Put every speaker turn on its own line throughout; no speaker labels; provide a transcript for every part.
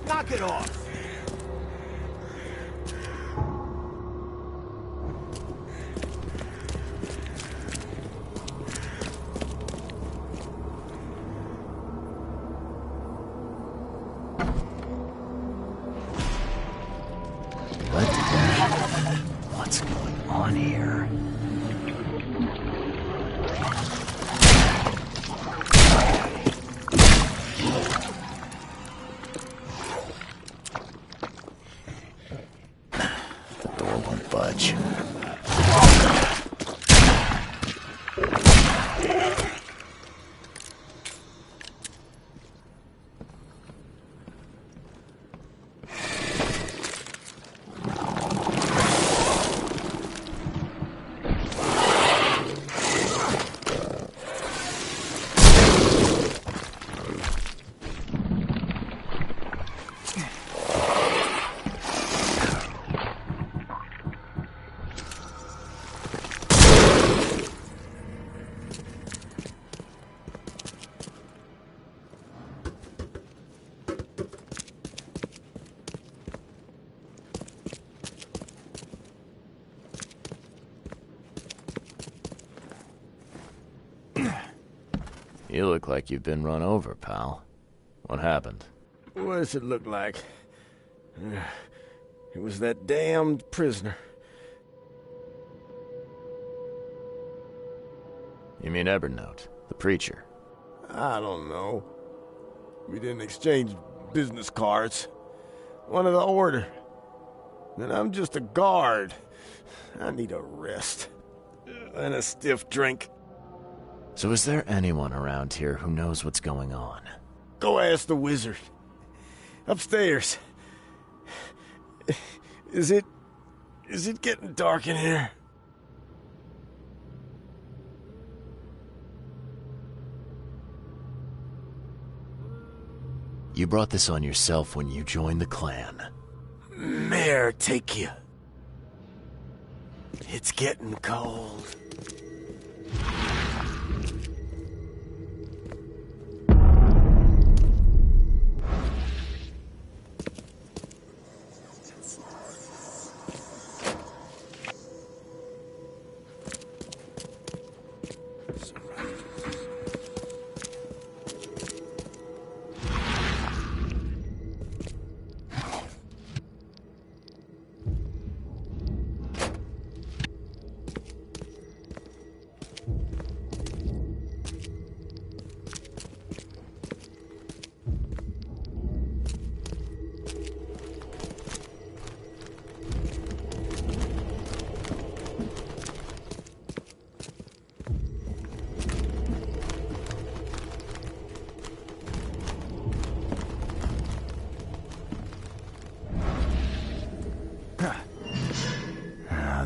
Knock it off!
What's going on here? The door won't budge. You look like you've been run over, pal. What happened?
What does it look like? It was that damned prisoner.
You mean Evernote, the preacher?
I don't know. We didn't exchange business cards. One of the order. And I'm just a guard. I need a rest. And a stiff drink.
So is there anyone around here who knows what's going on?
Go ask the wizard. Upstairs. Is it getting dark in here?
You brought this on yourself when you joined the clan.
Mayor, take you. It's getting cold.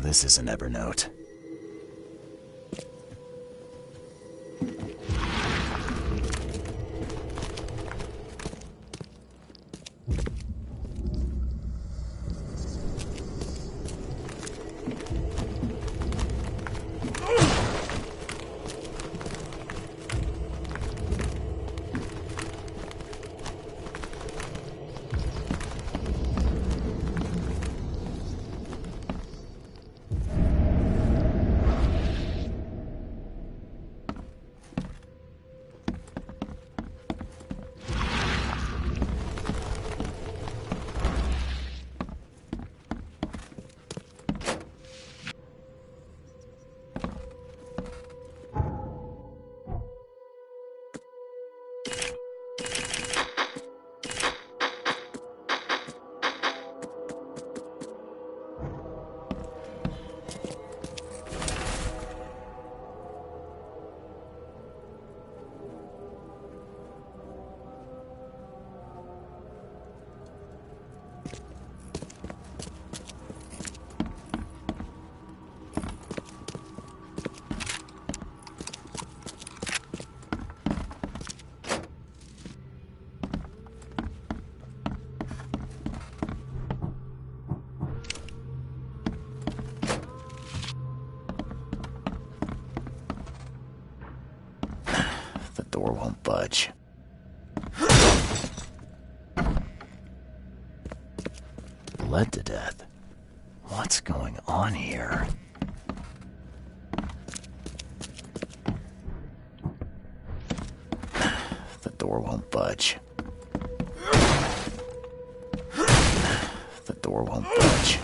This is an Evernote. The door won't budge. Bled to death? What's going on here? The door won't budge. The door won't budge.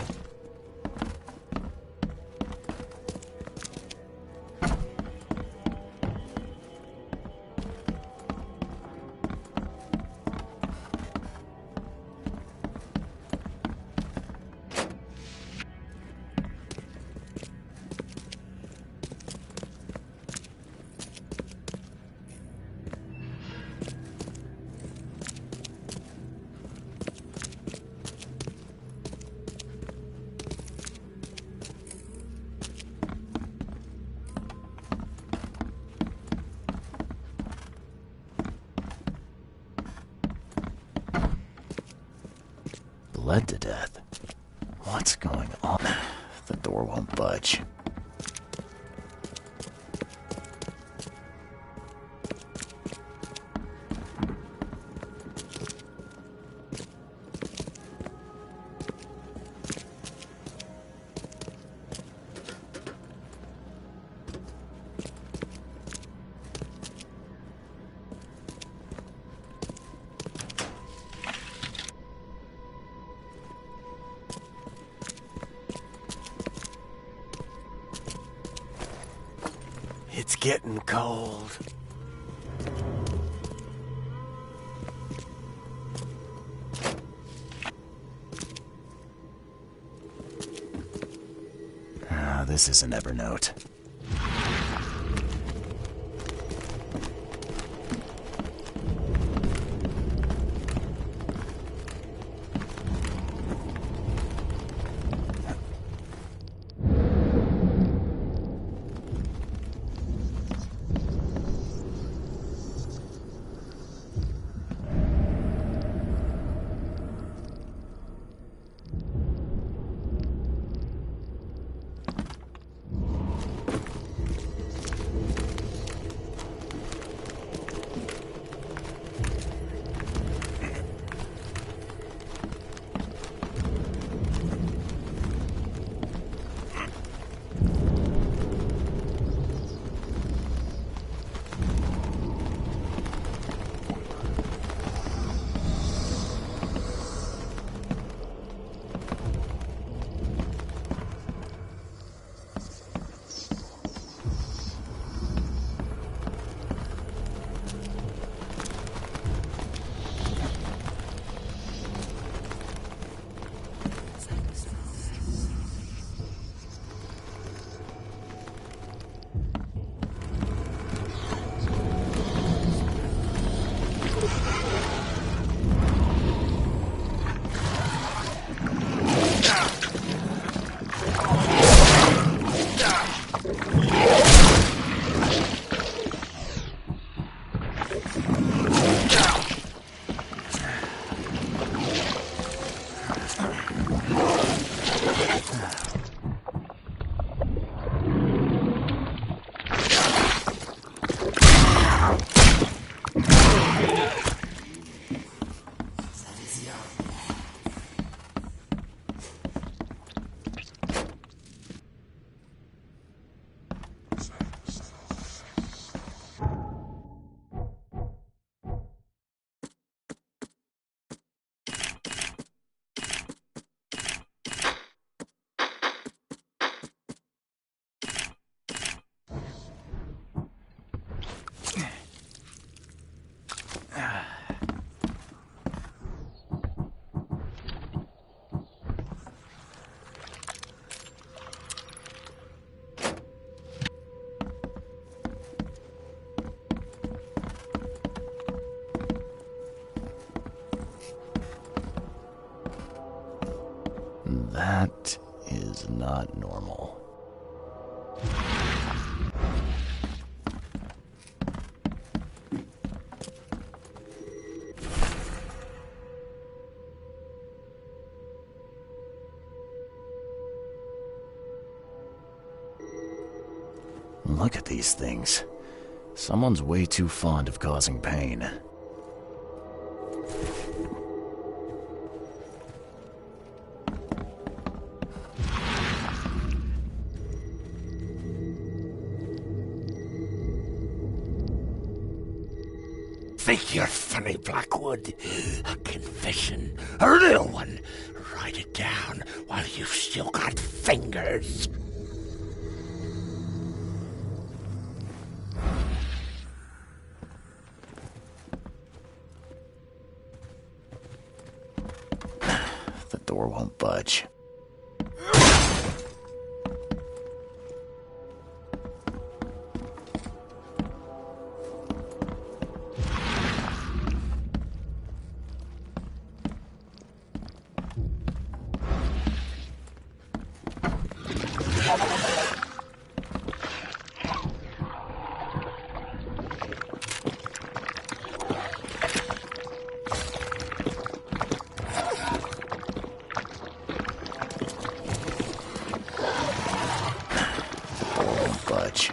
Bled to death? What's going on? The door won't budge.
It's getting cold.
This isn't Evernote. That is not normal. Look at these things. Someone's way too fond of causing pain.
think you're funny, Blackwood? A confession, a real one. Write it down while you've still got fingers.
The door won't budge. Budge.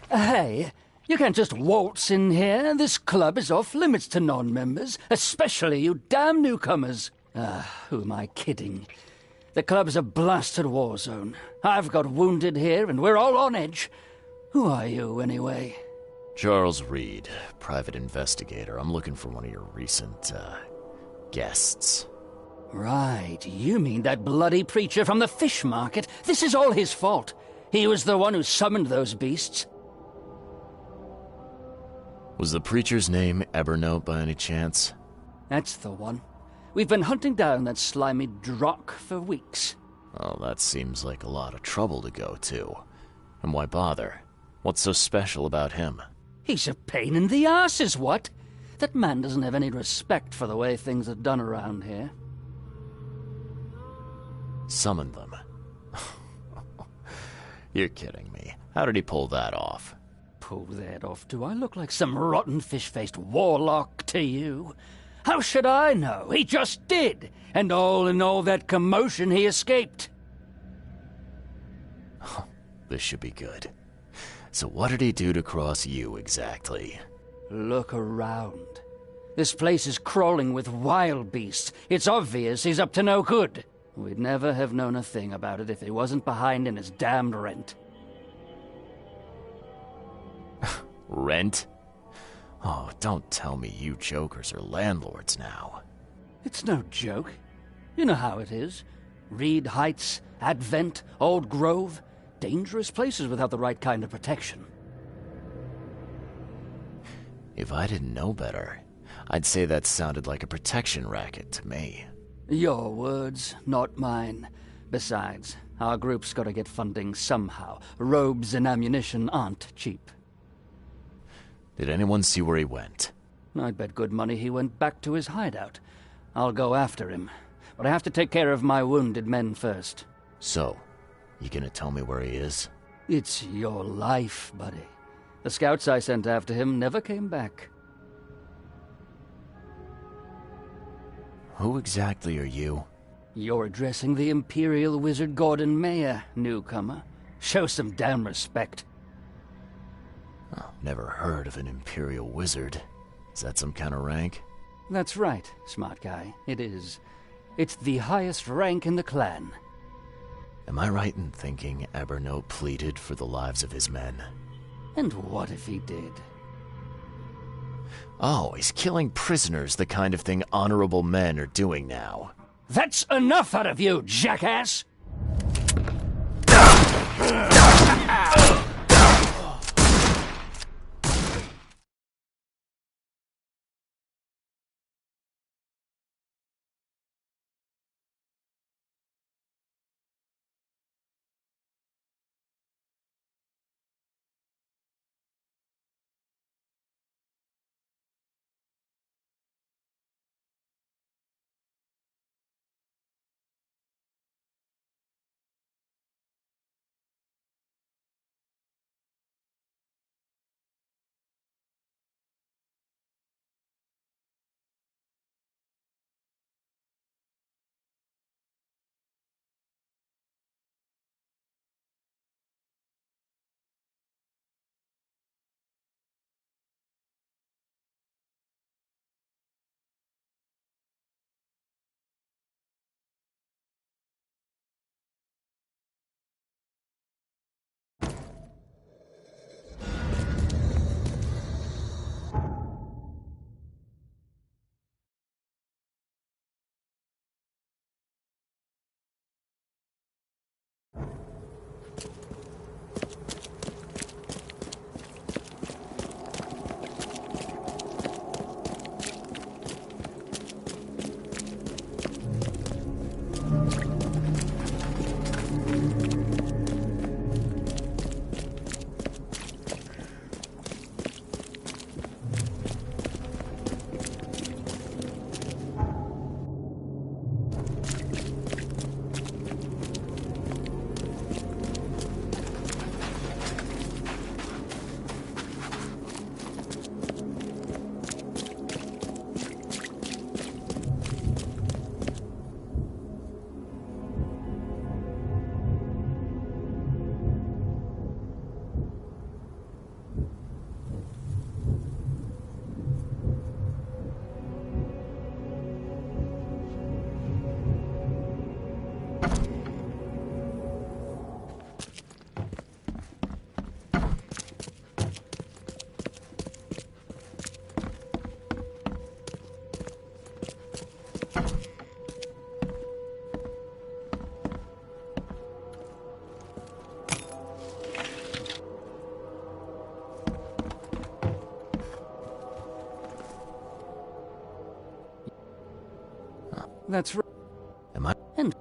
Hey, you can't just waltz in here. This club is off limits to non-members, especially you damn newcomers. Who am I kidding? The club's a blasted war zone. I've got wounded here, and we're all on edge. Who are you, anyway?
Charles Reed, private investigator. I'm looking for one of your recent, guests.
Right, you mean that bloody preacher from the fish market? This is all his fault. He was the one who summoned those beasts.
Was the preacher's name Evernote by any chance?
That's the one. We've been hunting down that slimy drock for weeks.
Oh, that seems like a lot of trouble to go to. And why bother? What's so special about him?
He's a pain in the arse, is what? That man doesn't have any respect for the way things are done around here.
Summon them. You're kidding me. How did he pull that off?
Pull that off? Do I look like some rotten fish-faced warlock to you? How should I know? He just did. And all in all that commotion, he escaped.
This should be good. So what did he do to cross you, exactly?
Look around. This place is crawling with wild beasts. It's obvious he's up to no good. We'd never have known a thing about it if he wasn't behind in his damned rent.
Rent? Oh, don't tell me you jokers are landlords now.
It's no joke. You know how it is. Reed Heights, Advent, Old Grove. Dangerous places without the right kind of protection.
If I didn't know better, I'd say that sounded like a protection racket to me.
Your words, not mine. Besides, our group's got to get funding somehow. Robes and ammunition aren't cheap.
Did anyone see where he went?
I'd bet good money he went back to his hideout. I'll go after him, but I have to take care of my wounded men first.
So, you gonna tell me where he is?
It's your life, buddy. The scouts I sent after him never came back.
Who exactly are you?
You're addressing the Imperial Wizard Gordon Mayer, newcomer. Show some damn respect.
Never heard of an Imperial Wizard. Is that some kind of rank?
That's right, smart guy. It is. It's the highest rank in the clan.
Am I right in thinking Aberno pleaded for the lives of his men?
And what if he did?
Oh, he's killing prisoners, the kind of thing honorable men are doing now.
That's enough out of you, jackass! That's right.
Am I?
And...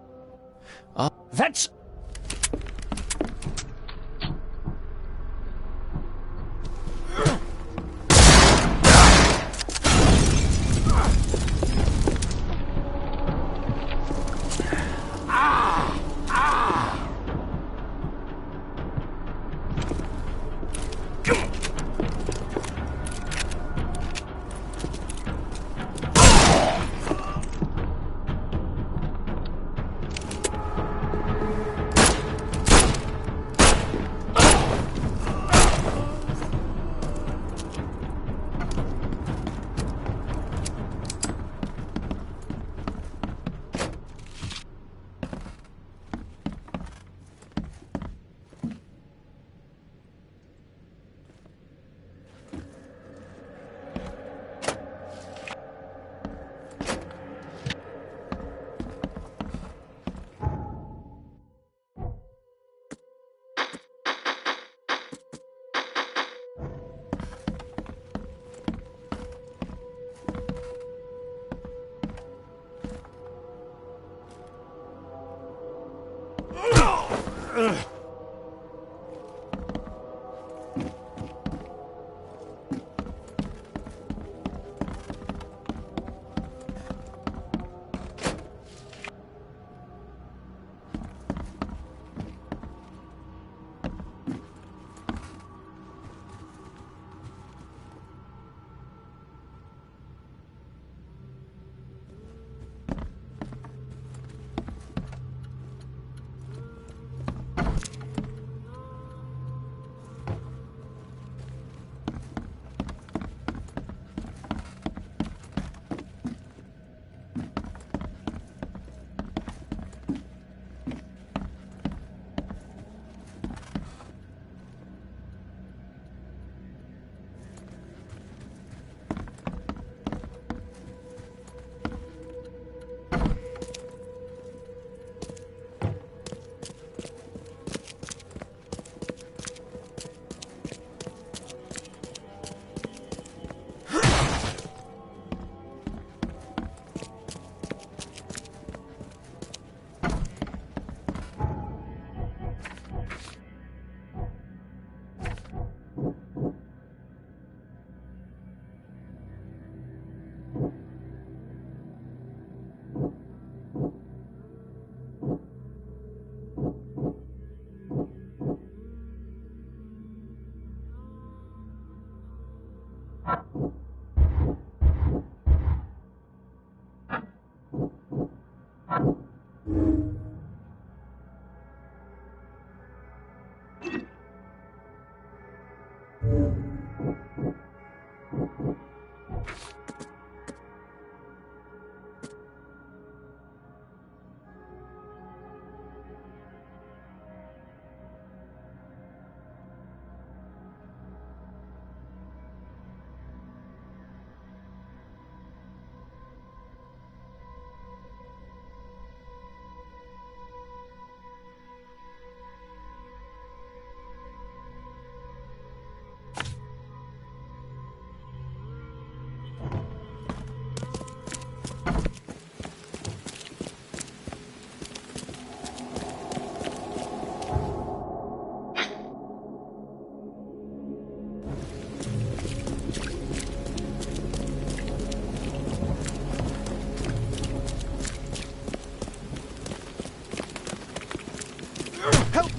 That's...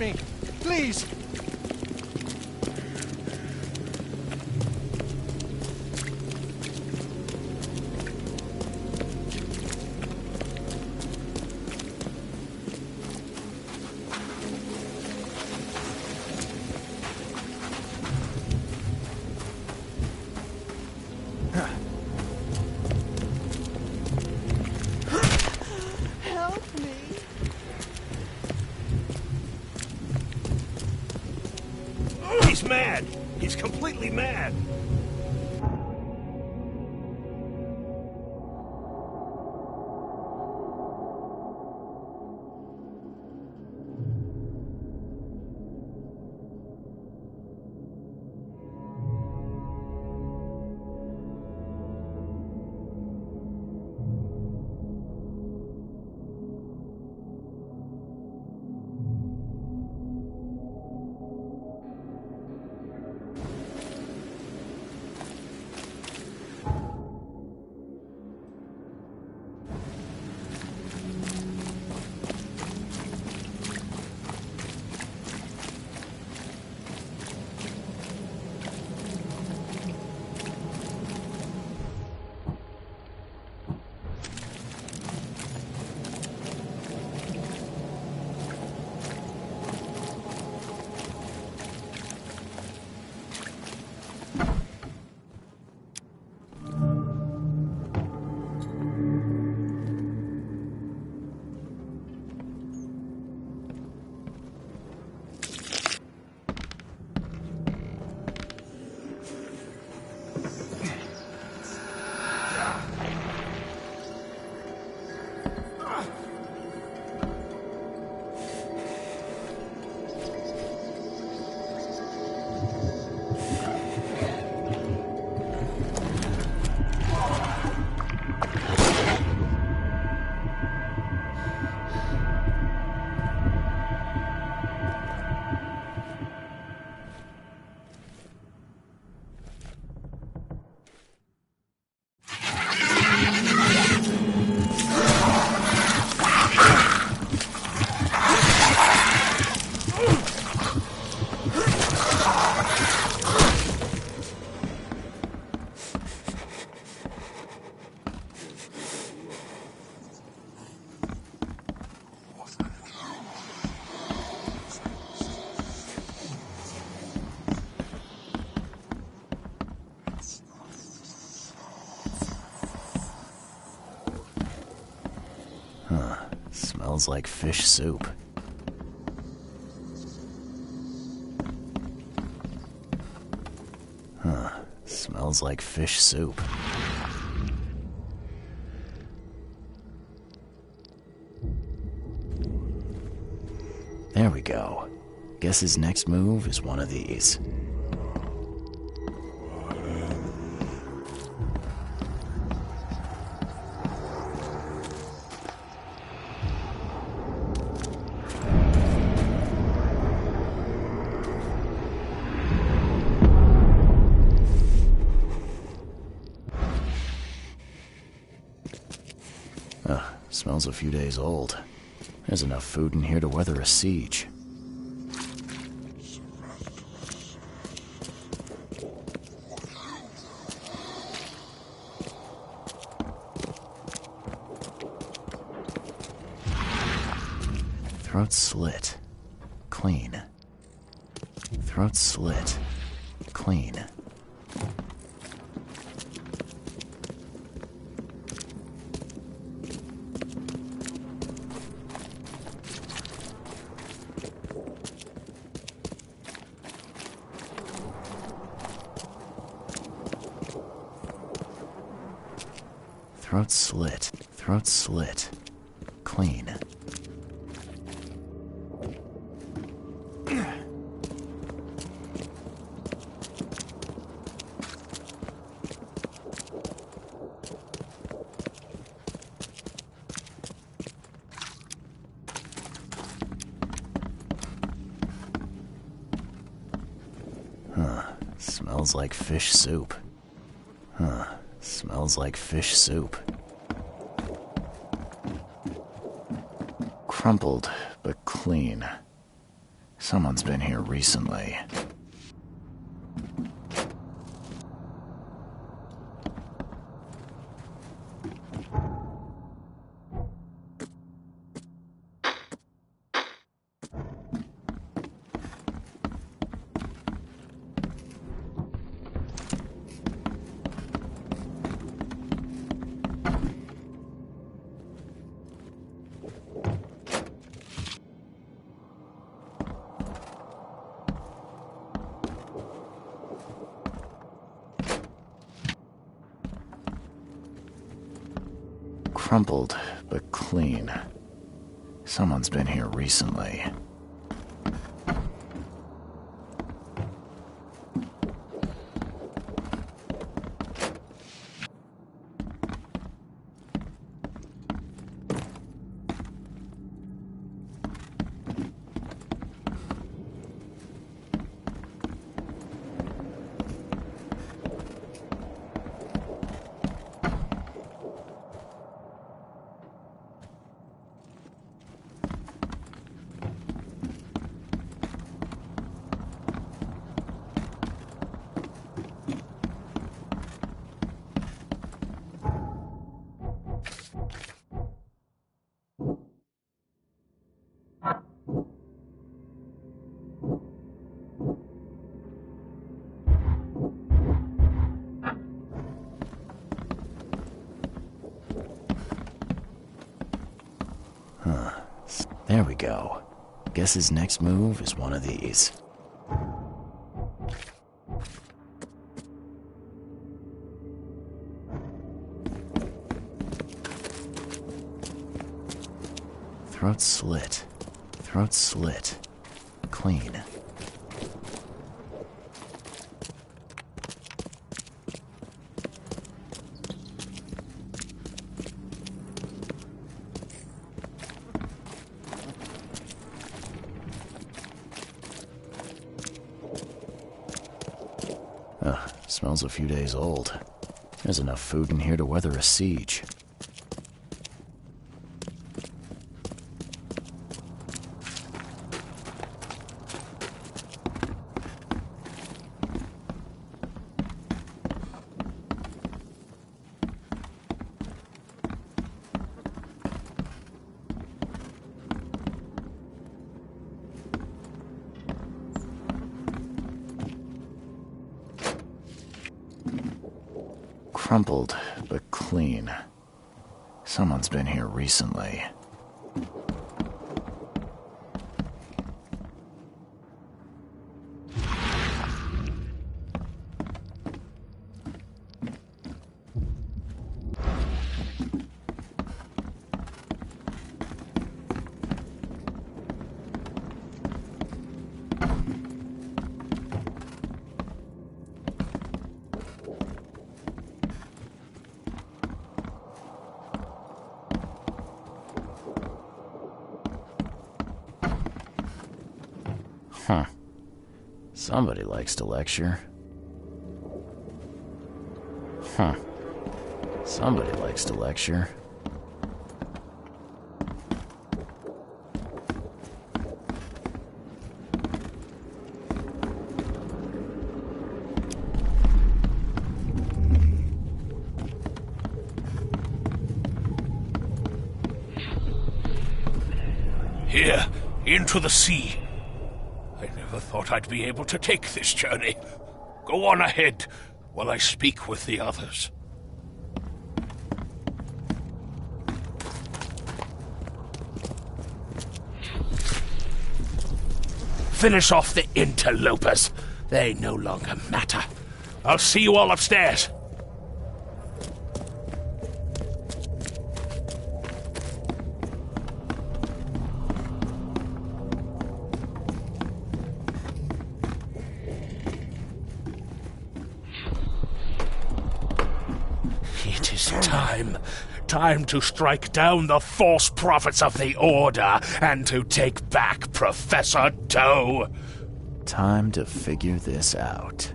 me! Please!
Help me.
He's mad! He's completely mad!
Smells like fish soup. Smells like fish soup. There we go. Guess his next move is one of these. Smells a few days old. There's enough food in here to weather a siege. Throat slit. Clean. Throat slit. Clean. Throat slit. Throat slit. Clean. Smells like fish soup. Smells like fish soup. Crumpled, but clean. Someone's been here recently. Crumpled, but clean. Someone's been here recently. There we go. Guess his next move is one of these. Throat slit. Throat slit. Clean. Smells a few days old. There's enough food in here to weather a siege. Crumpled, but clean. Someone's been here recently. Huh. Somebody likes to lecture. Huh. Somebody likes to lecture.
Here, into the sea. I never thought I'd be able to take this journey. Go on ahead while I speak with the others. Finish off the interlopers. They no longer matter. I'll see you all upstairs. It is time. Time to strike down the false prophets of the Order and to take back Professor Doe.
Time to figure this out.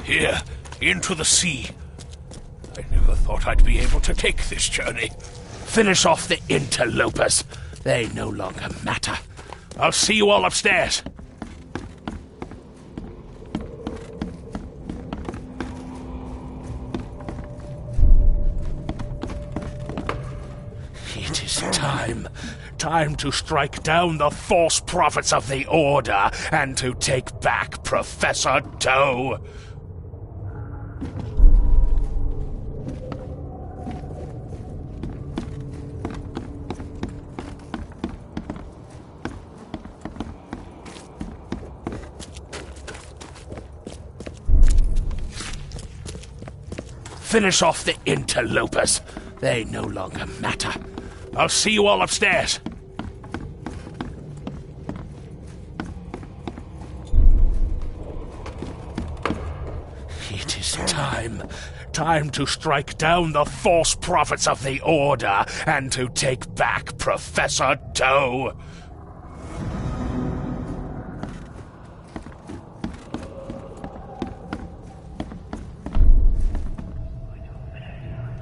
Here, into the sea. I never thought I'd be able to take this journey. Finish off the interlopers. They no longer matter. I'll see you all upstairs. It is time. Time to strike down the false prophets of the Order and to take back Professor Doe. Finish off the interlopers. They no longer matter. I'll see you all upstairs. It is time. Time to strike down the false prophets of the Order and to take back Professor Doe.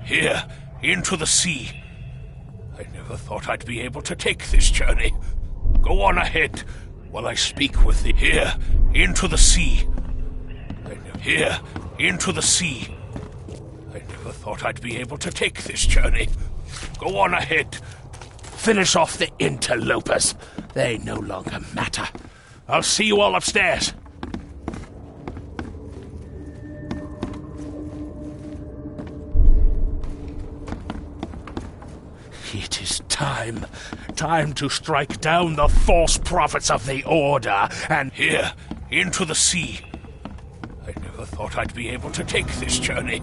Here, into the sea. I never thought I'd be able to take this journey. Go on ahead while I speak with the... Here, into the sea. Here, into the sea. I never thought I'd be able to take this journey. Go on ahead. Finish off the interlopers. They no longer matter. I'll see you all upstairs. It is time. Time to strike down the false prophets of the Order and... Here, into the sea. I never thought I'd be able to take this journey.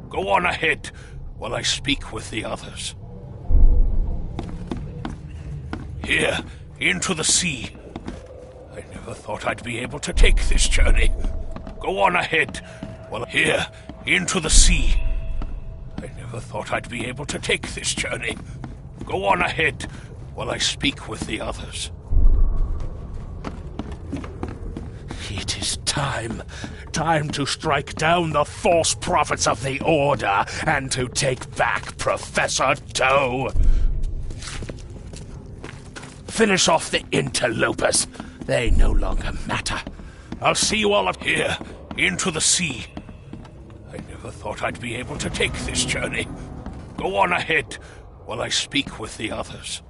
Go on ahead while I speak with the others. Here, into the sea. I never thought I'd be able to take this journey. Go on ahead while... Here, into the sea. I never thought I'd be able to take this journey. Go on ahead while I speak with the others. It is time. Time to strike down the false prophets of the Order and to take back Professor Doe. Finish off the interlopers. They no longer matter. I'll see you all up here, into the sea. I never thought I'd be able to take this journey. Go on ahead while I speak with the others.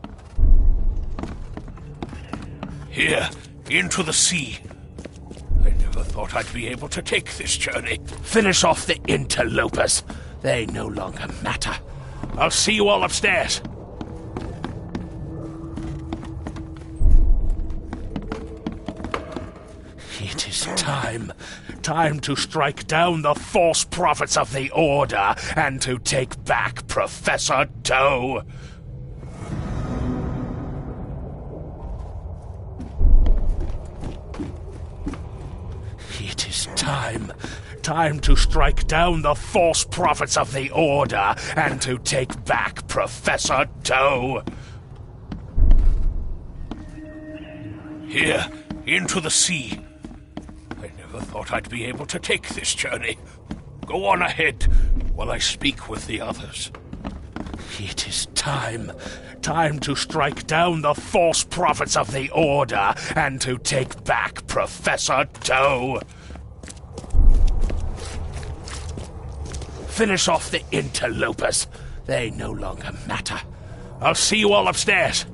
Here, into the sea. I never thought I'd be able to take this journey. Finish off the interlopers. They no longer matter. I'll see you all upstairs. It is time. Time to strike down the false prophets of the Order and to take back Professor Doe. It is time. Time to strike down the false prophets of the Order and to take back Professor Doe. Here, into the sea. I never thought I'd be able to take this journey. Go on ahead while I speak with the others. It is time. Time to strike down the false prophets of the Order and to take back Professor Doe. Finish off the interlopers. They no longer matter. I'll see you all upstairs.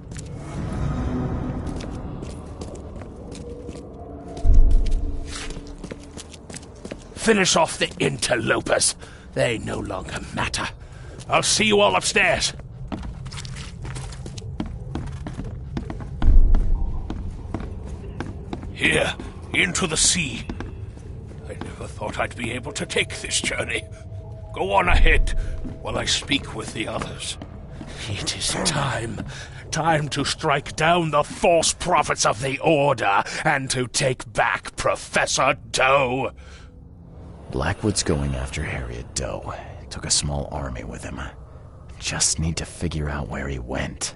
Finish off the interlopers. They no longer matter. I'll see you all upstairs. Here, into the sea. I never thought I'd be able to take this journey. Go on ahead while I speak with the others. It is time. Time to strike down the false prophets of the Order and to take back Professor Doe.
Blackwood's going after Harriet Doe. Took a small army with him. Just need to figure out where he went.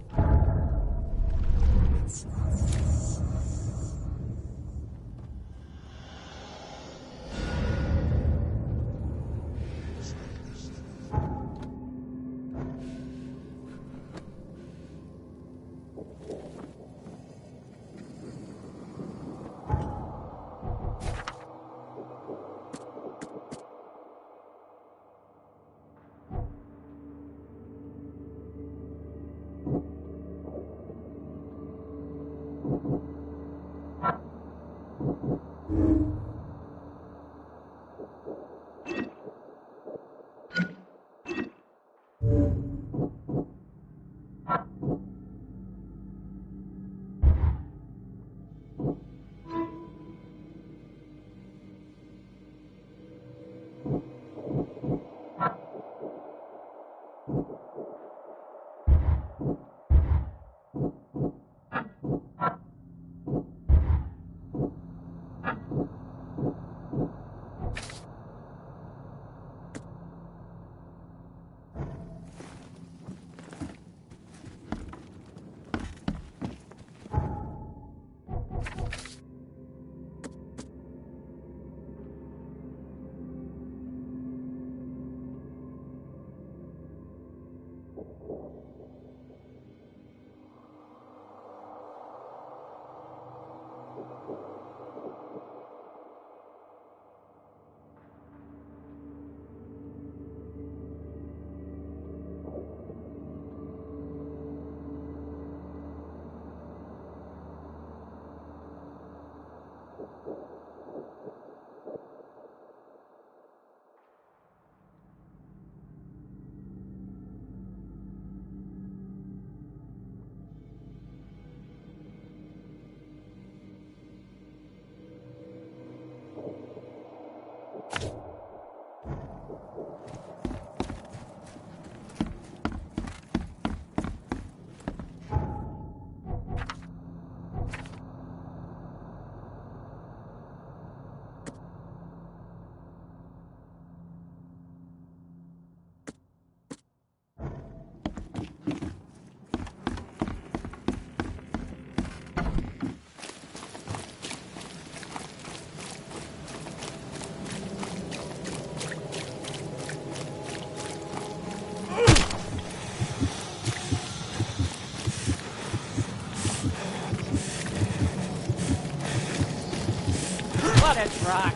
Let it rock.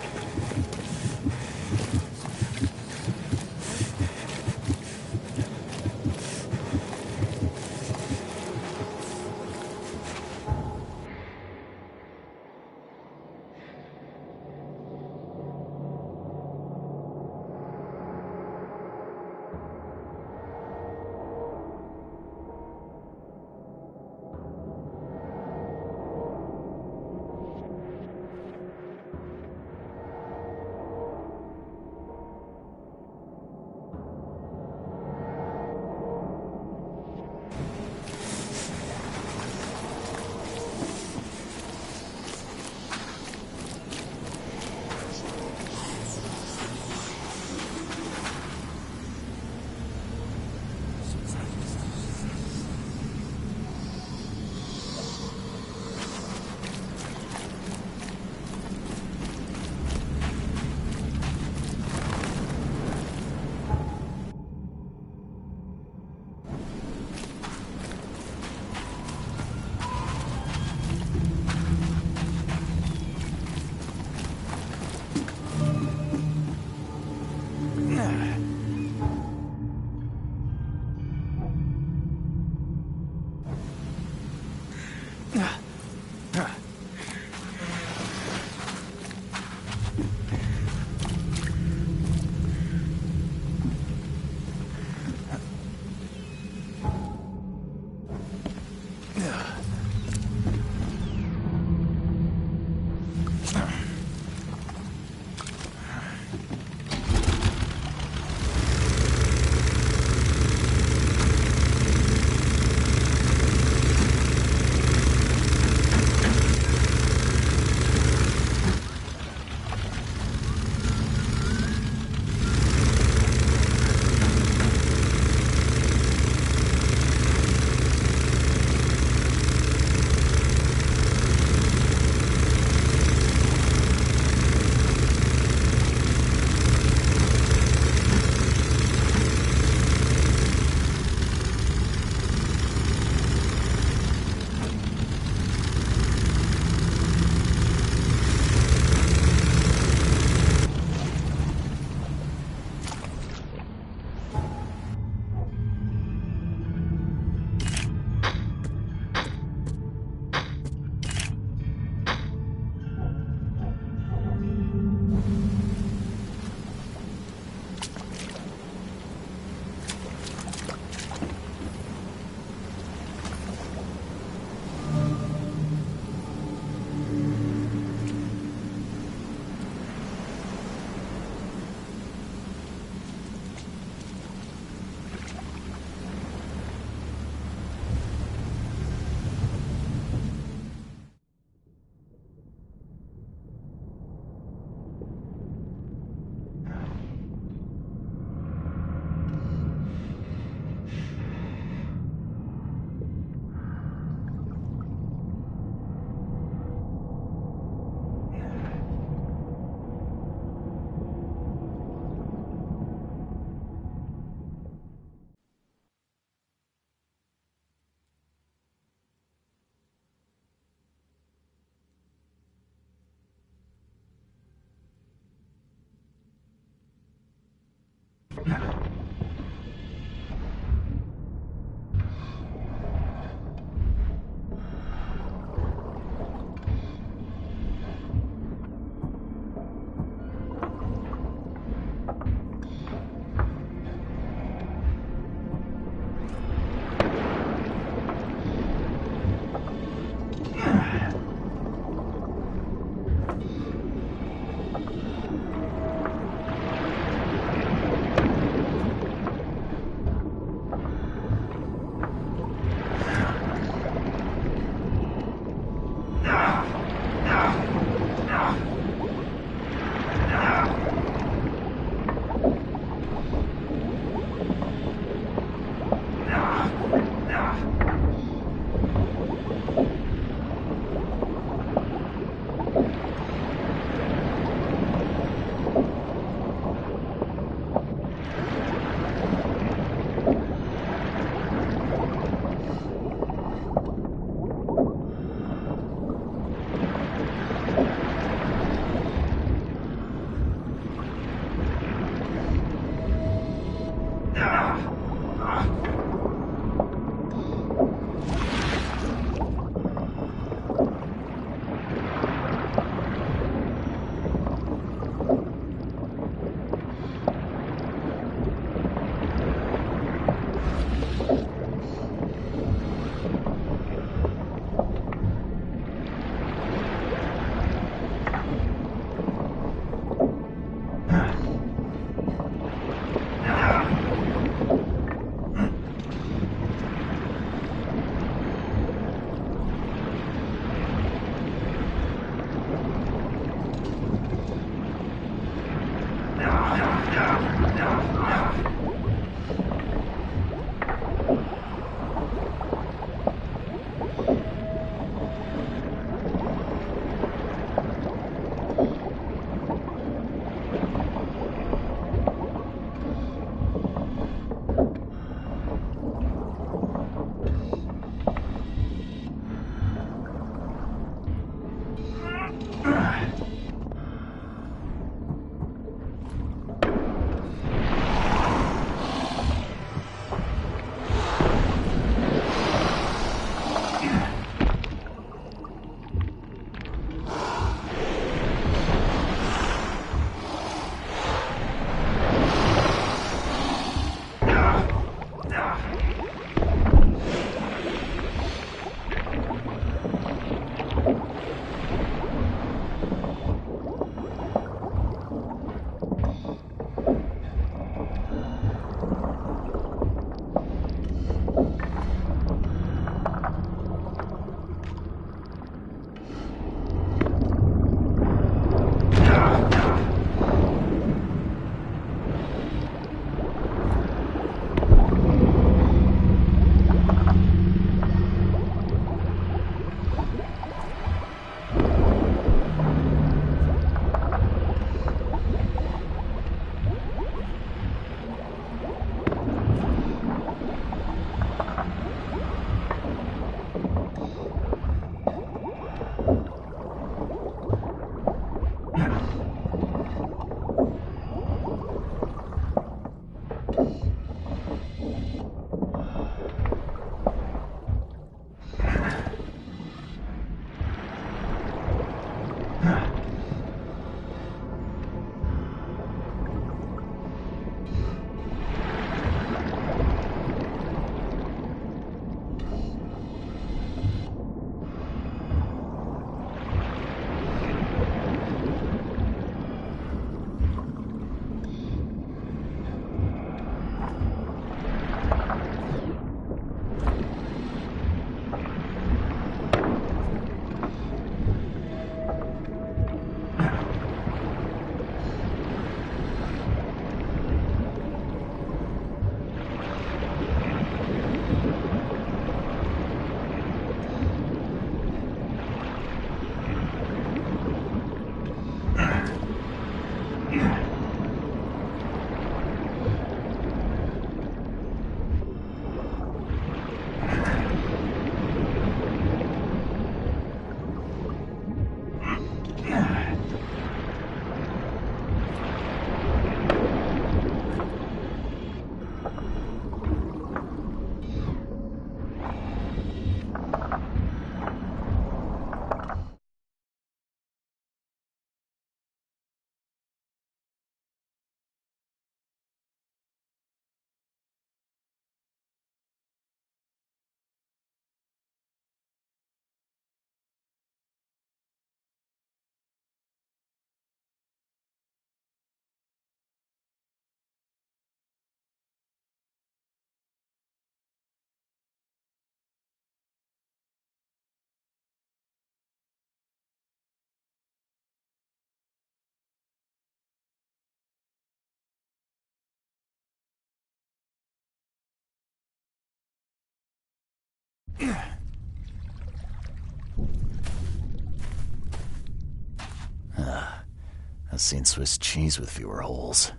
I've seen Swiss cheese with fewer holes.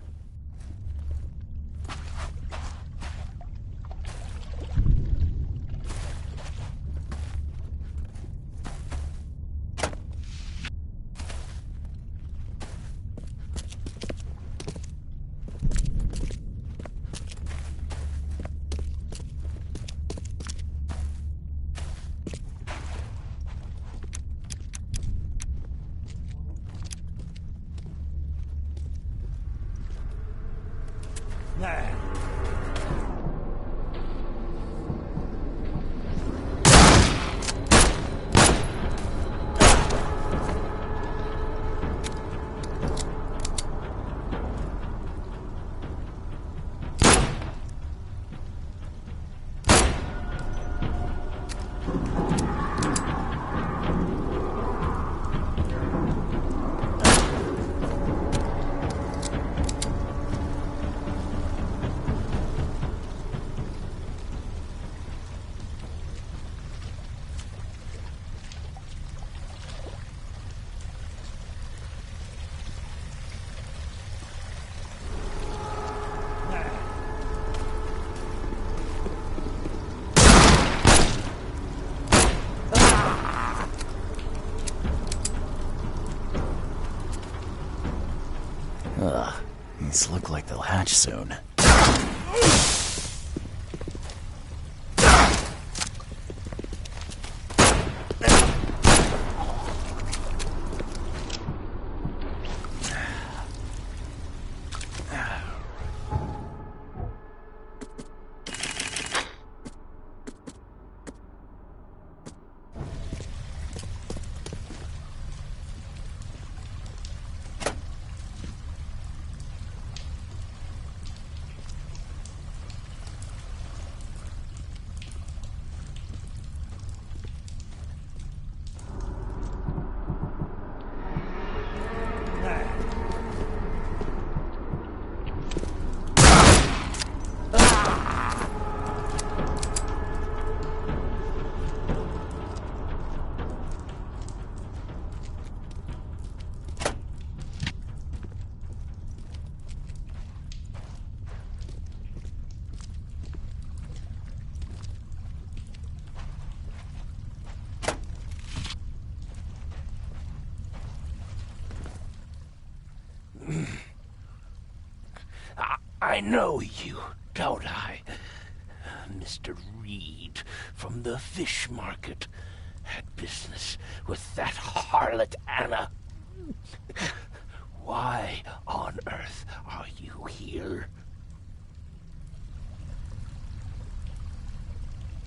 These look like they'll hatch soon.
I know you, don't I? Mr. Reed from the fish market had business with that harlot Anna. Why on earth are you here?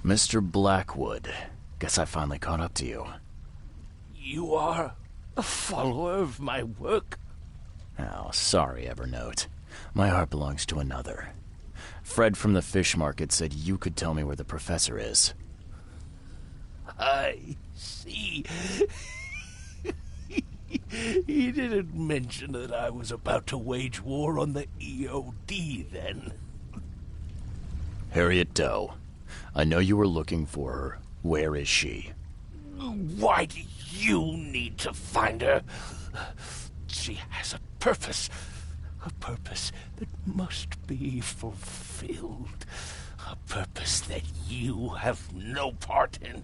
Mr. Blackwood, guess I finally caught up to you.
You are a follower of my work?
Oh, sorry, Evernote. My heart belongs to another. Fred from the fish market said you could tell me where the professor is.
I see. He didn't mention that I was about to wage war on the EOD then.
Harriet Doe. I know you were looking for her. Where is she?
Why do you need to find her? She has a purpose that must be fulfilled. A purpose that you have no part in.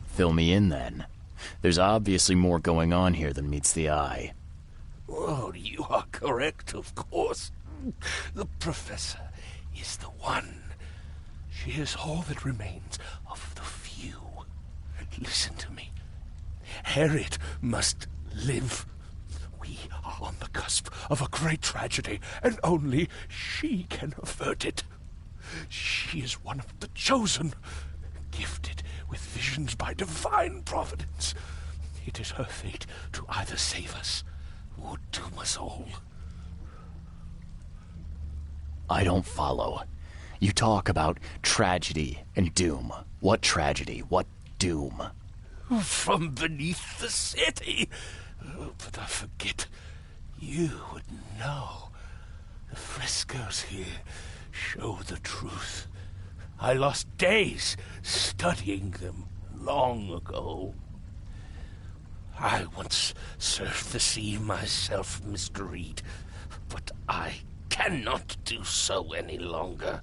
Fill me in, then. There's obviously more going on here than meets the eye.
Oh, you are correct, of course. The professor is the one. She is all that remains of the few. Listen to me. Harriet must live. We are on the cusp of a great tragedy, and only she can avert it. She is one of the chosen, gifted with visions by divine providence. It is her fate to either save us or doom us all.
I don't follow. You talk about tragedy and doom. What tragedy? What doom?
From beneath the city. But I forget. You would know. The frescoes here show the truth. I lost days studying them long ago. I once surfed the sea myself, Mr. Reed, but I cannot do so any longer.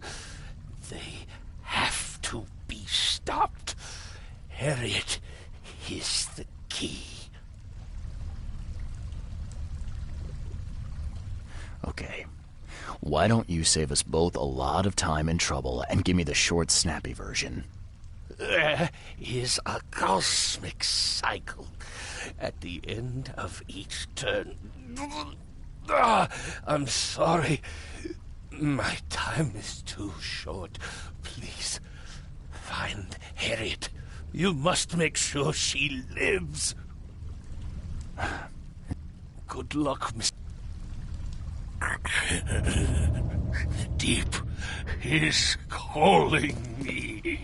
They have to be stopped. Harriet is the key.
Okay. Why don't you save us both a lot of time and trouble and give me the short, snappy version?
There is a cosmic cycle at the end of each turn. I'm sorry. My time is too short. Please, find Harriet. You must make sure she lives. Good luck, Miss. The deep is calling me.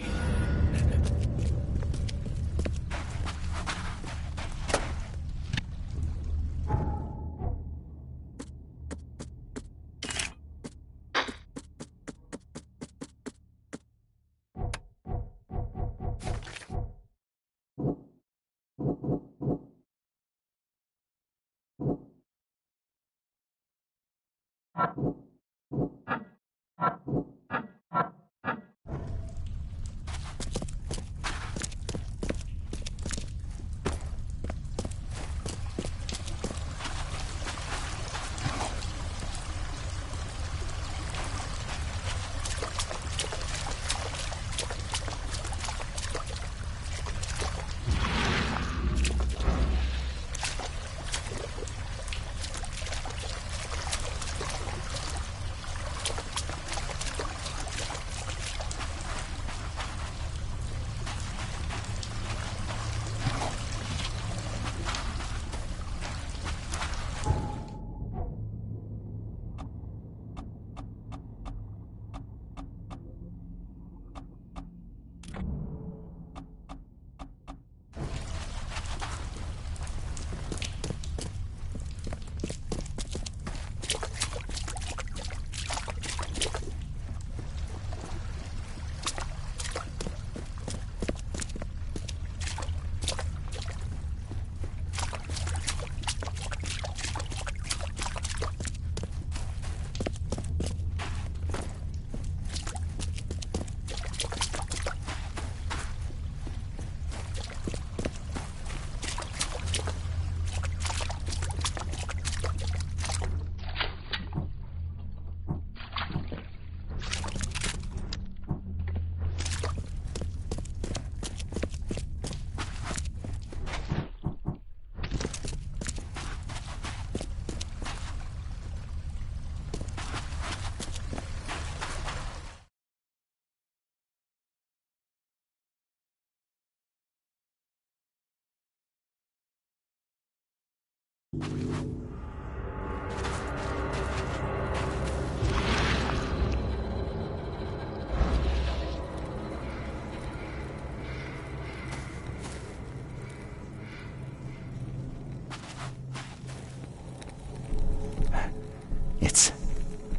It's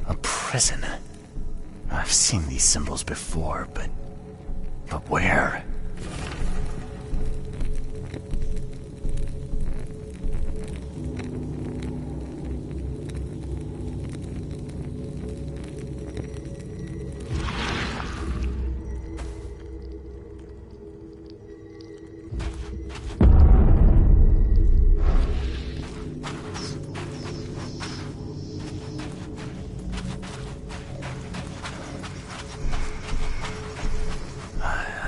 a prison. I've seen these symbols before, but where?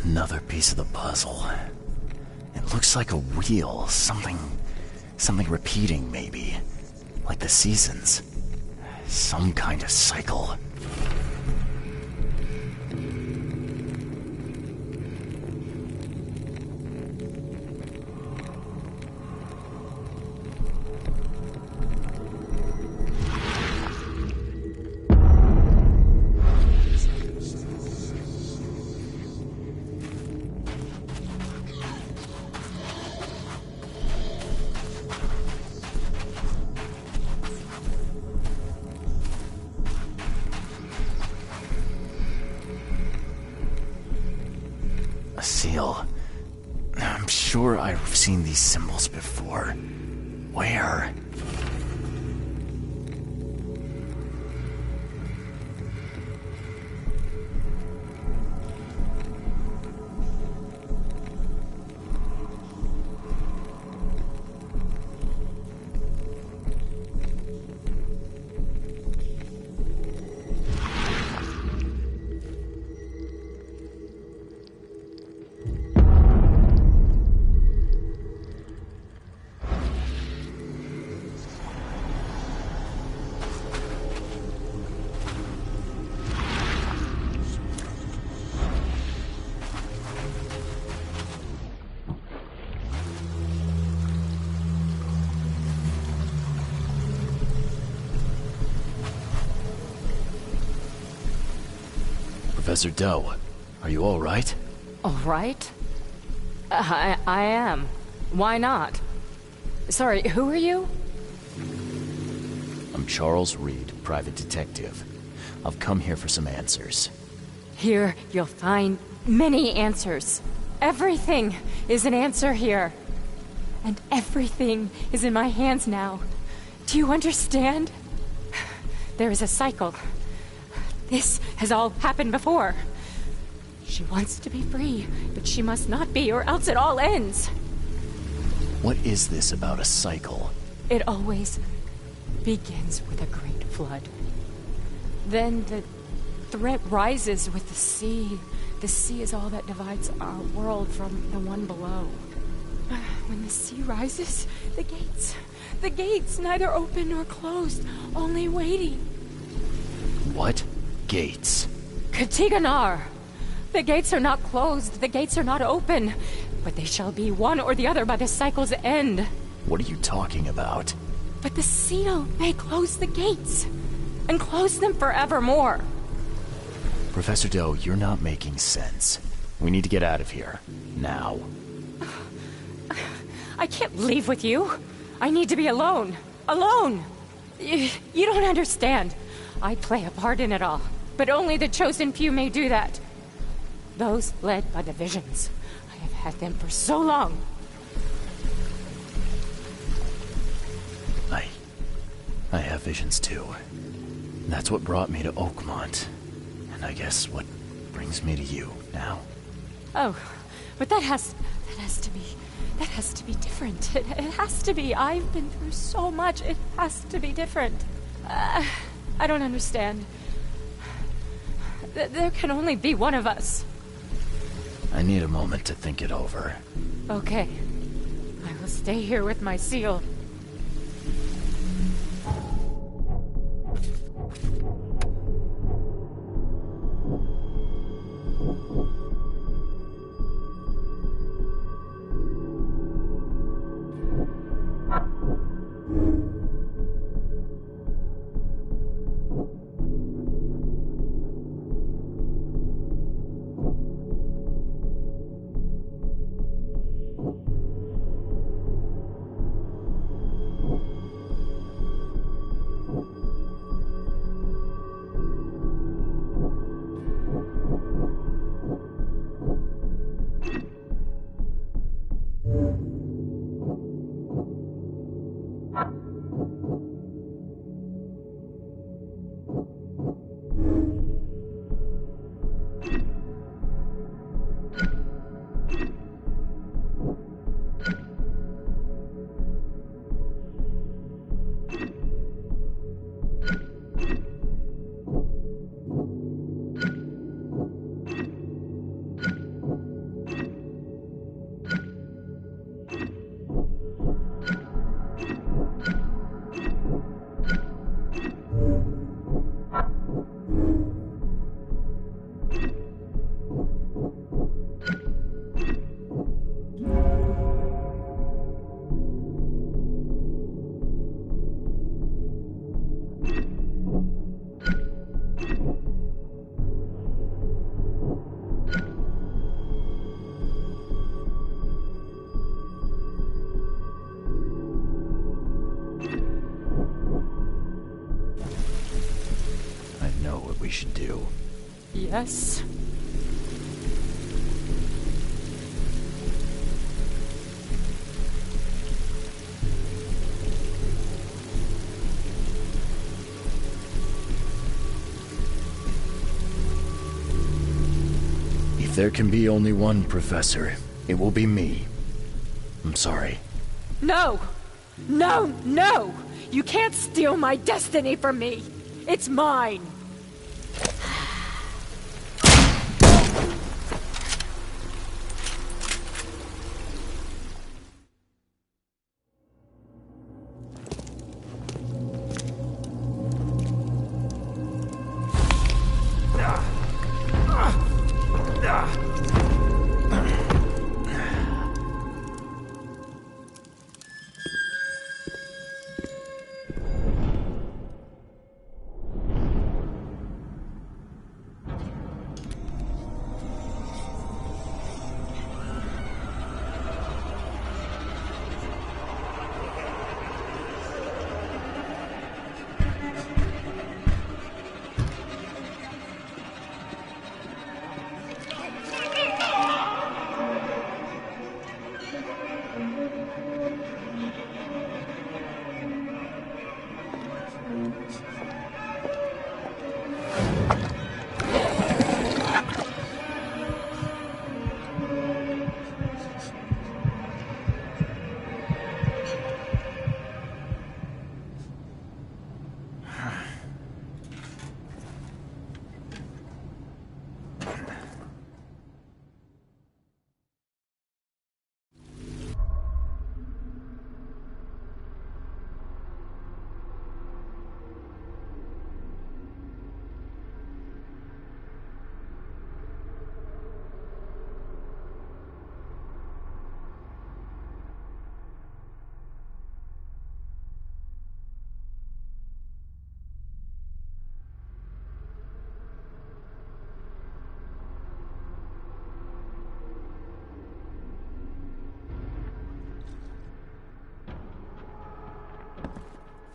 Another piece of the puzzle. It looks like a wheel, something repeating maybe, like the seasons. Some kind of cycle. A seal. I'm sure I've seen these symbols before. Where? Professor Doe, are you all right?
All right? I am. Why not? Sorry, who are you?
I'm Charles Reed, private detective. I've come here for some answers.
Here, you'll find many answers. Everything is an answer here. And everything is in my hands now. Do you understand? There is a cycle. This has all happened before. She wants to be free, but she must not be, or else it all ends.
What is this about a cycle?
It always begins with a great flood. Then the threat rises with the sea. The sea is all that divides our world from the one below. When the sea rises, the gates neither open nor closed, only waiting.
What? Gates?
Katiganar! The gates are not closed, the gates are not open, but they shall be one or the other by the cycle's end.
What are you talking about?
But the seal may close the gates, and close them forevermore.
Professor Doe, you're not making sense. We need to get out of here. Now.
I can't leave with you. I need to be alone. Alone! You don't understand. I play a part in it all, but only the chosen few may do that. Those led by the visions. I have had them for so long.
I have visions too. That's what brought me to Oakmont. And I guess what brings me to you now.
Oh, but that has to be different. It has to be. I've been through so much. It has to be different. I don't understand. There can only be one of us.
I need a moment to think it over.
Okay. I will stay here with my seal.
we should do?
Yes.
If there can be only one Professor, it will be me. I'm sorry.
No! No, no! You can't steal my destiny from me! It's mine!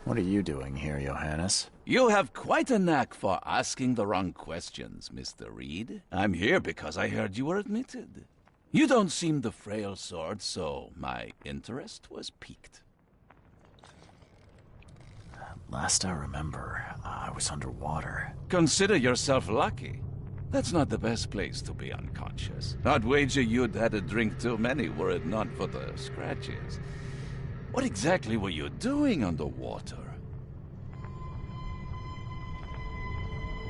What are you doing here, Johannes?
You have quite a knack for asking the wrong questions, Mr. Reed. I'm here because I heard you were admitted. You don't seem the frail sort, so my interest was piqued.
Last I remember, I was underwater.
Consider yourself lucky. That's not the best place to be unconscious. I'd wager you'd had a drink too many were it not for the scratches. What exactly were you doing underwater?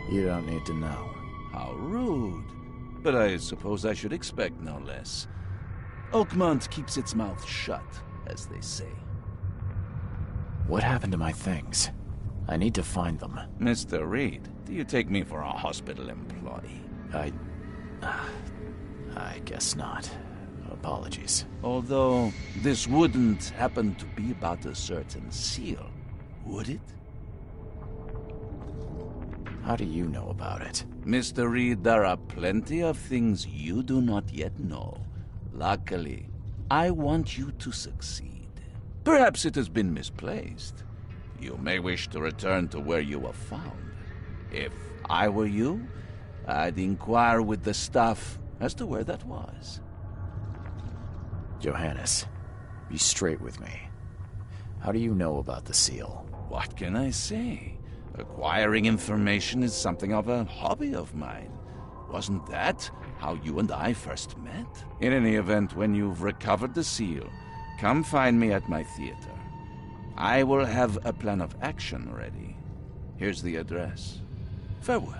You don't need to know.
How rude. But I suppose I should expect no less. Oakmont keeps its mouth shut, as they say.
What happened to my things? I need to find them.
Mr. Reed, do you take me for a hospital employee?
I guess not. Apologies.
Although, this wouldn't happen to be about a certain seal, would it?
How do you know about it?
Mr. Reed, there are plenty of things you do not yet know. Luckily, I want you to succeed. Perhaps it has been misplaced. You may wish to return to where you were found. If I were you, I'd inquire with the staff as to where that was.
Johannes, be straight with me. How do you know about the seal?
What can I say? Acquiring information is something of a hobby of mine. Wasn't that how you and I first met? In any event, when you've recovered the seal, come find me at my theater. I will have a plan of action ready. Here's the address. Farewell.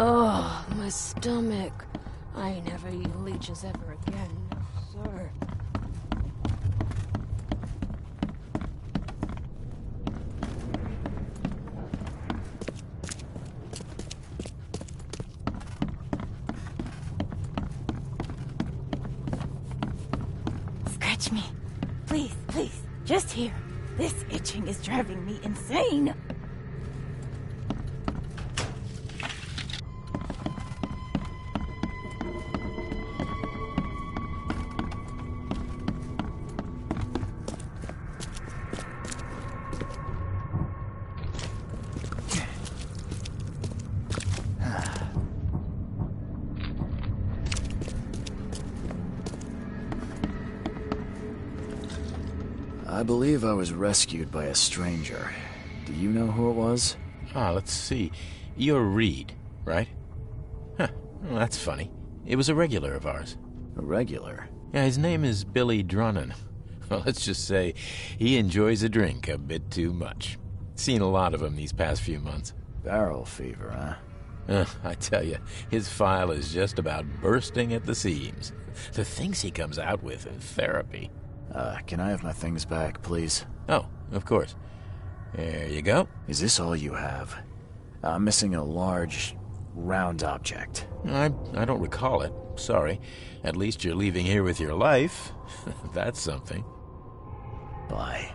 Oh, my stomach. I ain't never eating leeches ever again. No, sir.
Scratch me. Please, please. Just here. This itching is driving me insane.
I believe I was rescued by a stranger. Do you know who it was?
Let's see. You're Reed, right? Huh, well, that's funny. It was a regular of ours.
A regular?
Yeah, his name is Billy Drunnen. Well, let's just say he enjoys a drink a bit too much. Seen a lot of him these past few months.
Barrel fever, huh?
I tell you, his file is just about bursting at the seams. The things he comes out with in therapy.
Can I have my things back, please?
Oh, of course. There you go.
Is this all you have? I'm missing a large, round object.
I don't recall it. Sorry. At least you're leaving here with your life. That's something.
Bye.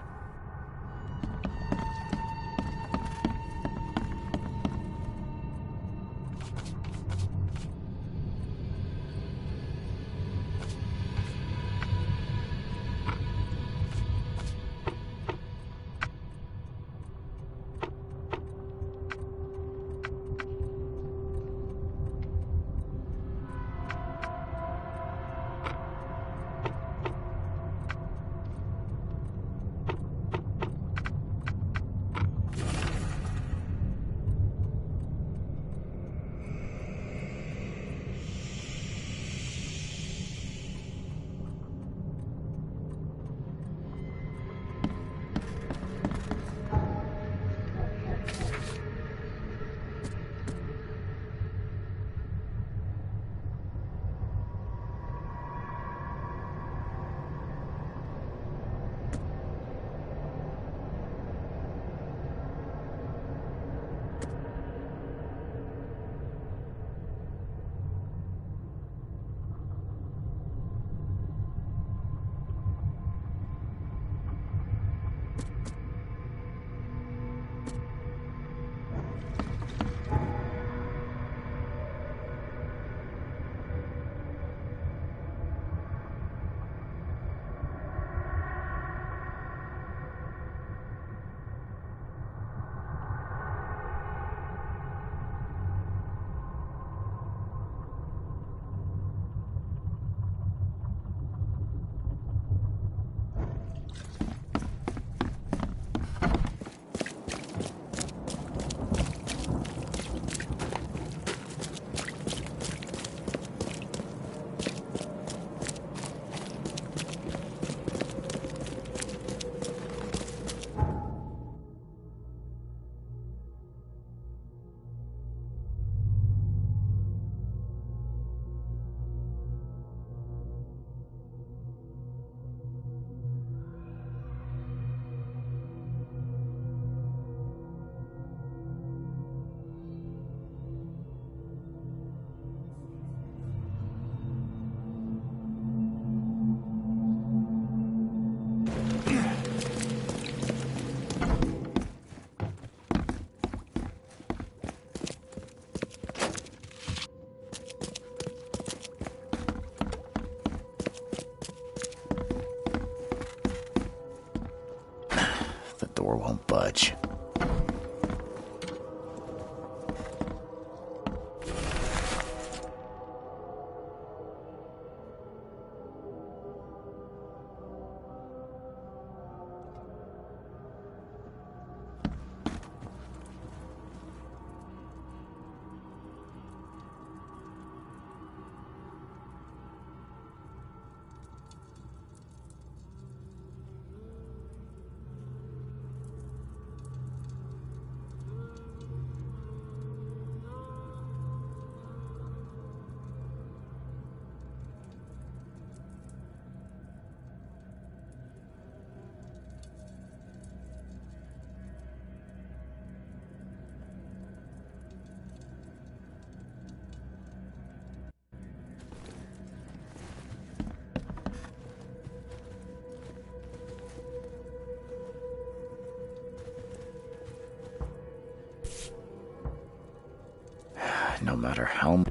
No matter how...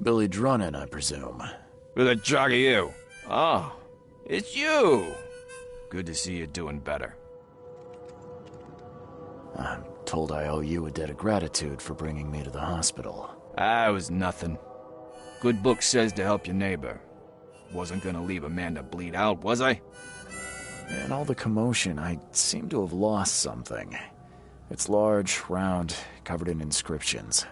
Billy Drunin, I presume.
Who the jog are you? Oh, it's you! Good to see you doing better.
I'm told I owe you a debt of gratitude for bringing me to the hospital.
It was nothing. Good book says to help your neighbor. Wasn't gonna leave a man to bleed out, was I?
In all the commotion, I seem to have lost something. It's large, round, covered in inscriptions.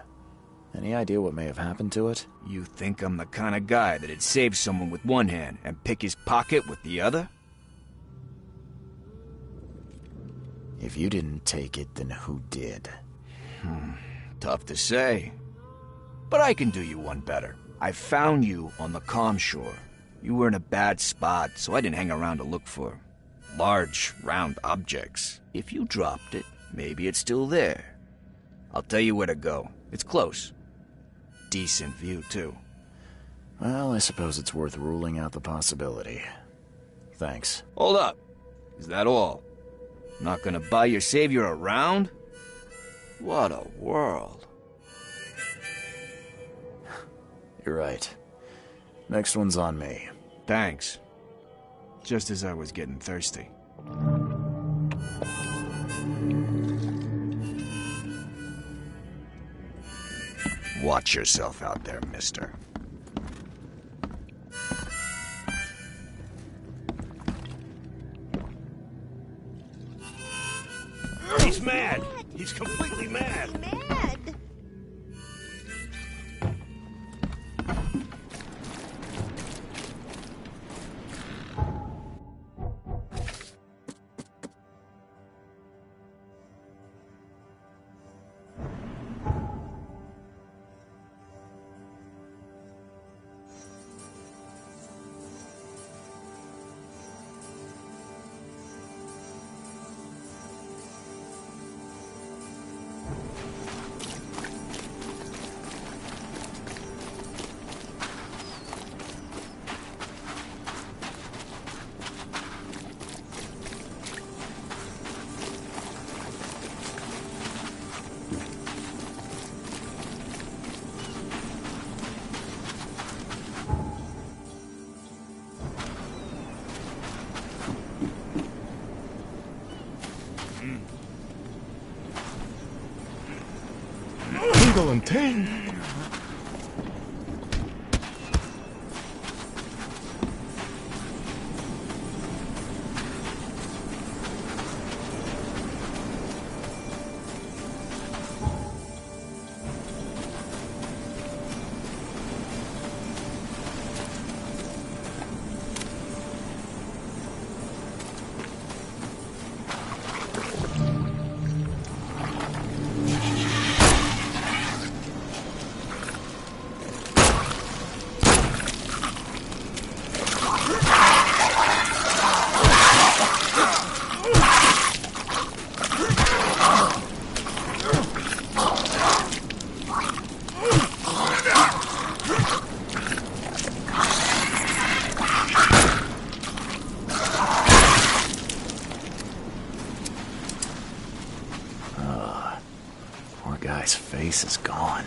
Any idea what may have happened to it?
You think I'm the kind of guy that'd save someone with one hand and pick his pocket with the other?
If you didn't take it, then who did?
Tough to say. But I can do you one better. I found you on the calm shore. You were in a bad spot, so I didn't hang around to look for large, round objects. If you dropped it, maybe it's still there. I'll tell you where to go. It's close. Decent view, too.
Well, I suppose it's worth ruling out the possibility. Thanks.
Hold up. Is that all? Not gonna buy your savior around? What a world.
You're right. Next one's on me.
Thanks. Just as I was getting thirsty. Watch yourself out there, mister.
He's mad! He's completely mad!
Mad.
Tingle and ting.
guy's face is gone.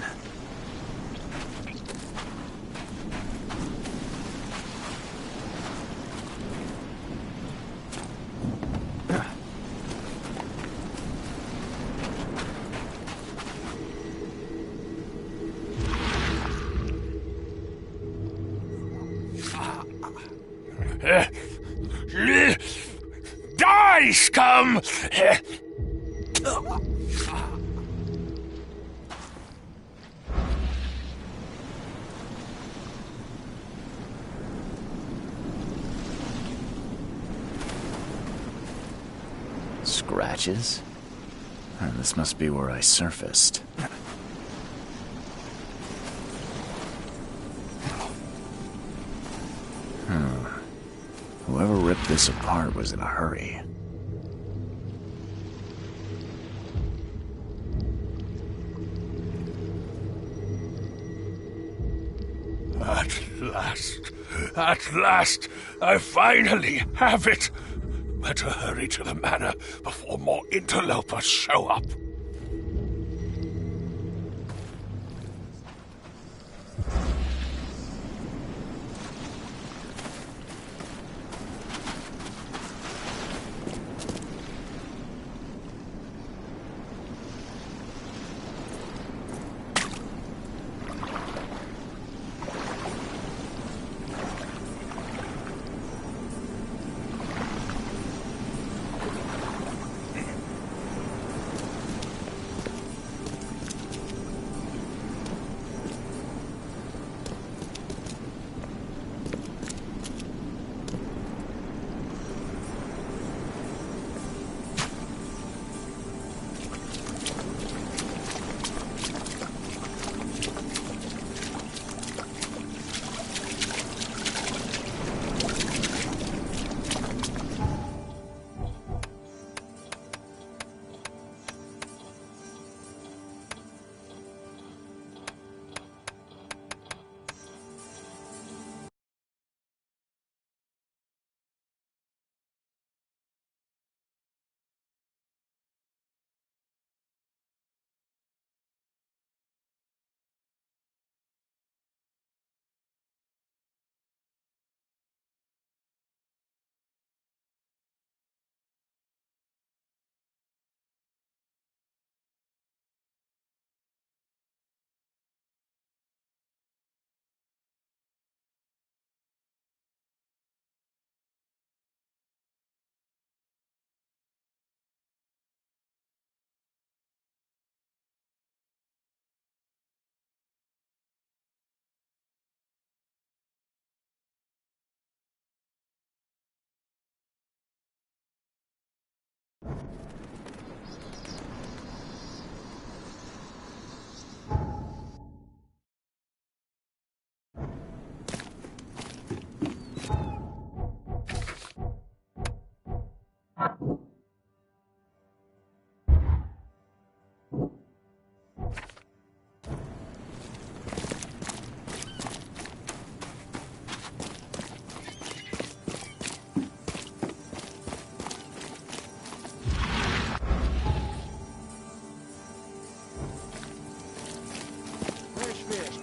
Die, scum!
Scratches? This must be where I surfaced. Whoever ripped this apart was in a hurry.
At last, I finally have it. Better hurry to the manor before more interlopers show up.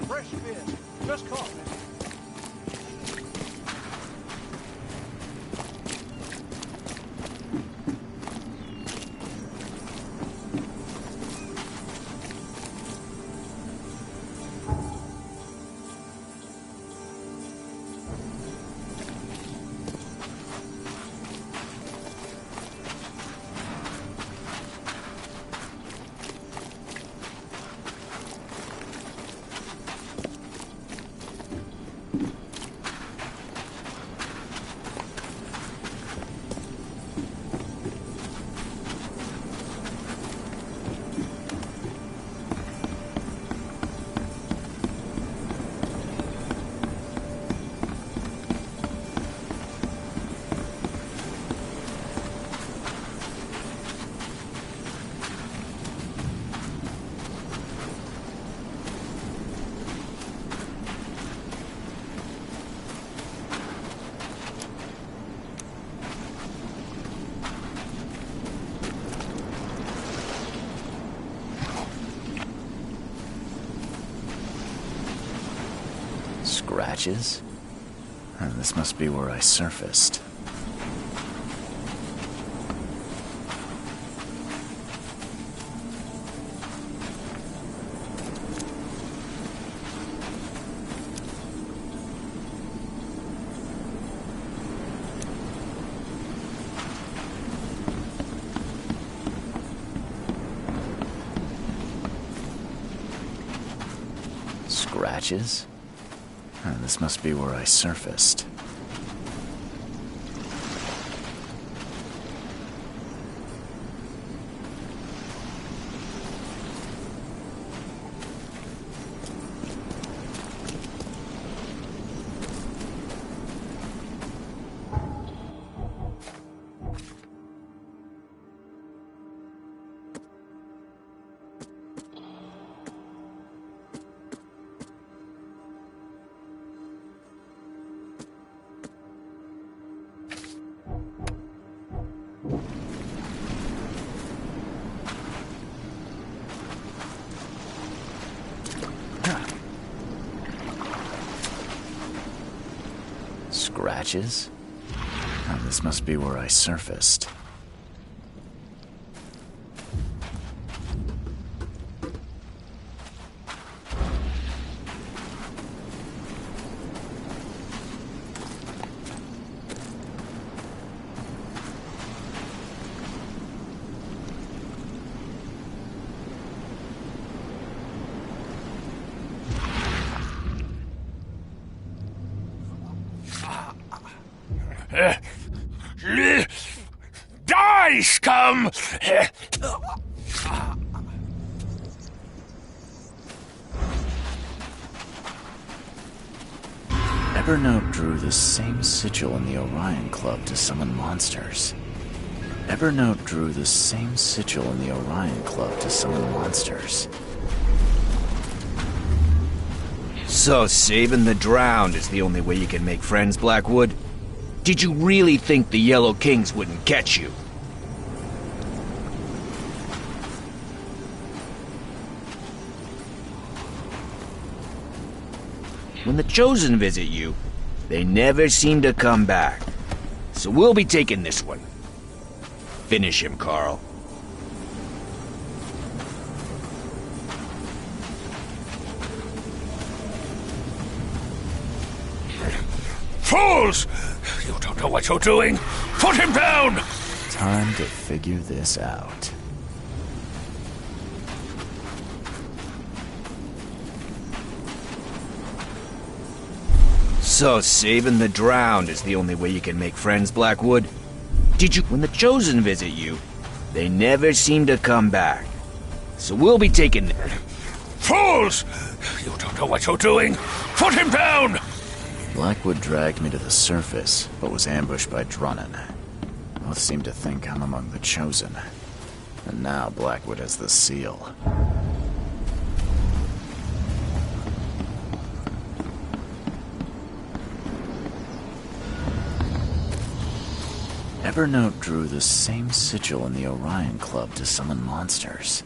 Fresh fish. Just caught, man.
Scratches? This must be where I surfaced. Scratches? This must be where I surfaced. Scratches? This must be where I surfaced.
Die, scum!
Evernote drew the same sigil in the Orion Club to summon monsters. Evernote drew the same sigil in the Orion Club to summon monsters.
So saving the drowned is the only way you can make friends, Blackwood? Did you really think the Yellow Kings wouldn't catch you? When the Chosen visit you, they never seem to come back. So we'll be taking this one. Finish him, Carl.
Fools! You don't know what you're doing! Put him down!
Time to figure this out.
So saving the drowned is the only way you can make friends, Blackwood? Did you... When the Chosen visit you, they never seem to come back. So we'll be taking...
Fools! You don't know what you're doing! Put him down!
Blackwood dragged me to the surface, but was ambushed by Drunnen. Both seem to think I'm among the Chosen. And now Blackwood has the seal. Evernote drew the same sigil in the Orion Club to summon monsters.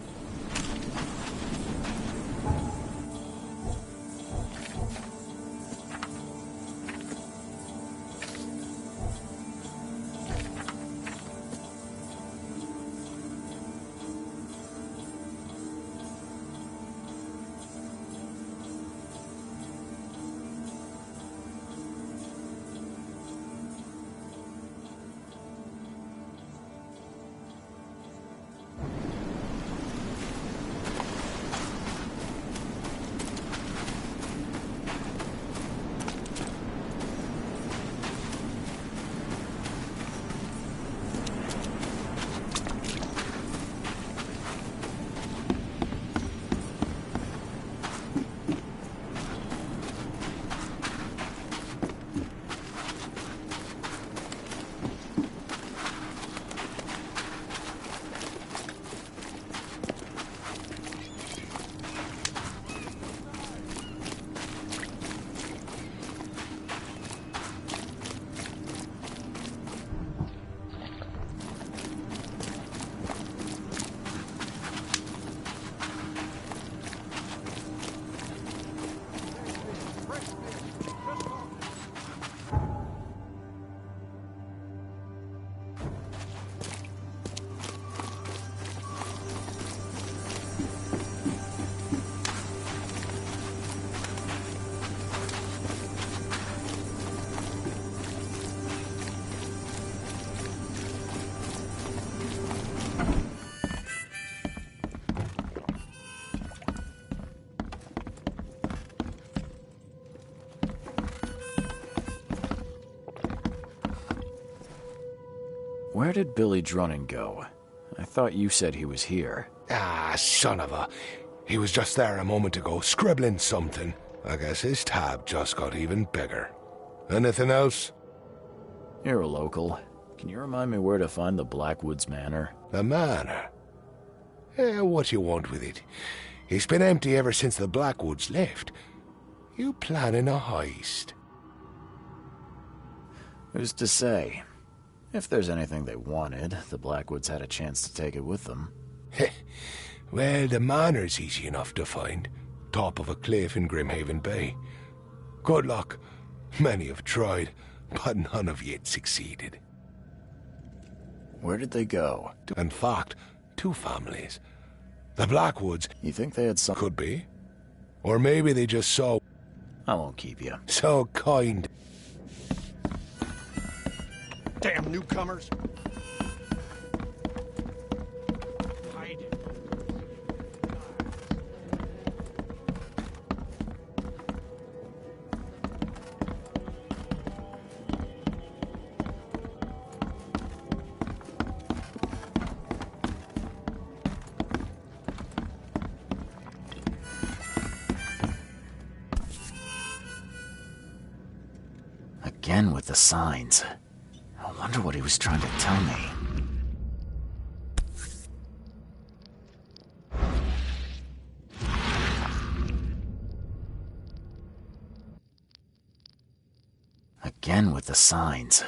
Where did Billy Drunnen go? I thought you said he was here.
Ah, son of a... He was just there a moment ago, scribbling something. I guess his tab just got even bigger. Anything else?
You're a local. Can you remind me where to find the Blackwoods Manor?
The manor? What you want with it? It's been empty ever since the Blackwoods left. You planning a heist?
Who's to say? If there's anything they wanted, the Blackwoods had a chance to take it with them.
Well, the manor's easy enough to find. Top of a cliff in Grimhaven Bay. Good luck. Many have tried, but none have yet succeeded.
Where did they go?
In fact, 2 families. The Blackwoods...
You think they had some...
Could be. Or maybe they just saw...
I won't keep you.
So kind.
Damn newcomers!
Again with the signs. I wonder what he was trying to tell me. Again with the signs.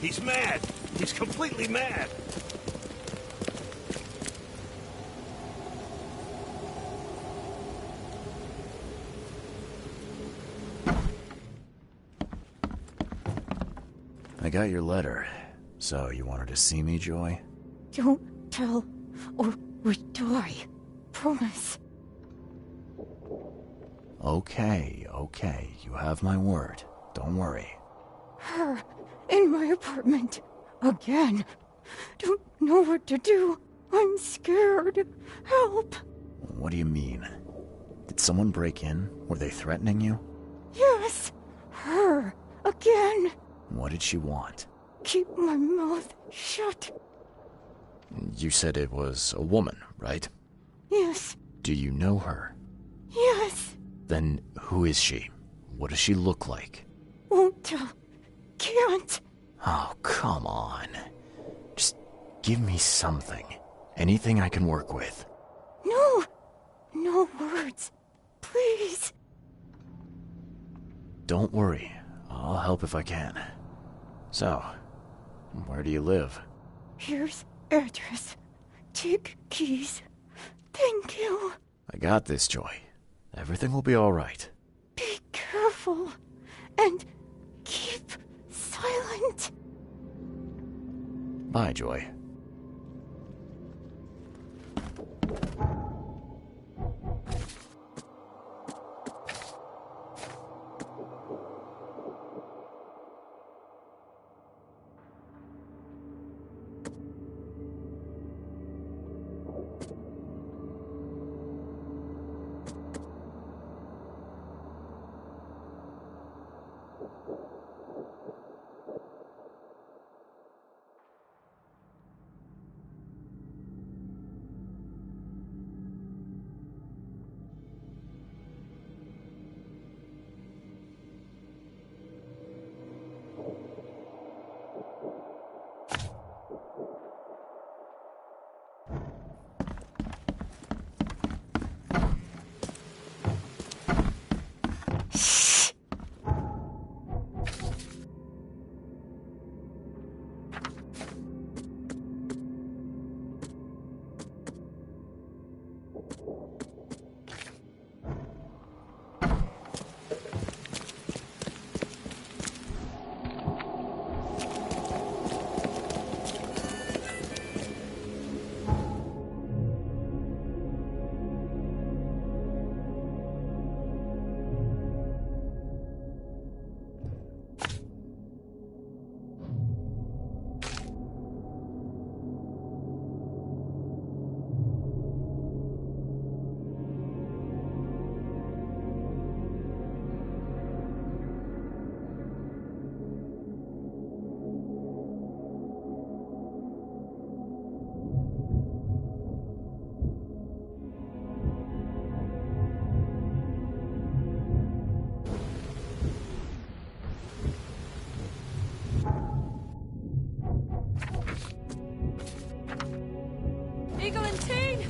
He's mad. He's completely mad.
I got your letter. So, you wanted to see me, Joy?
Don't tell, or we die. Promise.
Okay. You have my word. Don't worry.
Her in my apartment. Again. Don't know what to do. I'm scared. Help.
What do you mean? Did someone break in? Were they threatening you?
Yes. Her. Again.
What did she want?
Keep my mouth shut.
You said it was a woman, right?
Yes.
Do you know her?
Yes.
Then who is she? What does she look like?
Won't tell. Can't.
Oh, come on. Just give me something. Anything I can work with.
No. No words. Please.
Don't worry. I'll help if I can. So, where do you live?
Here's address. Take keys. Thank you.
I got this, Joy. Everything will be all right.
Be careful. And keep silent.
Bye, Joy.
Eglantine!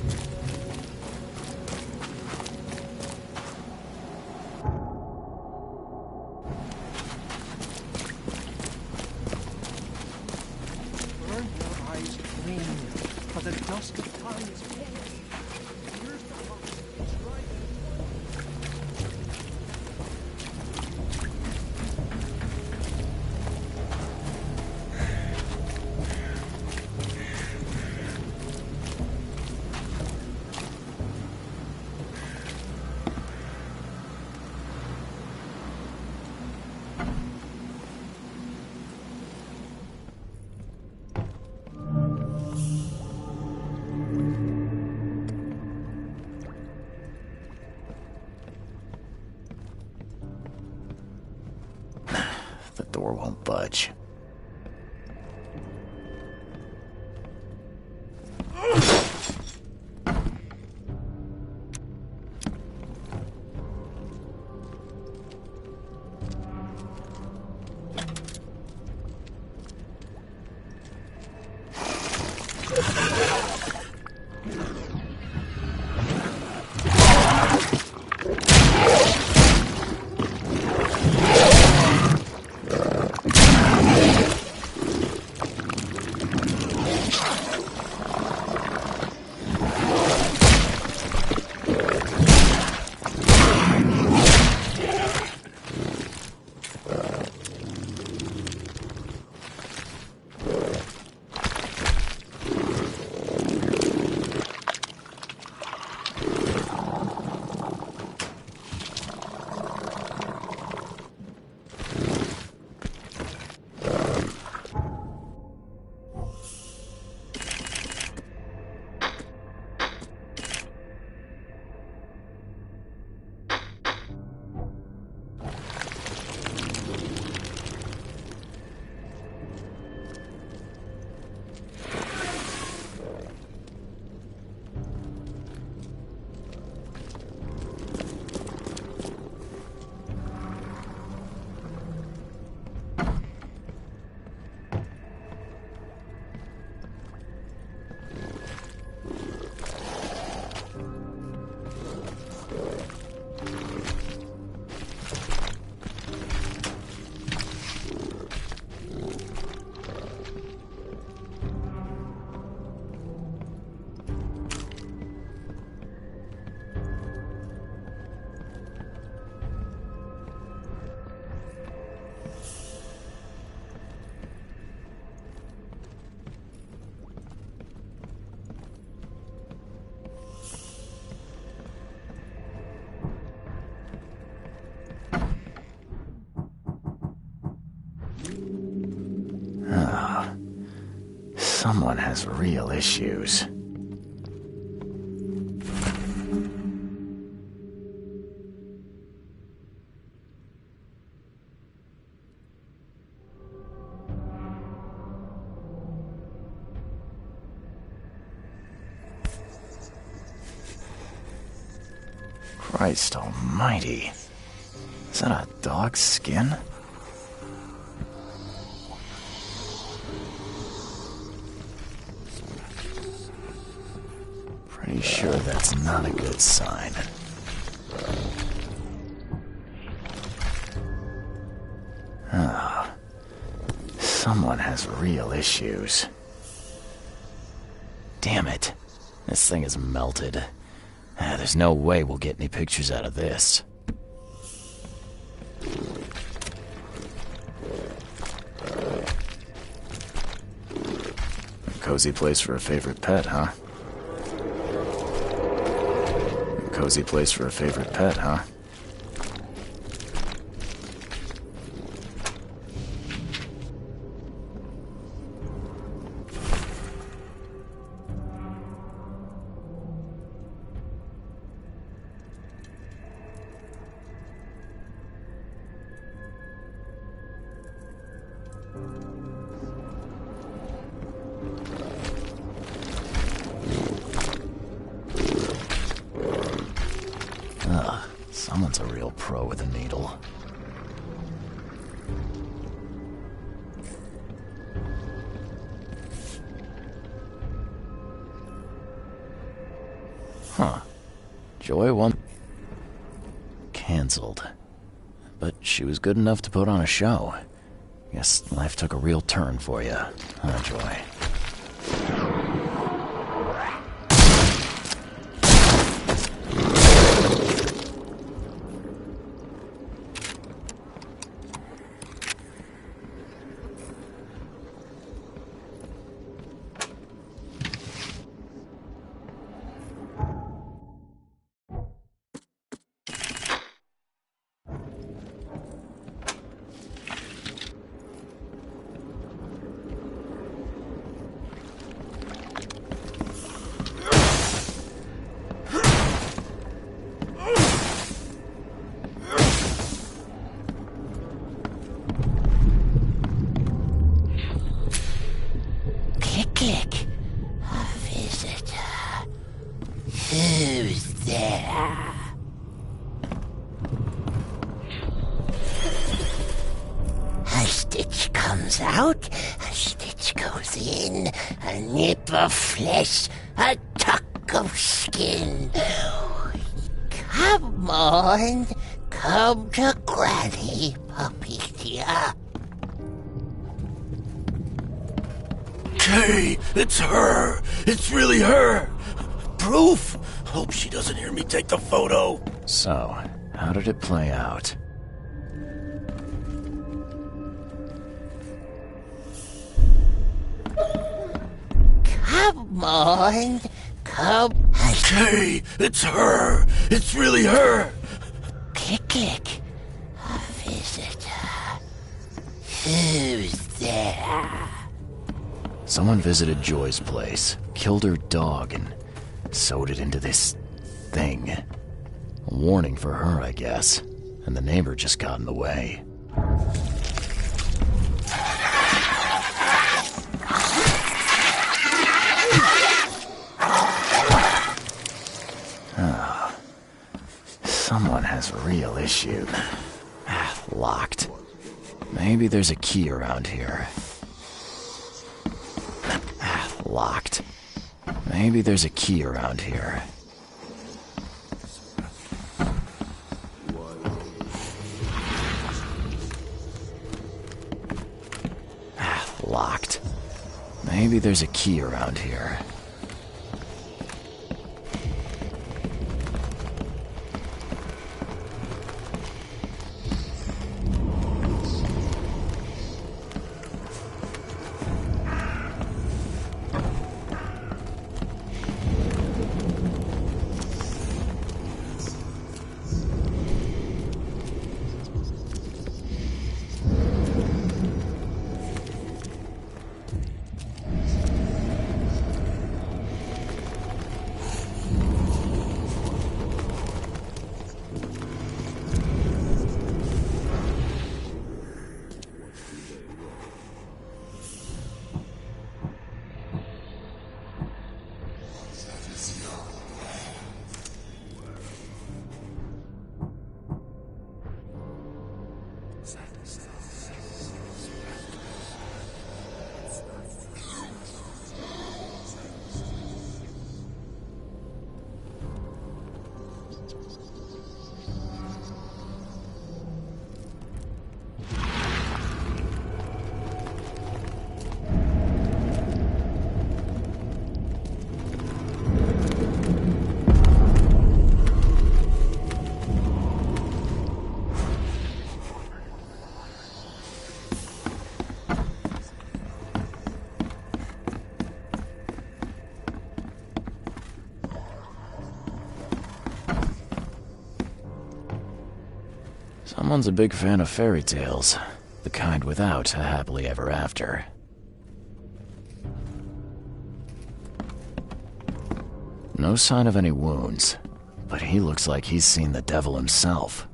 Burn your eyes clean, for the dust of time is falling. Here's the heart. It's right there.
The door won't budge. Someone has real issues. Christ almighty. Is that a dog's skin? Pretty sure that's not a good sign. Ah, someone has real issues. Damn it. This thing is melted. There's no way we'll get any pictures out of this. Cozy place for a favorite pet, huh? Cozy place for a favorite pet, huh? Someone's a real pro with a needle. Huh. Joy won. Cancelled. But she was good enough to put on a show. Guess life took a real turn for you, huh, Joy?
Click. A visitor. Who's there? A stitch comes out, a stitch goes in, a nip of flesh, a tuck of skin. Come on, come to Granny, puppy dear.
Hey, it's her! It's really her! Proof? Hope she doesn't hear me take the photo.
So, how did it play out?
Come on, come.
Hey, it's her! It's really her!
Click. A visitor. Who's there?
Someone visited Joy's place, killed her dog, and sewed it into this thing. A warning for her, I guess. And the neighbor just got in the way. Oh. Someone has real issue. Locked. Maybe there's a key around here. Locked. Maybe there's a key around here. Locked. Maybe there's a key around here. Someone's a big fan of fairy tales. The kind without a happily ever after. No sign of any wounds, but he looks like he's seen the devil himself.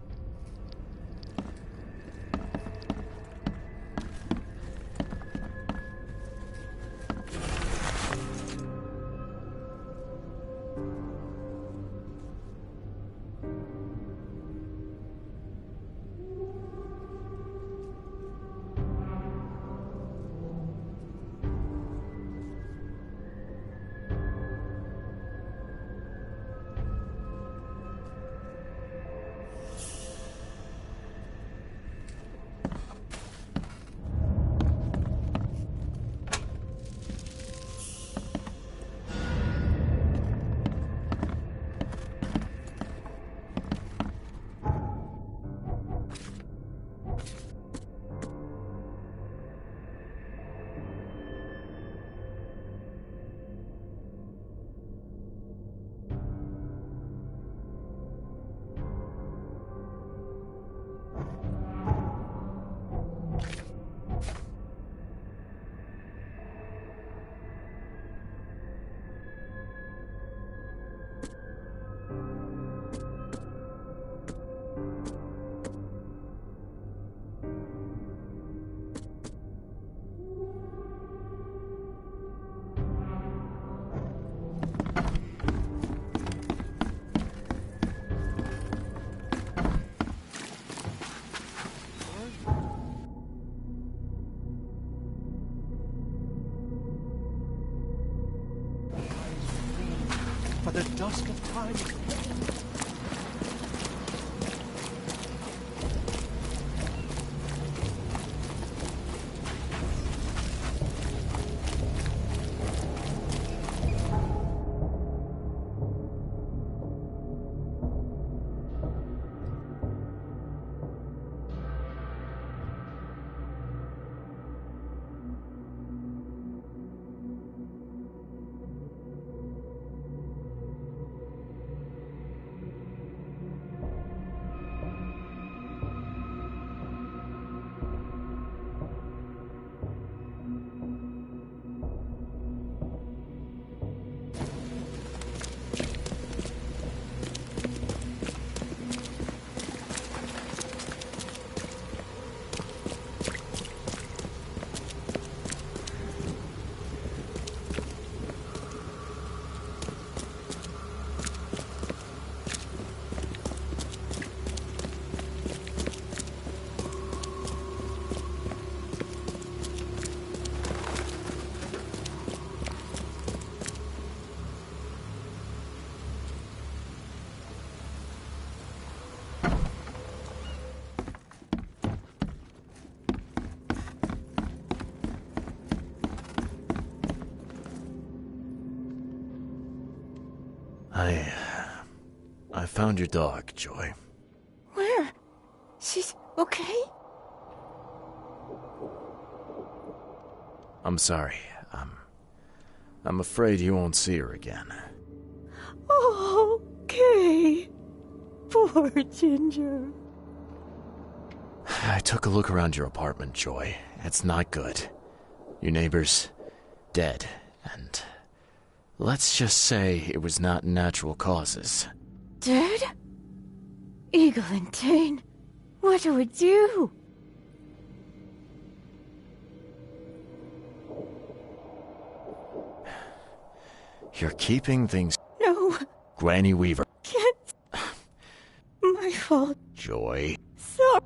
For the dusk of time is past.
I found your dog, Joy.
Where? She's okay?
I'm sorry. I'm afraid you won't see her again.
Oh, Kay. Poor Ginger.
I took a look around your apartment, Joy. It's not good. Your neighbor's dead, and let's just say it was not natural causes.
Dead? Eagle and Tane, what do we do?
You're keeping things...
No.
Granny Weaver.
Can't. My fault.
Joy.
Sorry.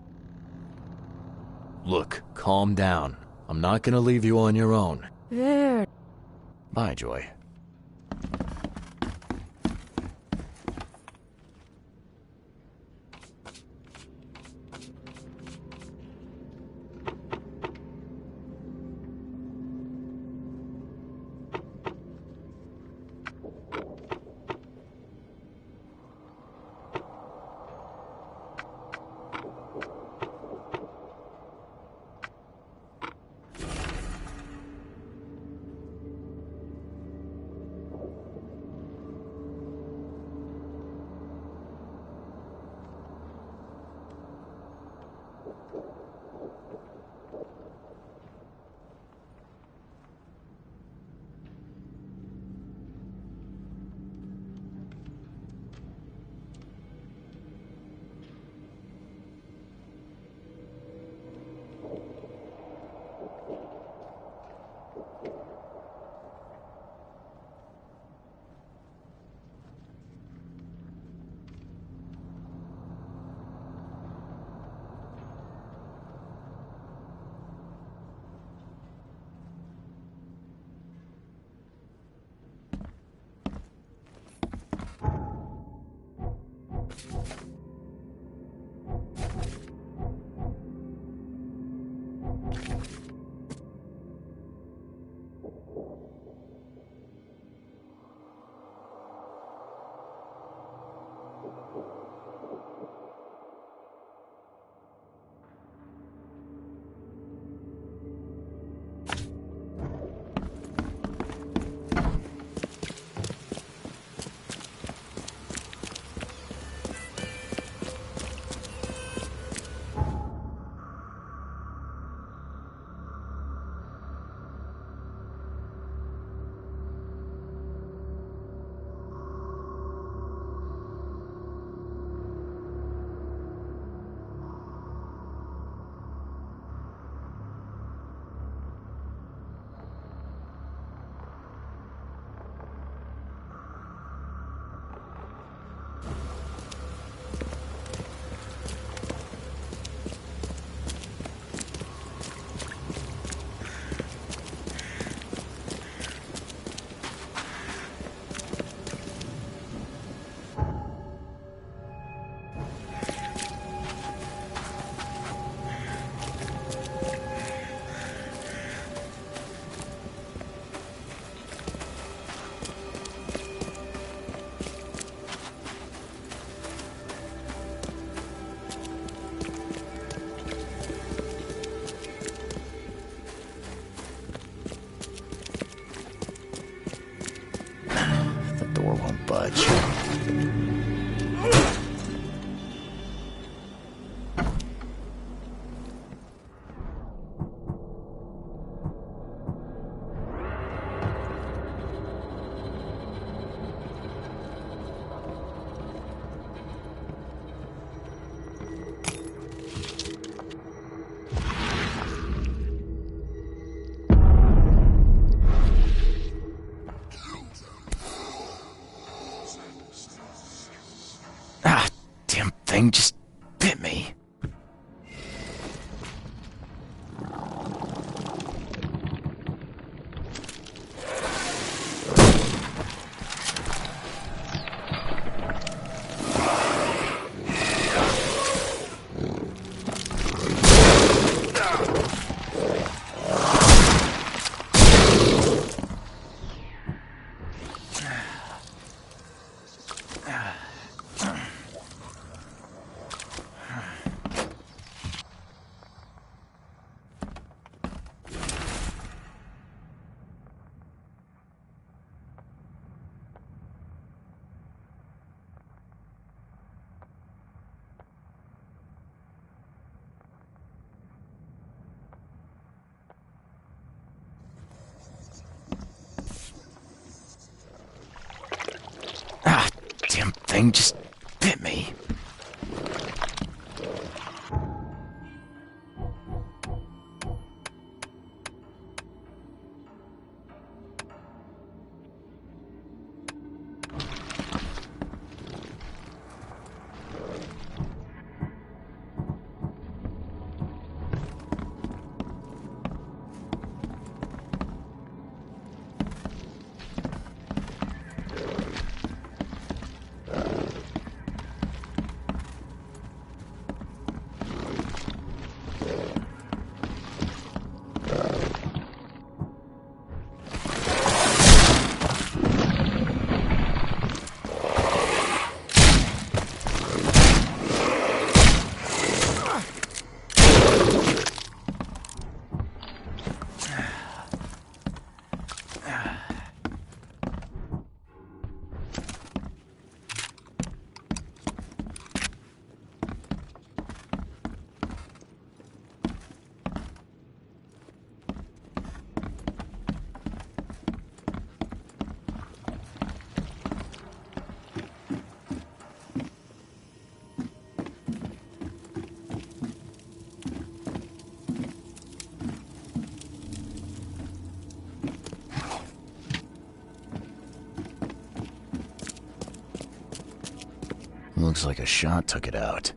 Look, calm down. I'm not gonna leave you on your own.
There.
Bye, Joy. budge. Thing just bit me. Damn thing just bit me. Looks like a shot took it out.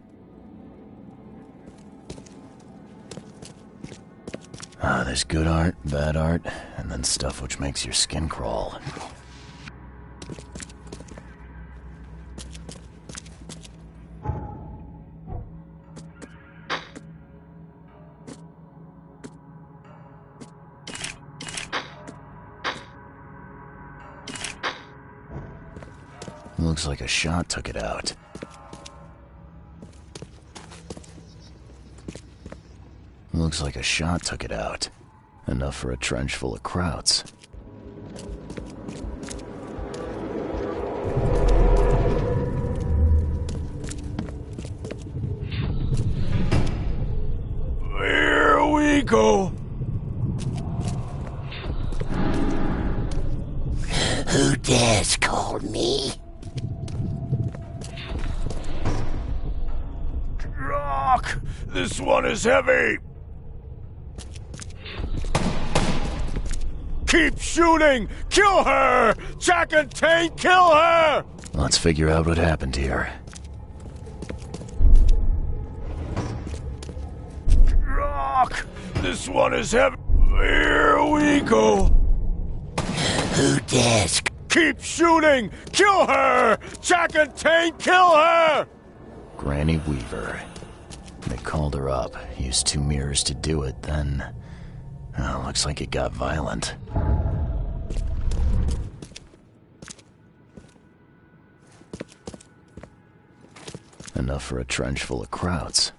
There's good art, bad art, and then stuff which makes your skin crawl. Looks like a shot took it out. Looks like a shot took it out. Enough for a trench full of krauts.
Here we go.
Who dares call me?
Rock! This one is heavy! Keep shooting! Kill her! Jack and Tank, kill her!
Let's figure out what happened here.
Rock! This one is heavy. Here we go.
Who dares?
Keep shooting! Kill her! Jack and Tank, kill her!
Granny Weaver. They called her up, used 2 mirrors to do it, then... Oh, looks like it got violent. Enough for a trench full of krauts.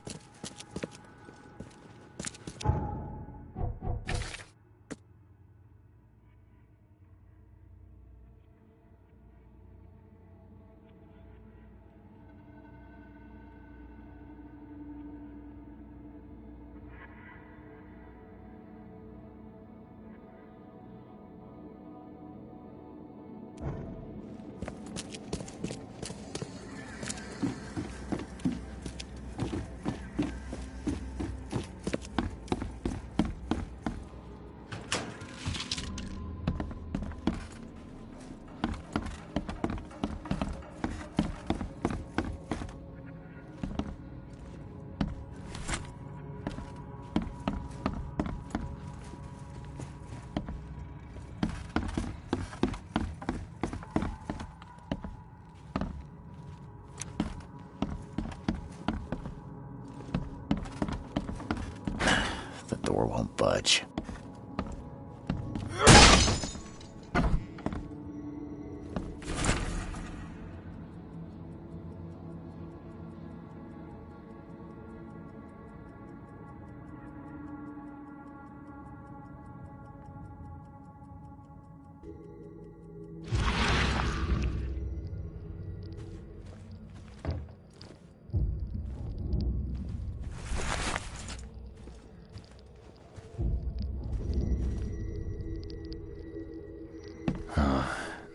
The door won't budge.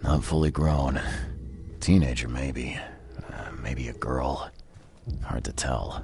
Not fully grown. Teenager, maybe. Maybe a girl. Hard to tell.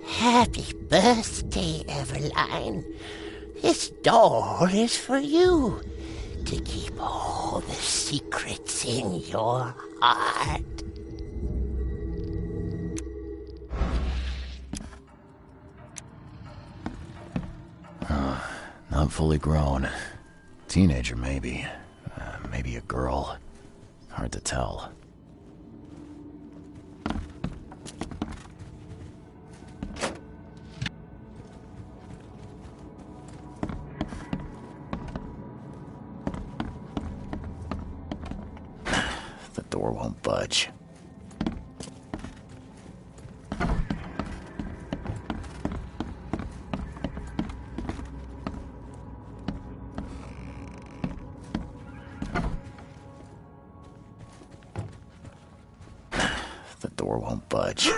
Happy birthday, Everline. This doll is for you, to keep all the secrets in your heart.
Not fully grown. Teenager, maybe. Maybe a girl. Hard to tell. The door won't budge. The door won't budge.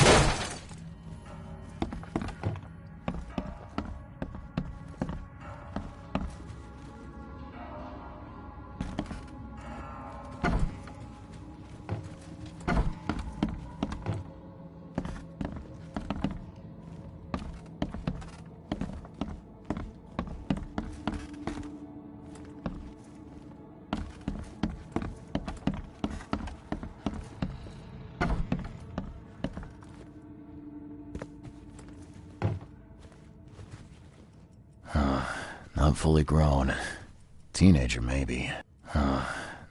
Not fully grown. Teenager, maybe.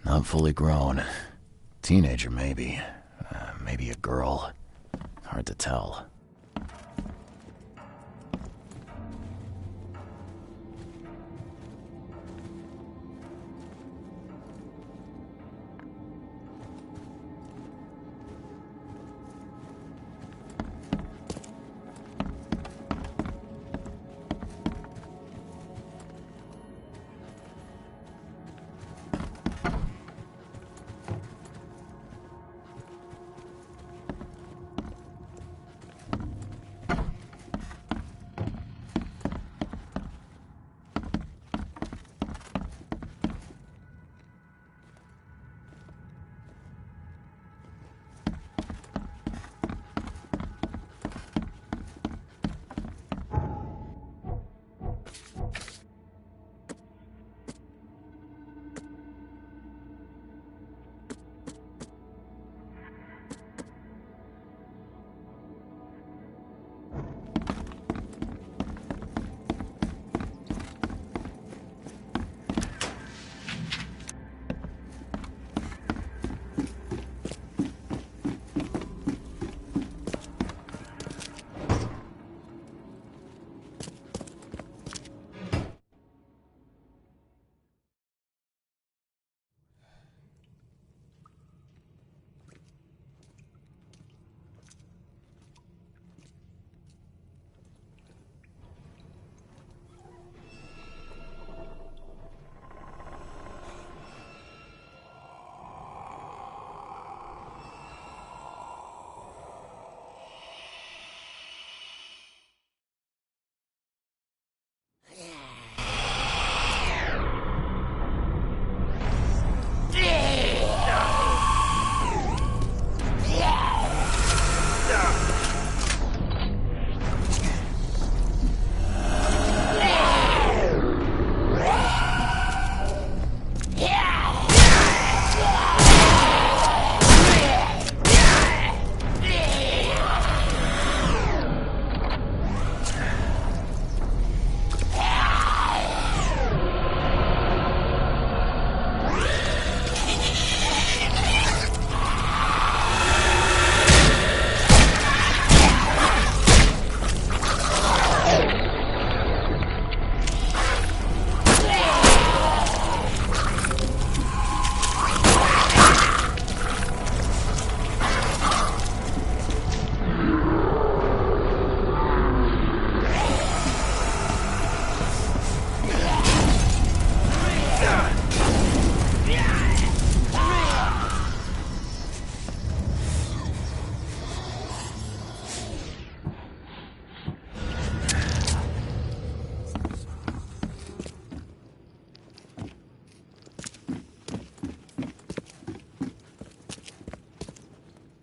Not fully grown. Teenager, maybe. Maybe a girl. Hard to tell.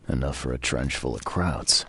Enough for a trench full of krauts.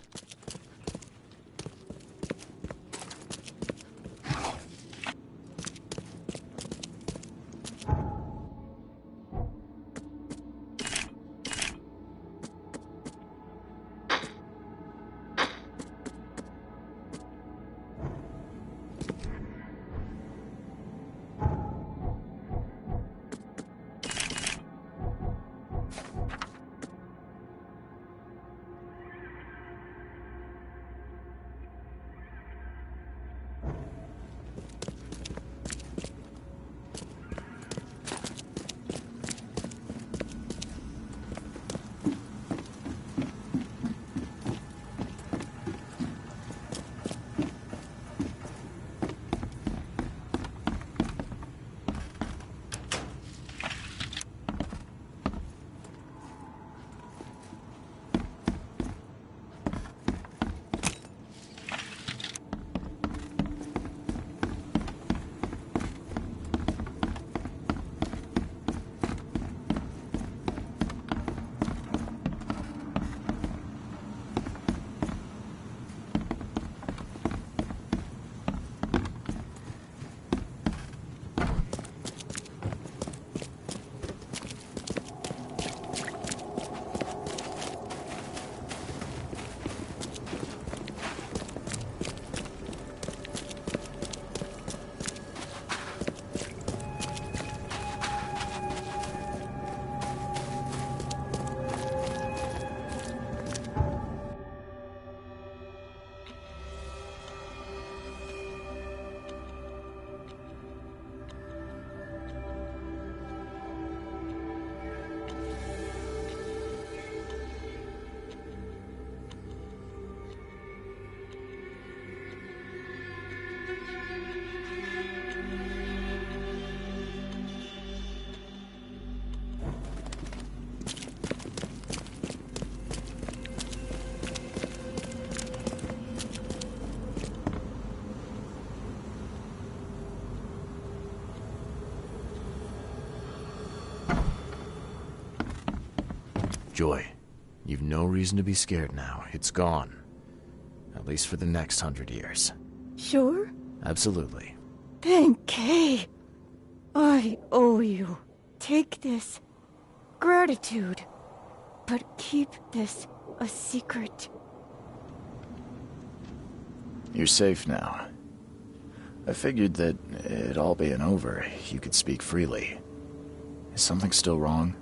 Joy, you've no reason to be scared now. It's gone. At least for the next 100 years.
Sure?
Absolutely.
Ben Kay, I owe you. Take this. Gratitude. But keep this a secret.
You're safe now. I figured that it all being over, you could speak freely. Is something still wrong?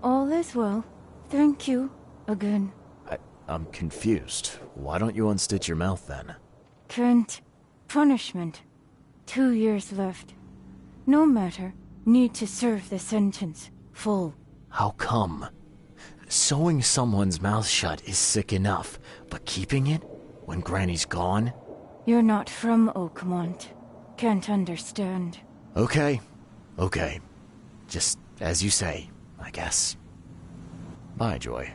All is well. Thank you. Again.
I'm confused. Why don't you unstitch your mouth then?
Kent. Punishment. 2 years left. No matter. Need to serve the sentence. Full.
How come? Sewing someone's mouth shut is sick enough, but keeping it when Granny's gone?
You're not from Oakmont. Can't understand.
Okay. Just as you say, I guess. Bye, Joy.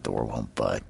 Door won't budge.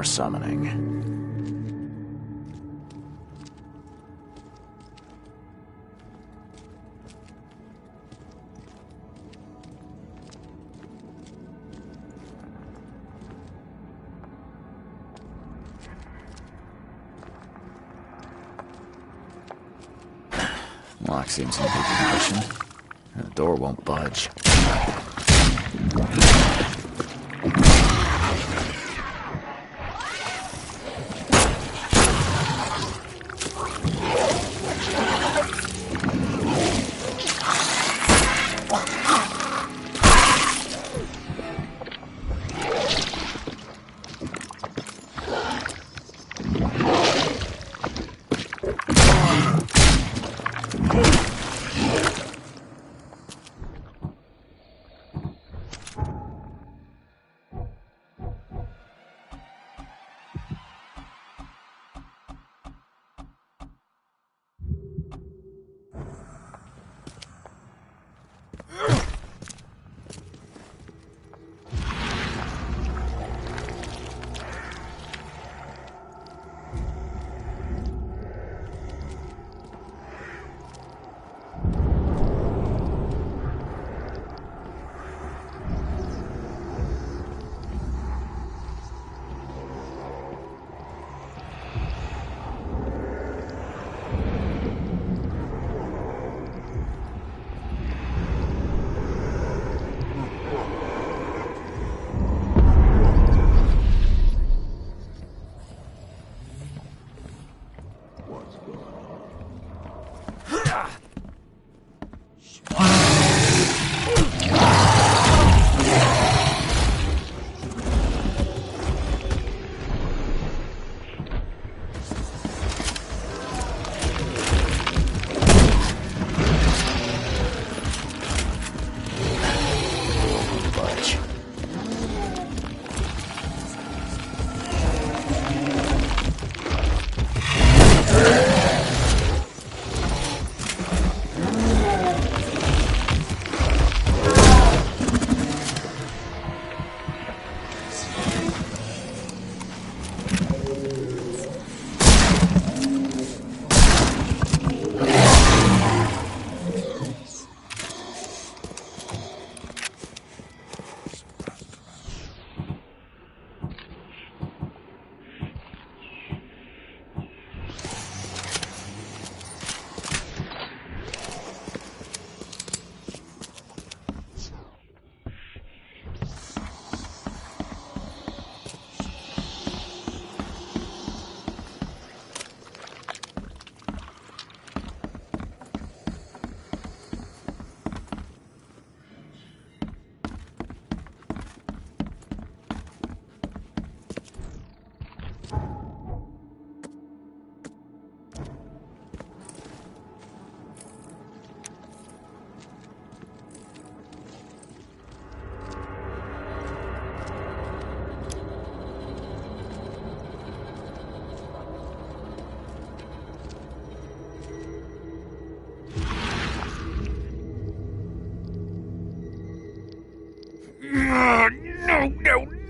more summoning. Lock seems in good condition. The door won't budge.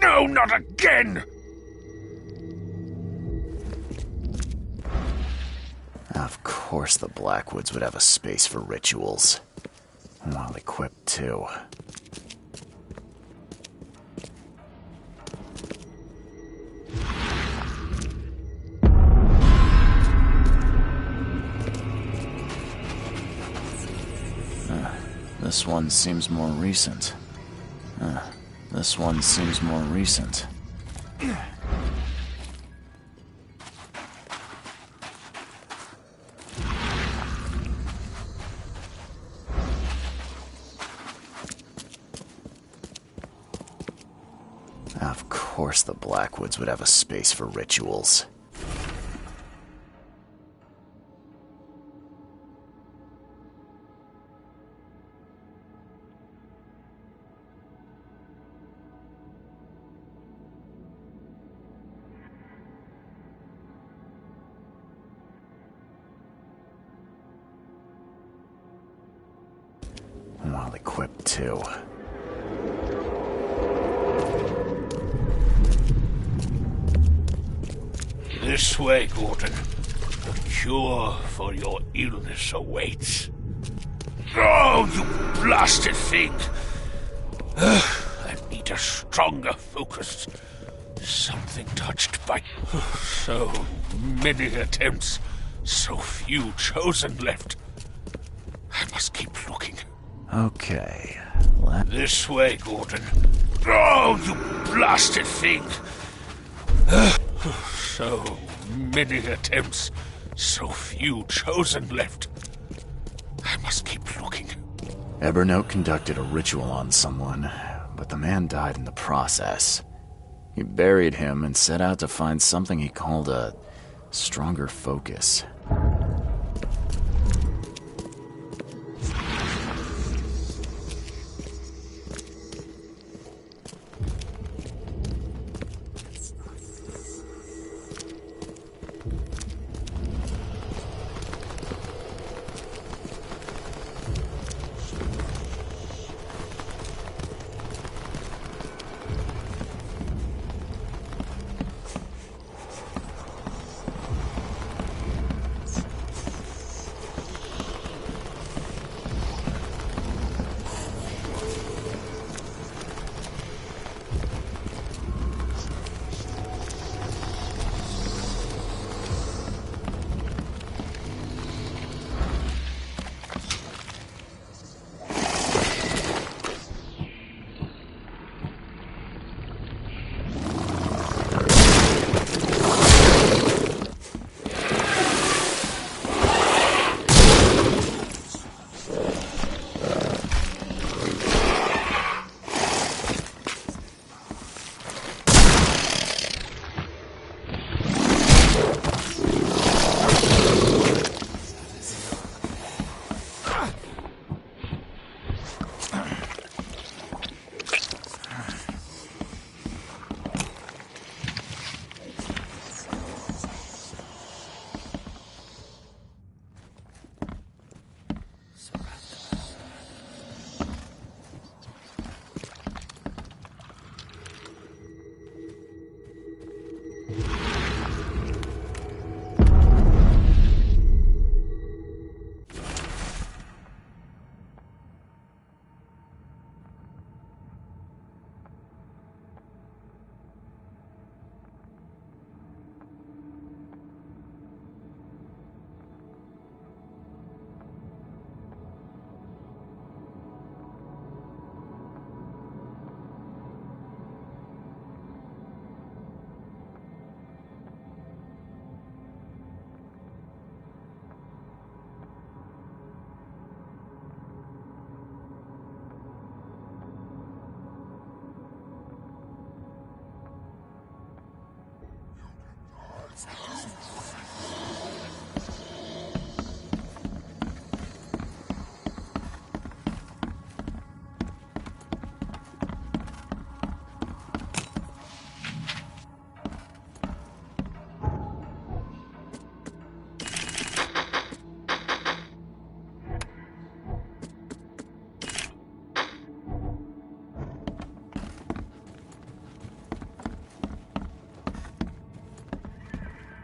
No, not again!
Of course the Blackwoods would have a space for rituals. Well equipped, too. This one seems more recent. This one seems more recent. Of course the Blackwoods would have a space for rituals. Well equipped, too.
This way, Gordon. The cure for your illness awaits. Oh, you blasted thing! I need a stronger focus. Something touched by so many attempts, so few chosen left. I must keep looking.
Okay,
This way, Gordon. Oh, you blasted thing! So many attempts, so few chosen left. I must keep looking.
Evernote conducted a ritual on someone, but the man died in the process. He buried him and set out to find something he called a stronger focus.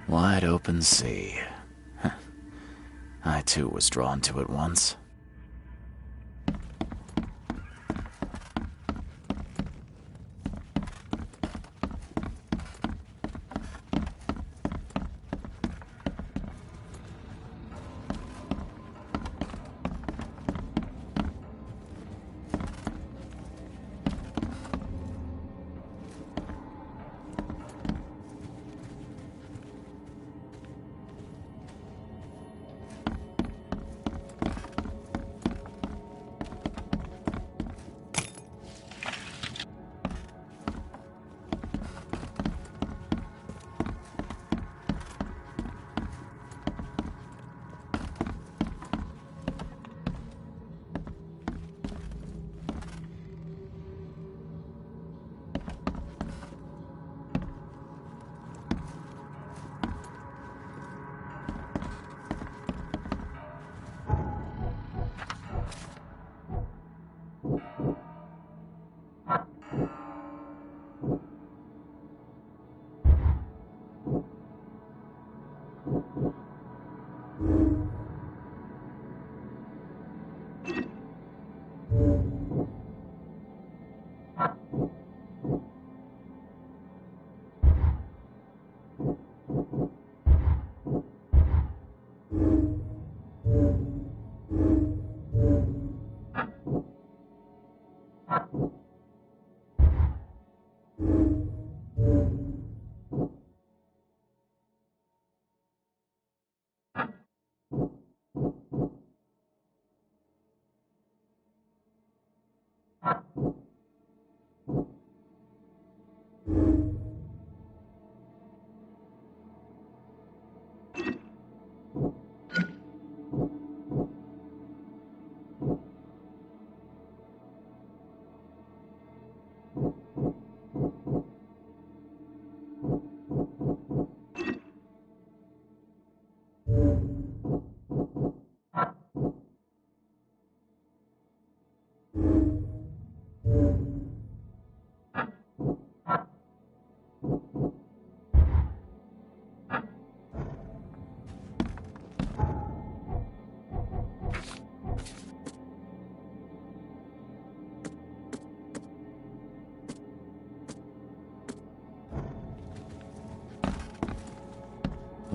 Wide open sea. I too was drawn to it once.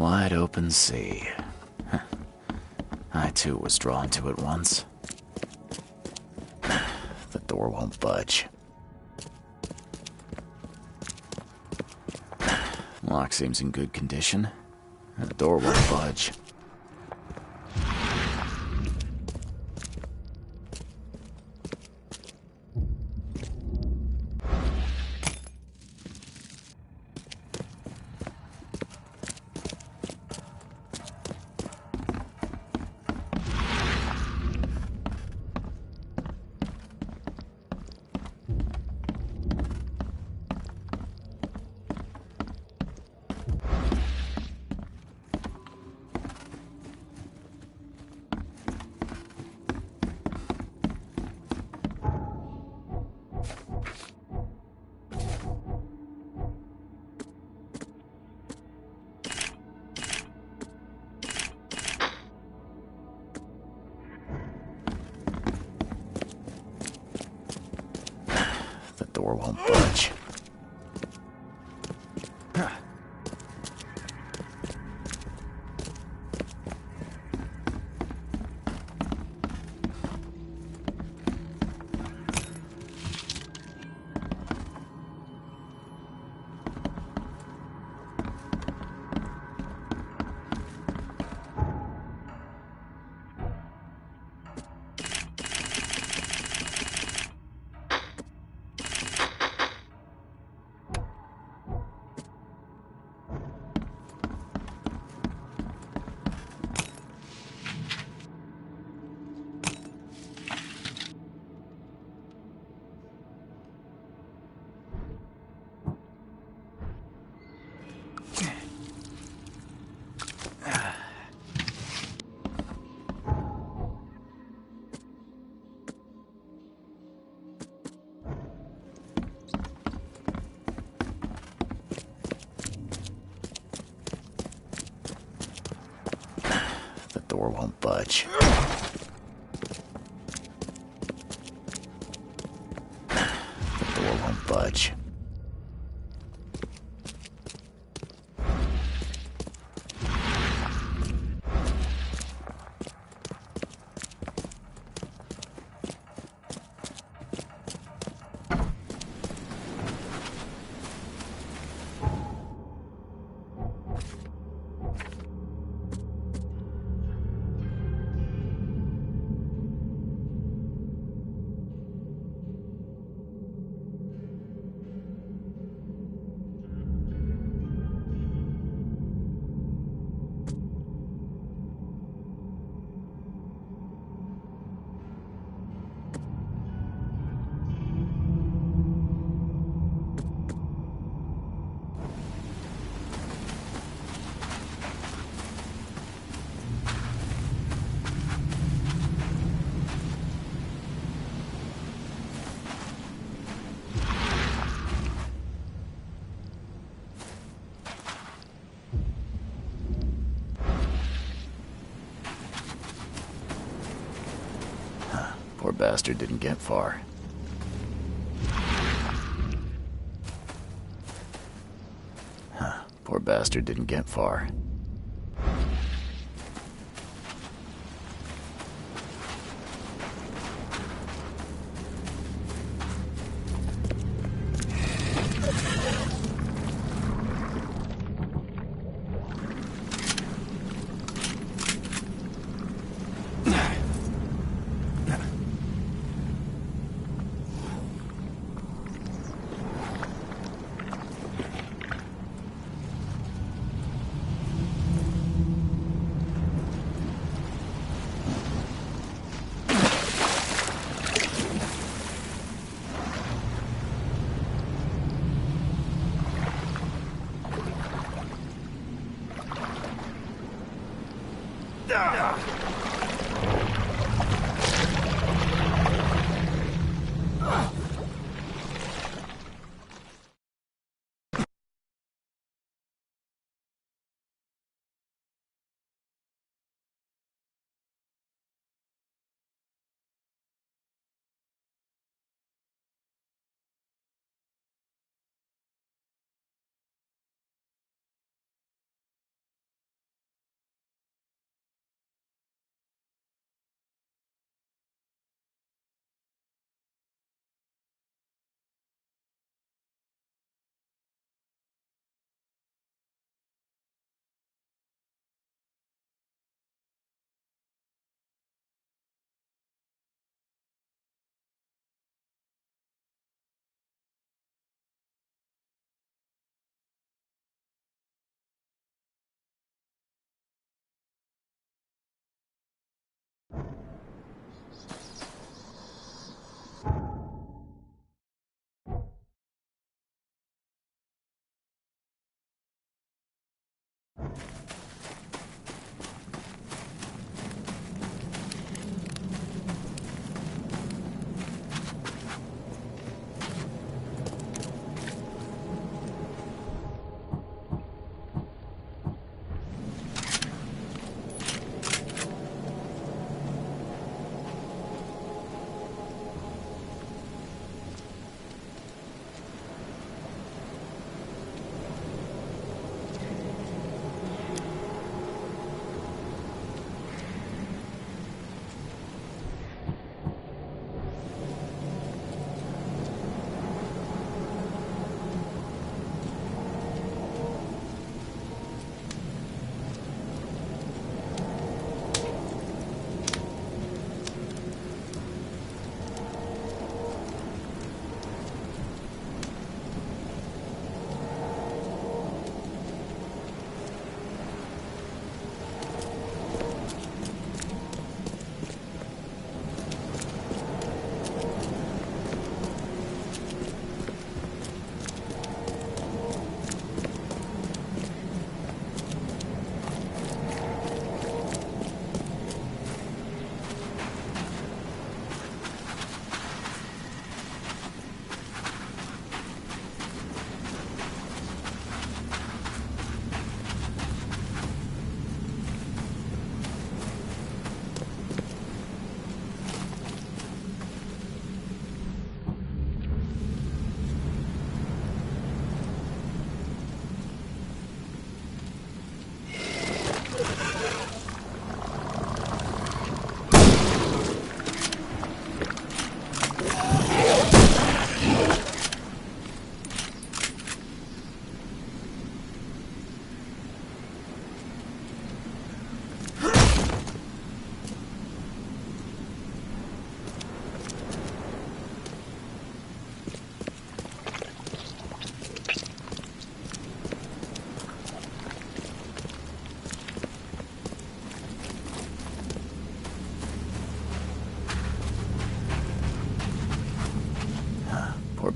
Wide open sea. Huh. I too was drawn to it once. The door won't budge. Lock seems in good condition. And the door won't budge. The door won't budge. The door won't budge. The door won't budge. Poor bastard didn't get far. Poor bastard didn't get far.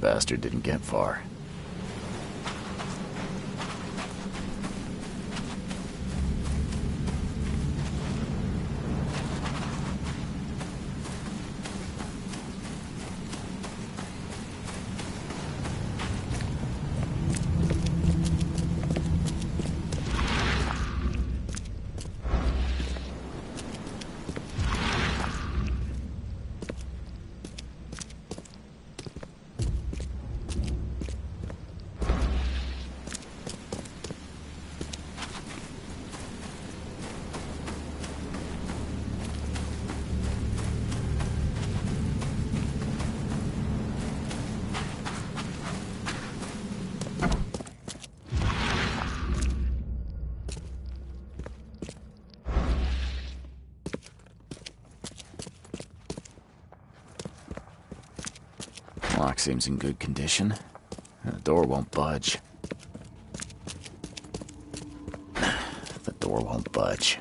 bastard didn't get far. Lock seems in good condition. The door won't budge. The door won't budge.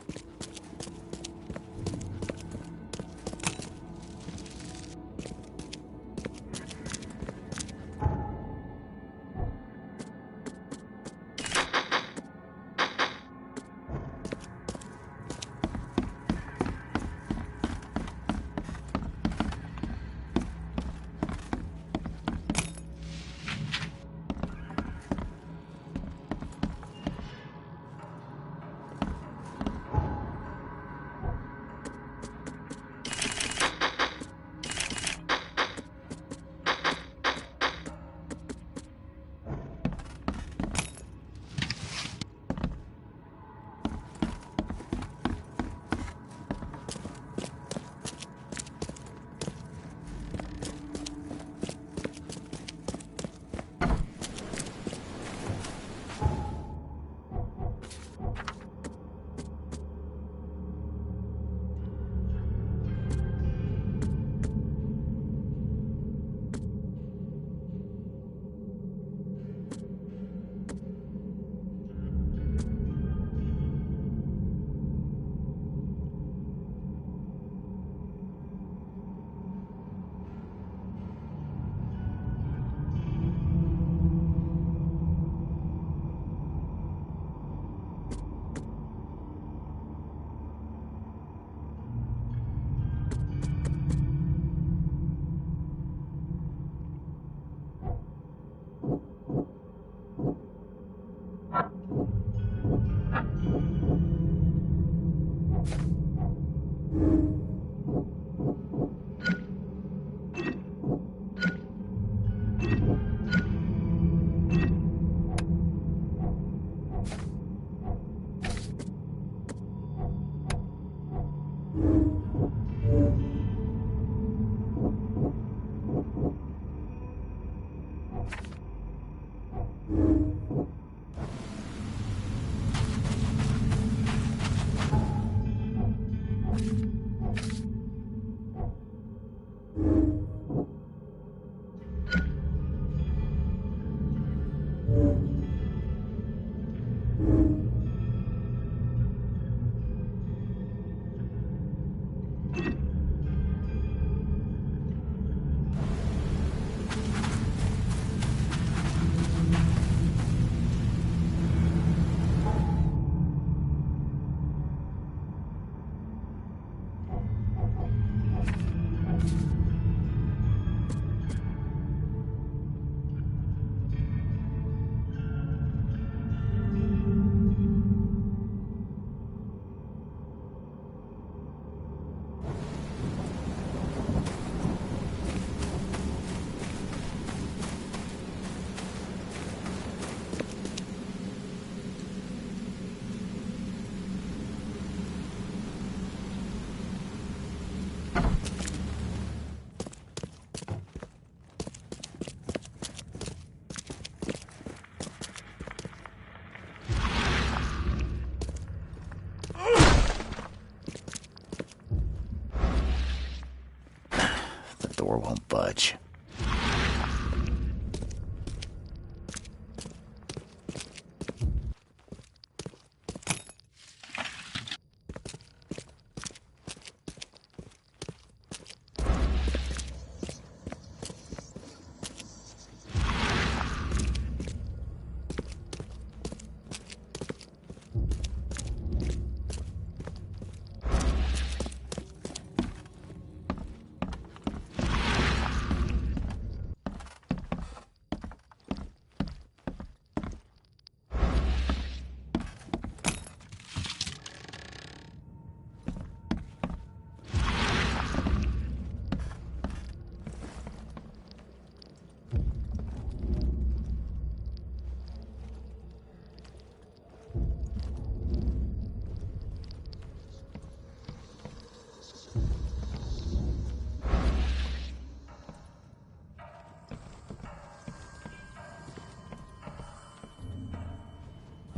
Door won't budge.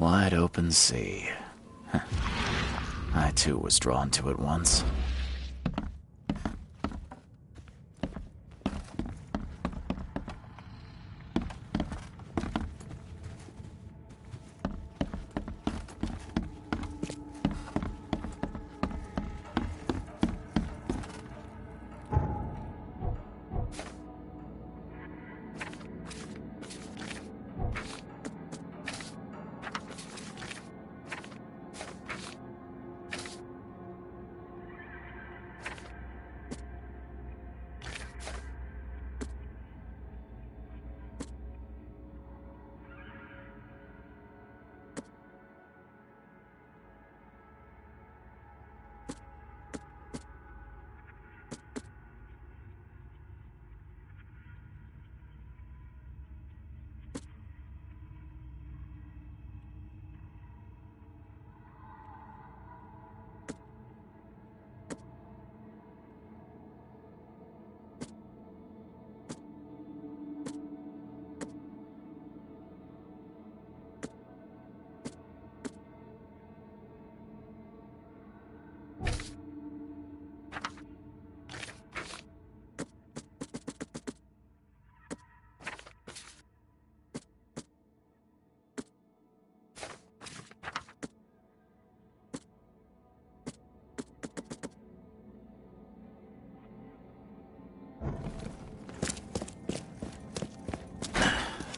wide open sea. I too was drawn to it once.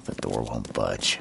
The door won't budge.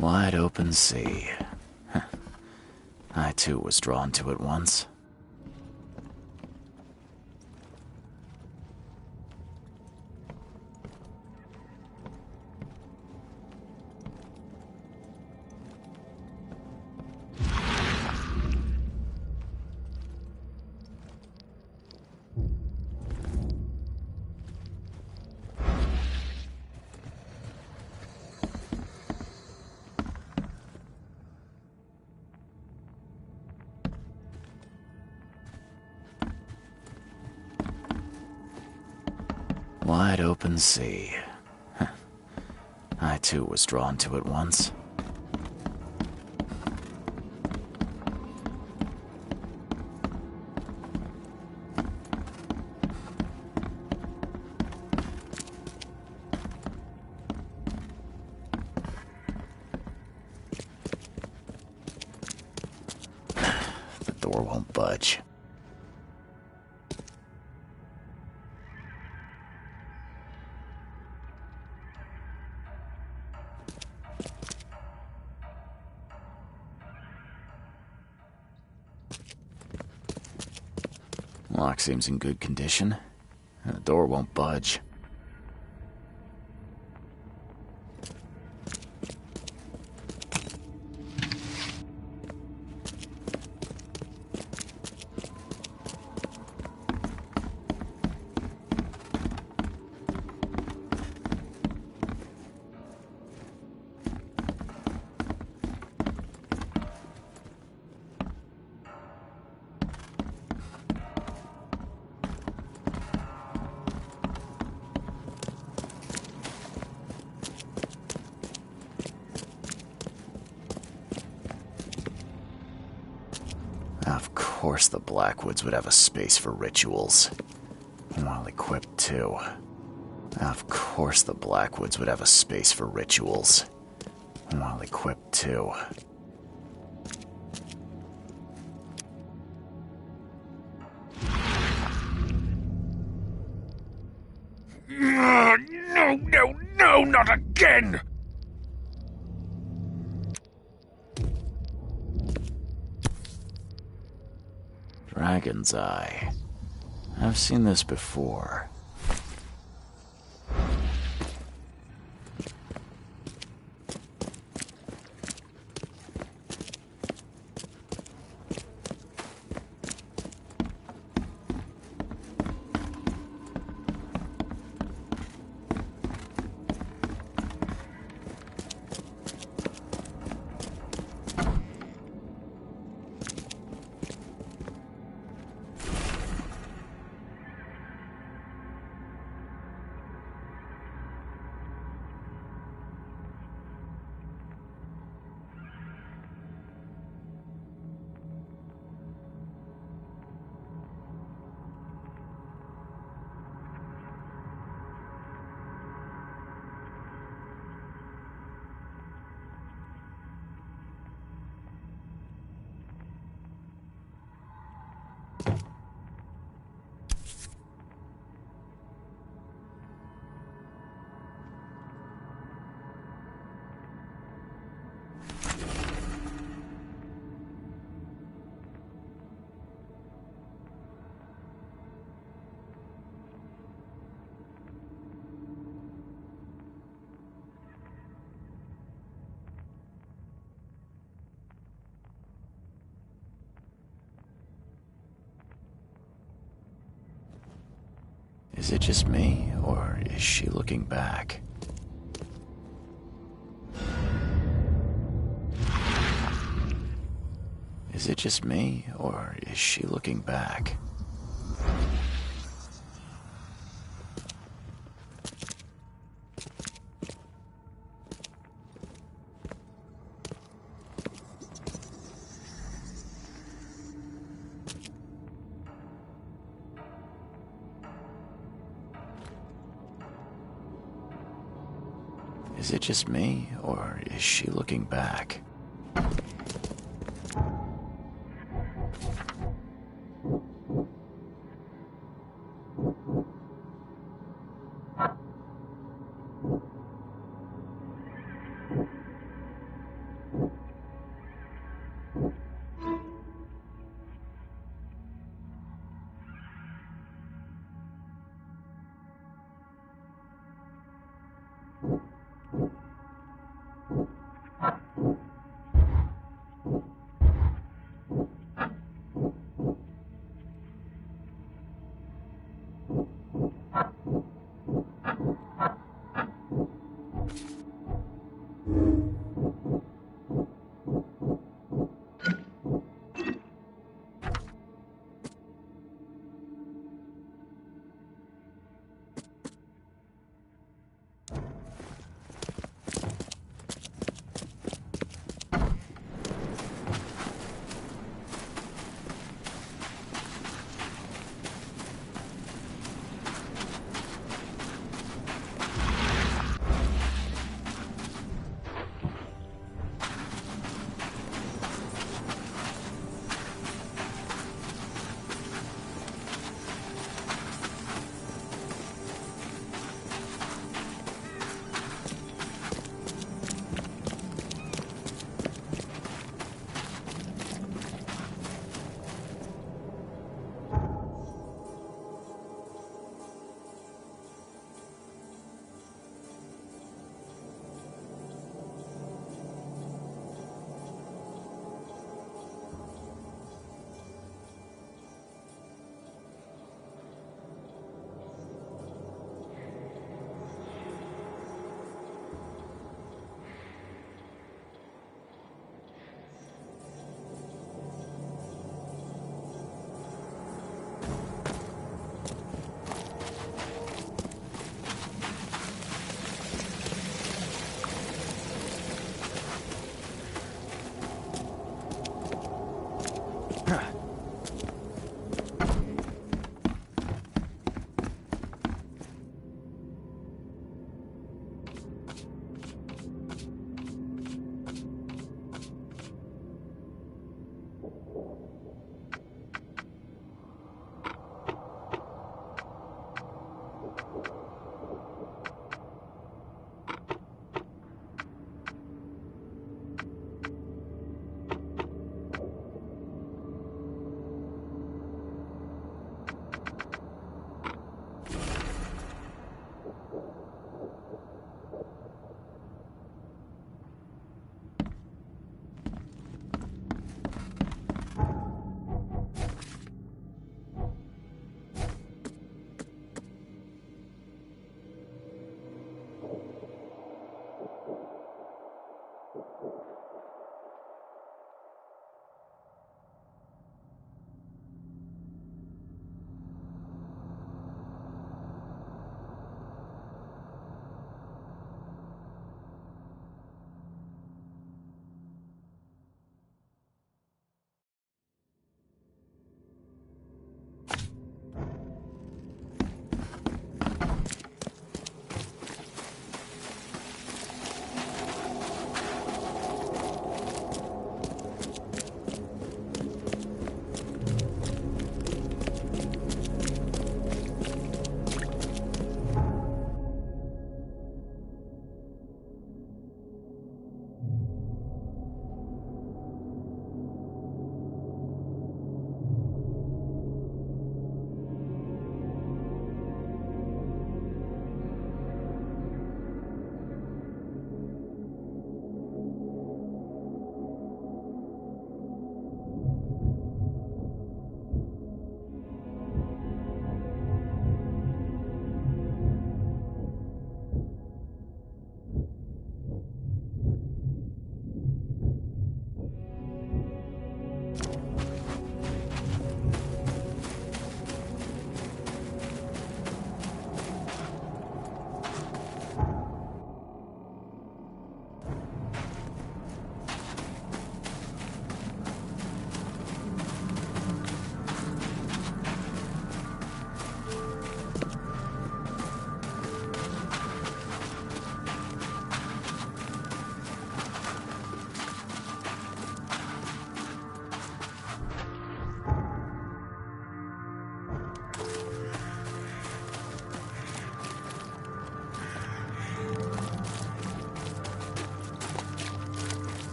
Wide open sea. I too was drawn to it once. Wide open sea. I too was drawn to it once. The door won't budge. Lock seems in good condition. The door won't budge. course the Blackwoods would have a space for rituals. Well equipped, too. Of course the Blackwoods would have a space for rituals. Well equipped, too.
No, no, no, not again!
Dragon's Eye. I've seen this before. Is it just me, or is she looking back? Is it just me, or is she looking back? Is it just me, or is she looking back?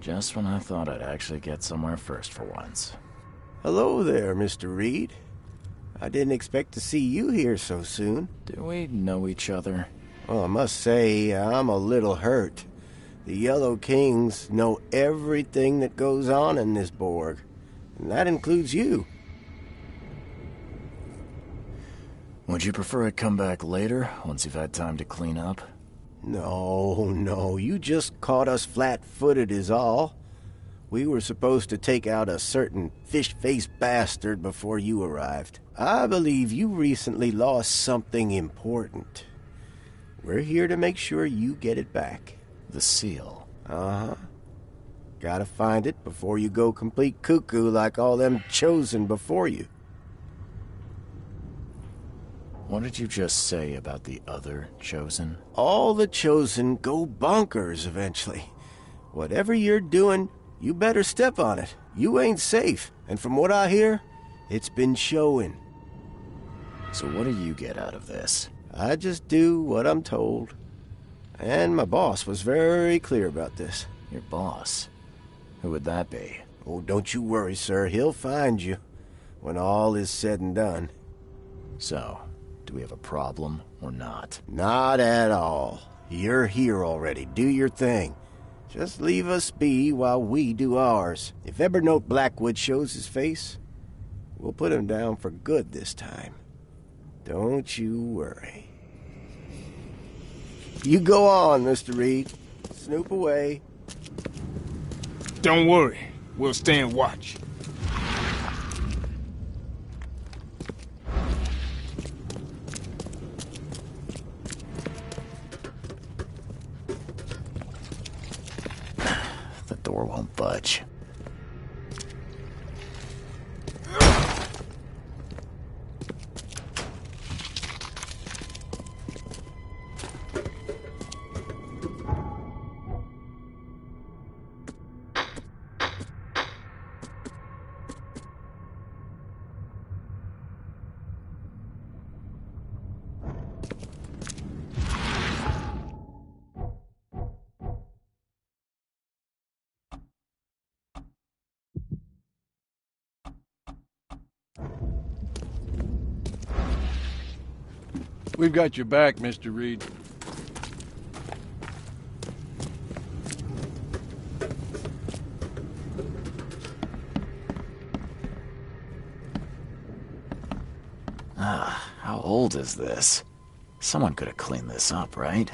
Just when I thought I'd actually get somewhere first for once.
Hello there, Mr. Reed. I didn't expect to see you here so soon.
Do we know each other?
Well, I must say, I'm a little hurt. The Yellow Kings know everything that goes on in this Borg, and that includes you.
Would you prefer I come back later, once you've had time to clean up?
No, you just caught us flat-footed is all. We were supposed to take out a certain fish-faced bastard before you arrived. I believe you recently lost something important. We're here to make sure you get it back.
The seal?
Uh-huh. Gotta find it before you go complete cuckoo like all them chosen before you.
What did you just say about the other Chosen?
All the Chosen go bonkers eventually. Whatever you're doing, you better step on it. You ain't safe. And from what I hear, it's been showing.
So what do you get out of this?
I just do what I'm told. And my boss was very clear about this.
Your boss? Who would that be?
Oh, don't you worry, sir. He'll find you when all is said and done.
So, do we have a problem or not?
Not at all. You're here already. Do your thing. Just leave us be while we do ours. If Evernote Blackwood shows his face, we'll put him down for good this time. Don't you worry. You go on, Mr. Reed. Snoop away.
Don't worry. We'll stand watch.
The door won't budge.
We've got your back, Mr. Reed.
How old is this? Someone could have cleaned this up, right?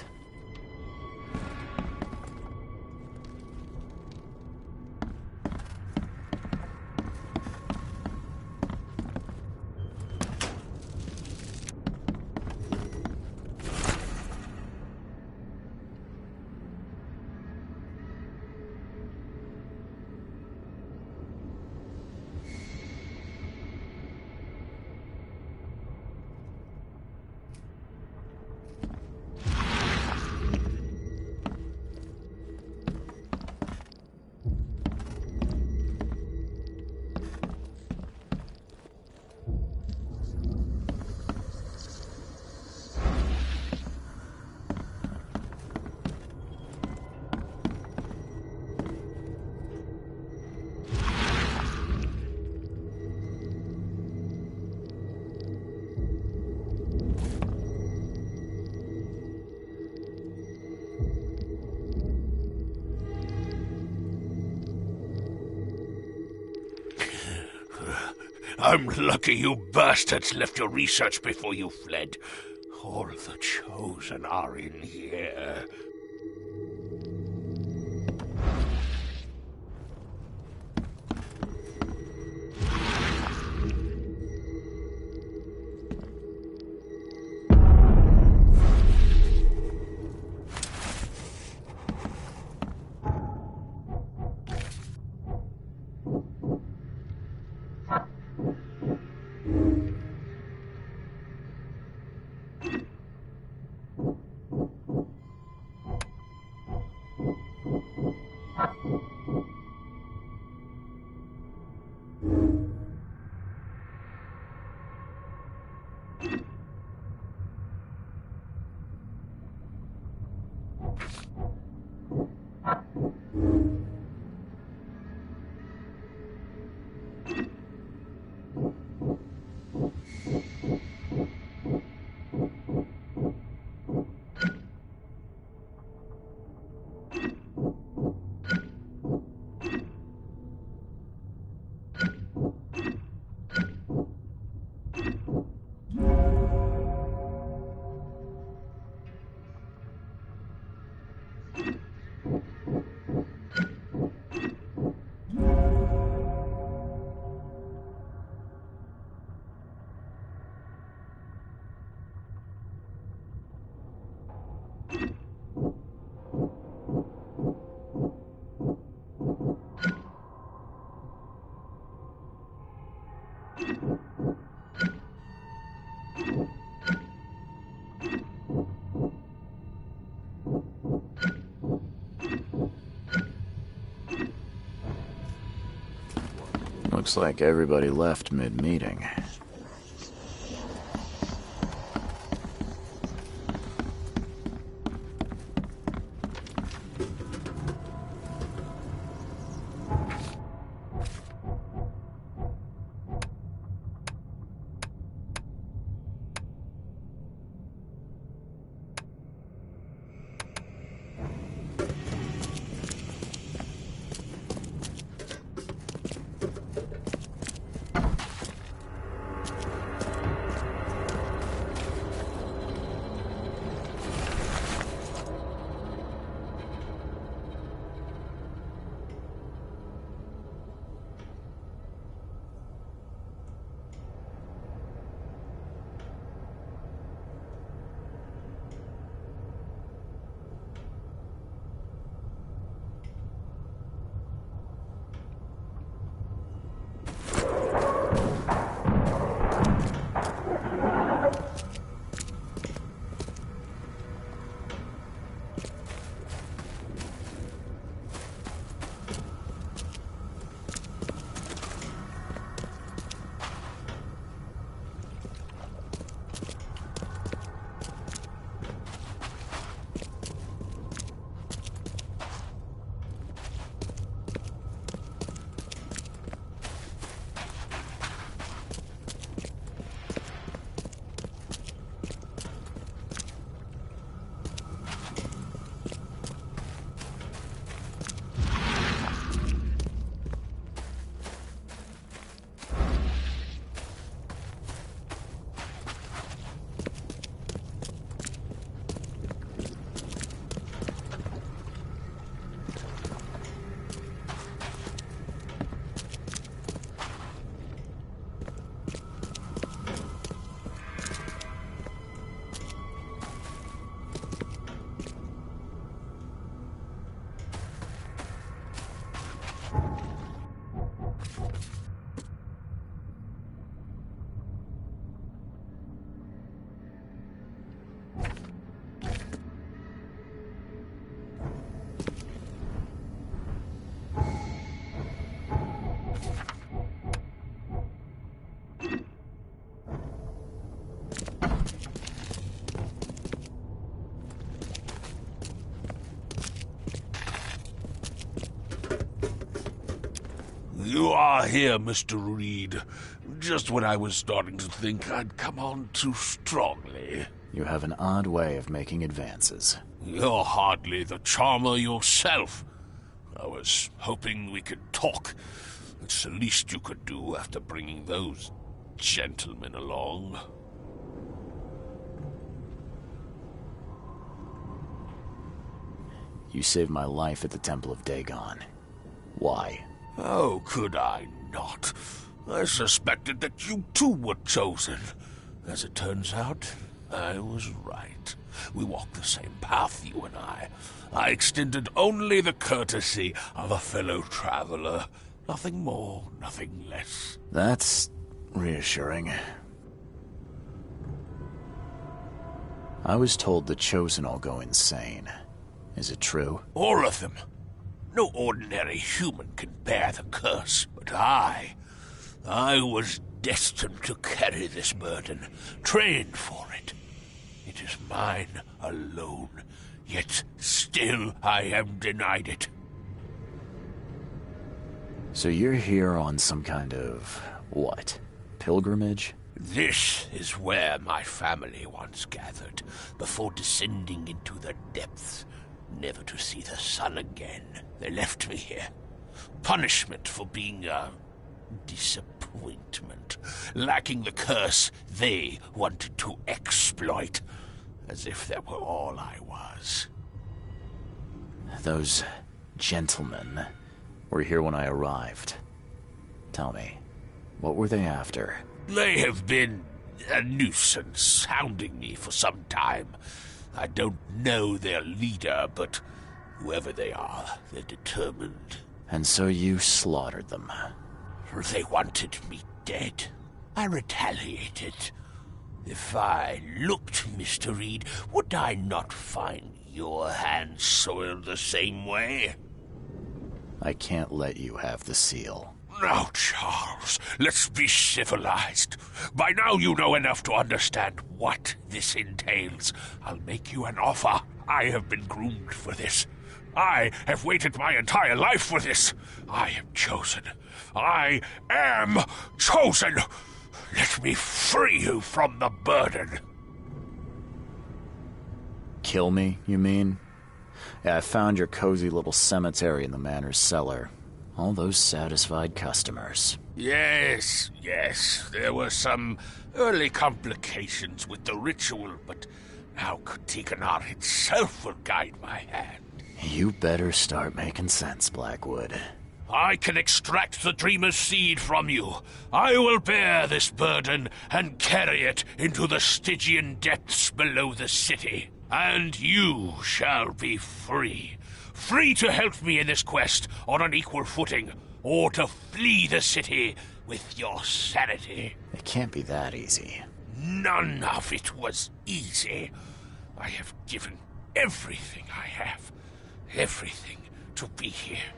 I'm lucky you bastards left your research before you fled. All the Chosen are in here.
Looks like everybody left mid-meeting.
You are here, Mr. Reed. Just when I was starting to think I'd come on too strongly.
You have an odd way of making advances.
You're hardly the charmer yourself. I was hoping we could talk. It's the least you could do after bringing those gentlemen along.
You saved my life at the Temple of Dagon. Why?
How could I not? I suspected that you too were chosen. As it turns out, I was right. We walked the same path, you and I. I extended only the courtesy of a fellow traveler. Nothing more, nothing less.
That's reassuring. I was told the Chosen all go insane. Is it true?
All of them. No ordinary human can bear the curse, but I was destined to carry this burden, trained for it. It is mine alone, yet still I am denied it.
So you're here on some kind of, what, pilgrimage?
This is where my family once gathered, before descending into the depths, never to see the sun again. They left me here. Punishment for being a disappointment, lacking the curse they wanted to exploit, as if that were all I was.
Those gentlemen were here when I arrived. Tell me, what were they after?
They have been a nuisance, hounding me for some time. I don't know their leader, but whoever they are, they're determined.
And so you slaughtered them.
They wanted me dead. I retaliated. If I looked, Mr. Reed, would I not find your hands soiled the same way?
I can't let you have the seal.
Now, Charles, let's be civilized. By now you know enough to understand what this entails. I'll make you an offer. I have been groomed for this. I have waited my entire life for this. I am chosen. I am chosen. Let me free you from the burden.
Kill me, you mean? Yeah, I found your cozy little cemetery in the manor's cellar. All those satisfied customers.
Yes. There were some early complications with the ritual, but now Kutiganar itself will guide my hand.
You better start making sense, Blackwood.
I can extract the Dreamer's seed from you. I will bear this burden and carry it into the Stygian depths below the city. And you shall be free. Free to help me in this quest on an equal footing, or to flee the city with your sanity.
It can't be that easy.
None of it was easy. I have given everything I have. Everything to be here.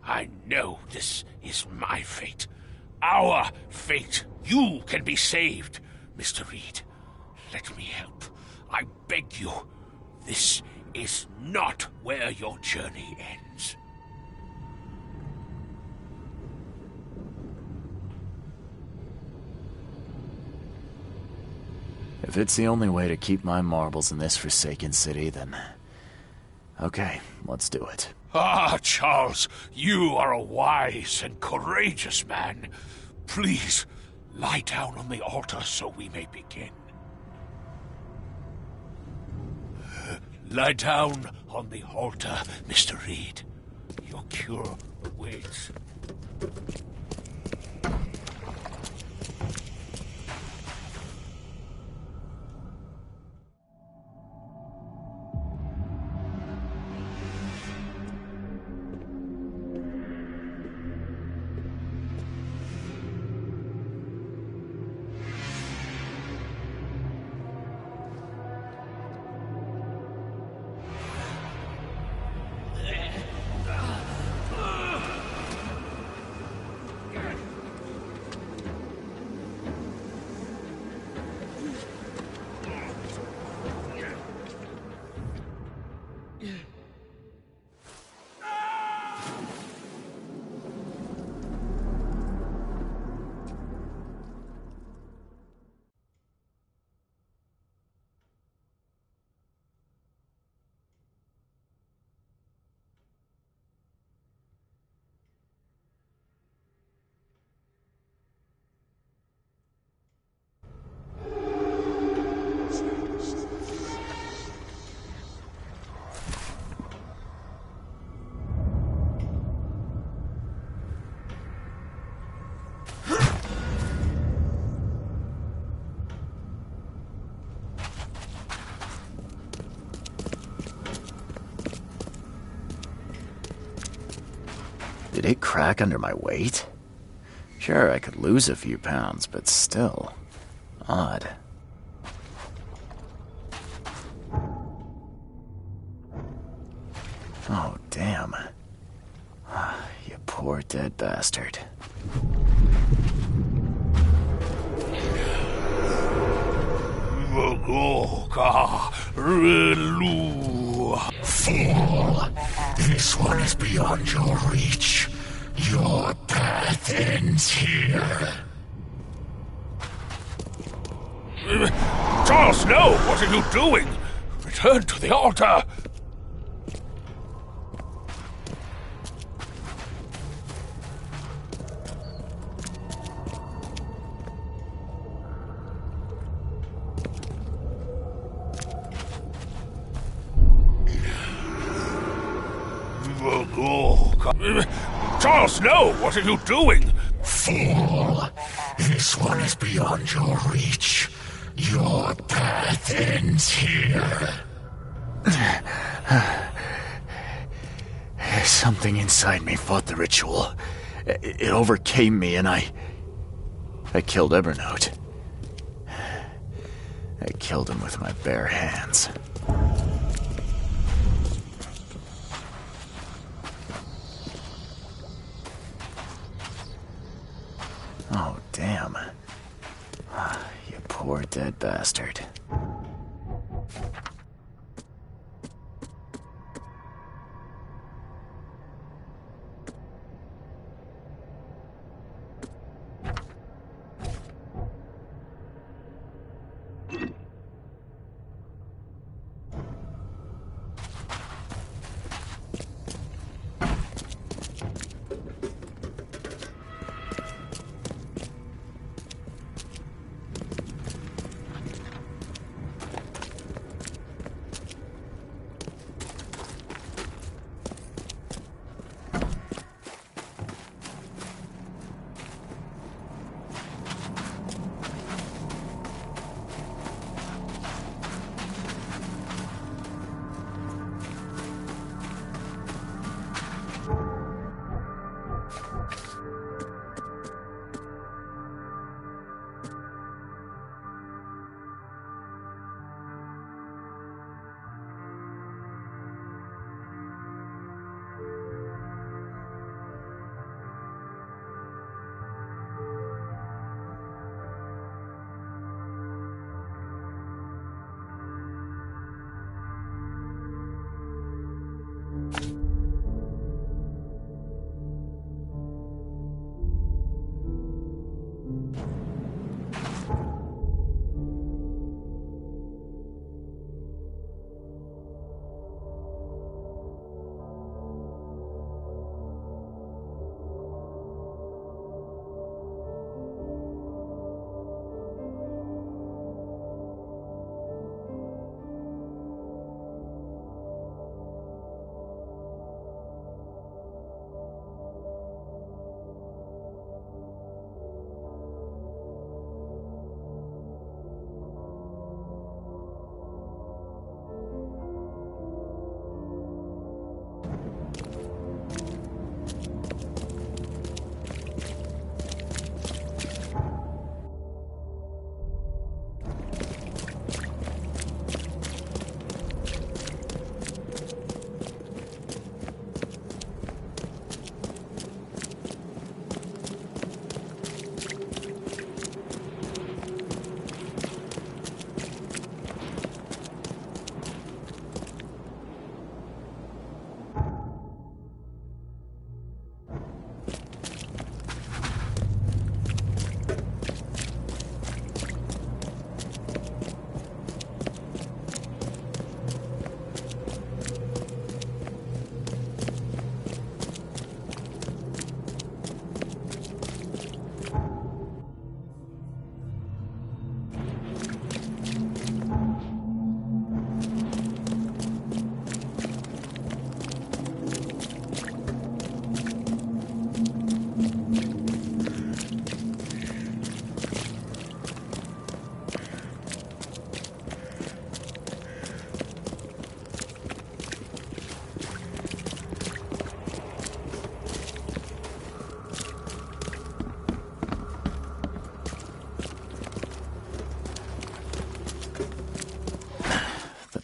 I know this is my fate. Our fate. You can be saved, Mr. Reed. Let me help. I beg you. This is not where your journey ends.
If it's the only way to keep my marbles in this forsaken city, then... okay, let's do it.
Ah, Charles, you are a wise and courageous man. Please, lie down on the altar so we may begin. Lie down on the altar, Mr. Reed. Your cure awaits.
Did it crack under my weight? Sure, I could lose a few pounds, but still... odd. Oh, damn. You poor dead bastard.
Fool! This one is beyond your reach. Your path ends here.
Charles, no! What are you doing? Return to the altar! Charles, no! What are you doing?
Fool! This one is beyond your reach. Your path ends here.
Something inside me fought the ritual. It overcame me and I killed Evernote. I killed him with my bare hands. Poor dead bastard.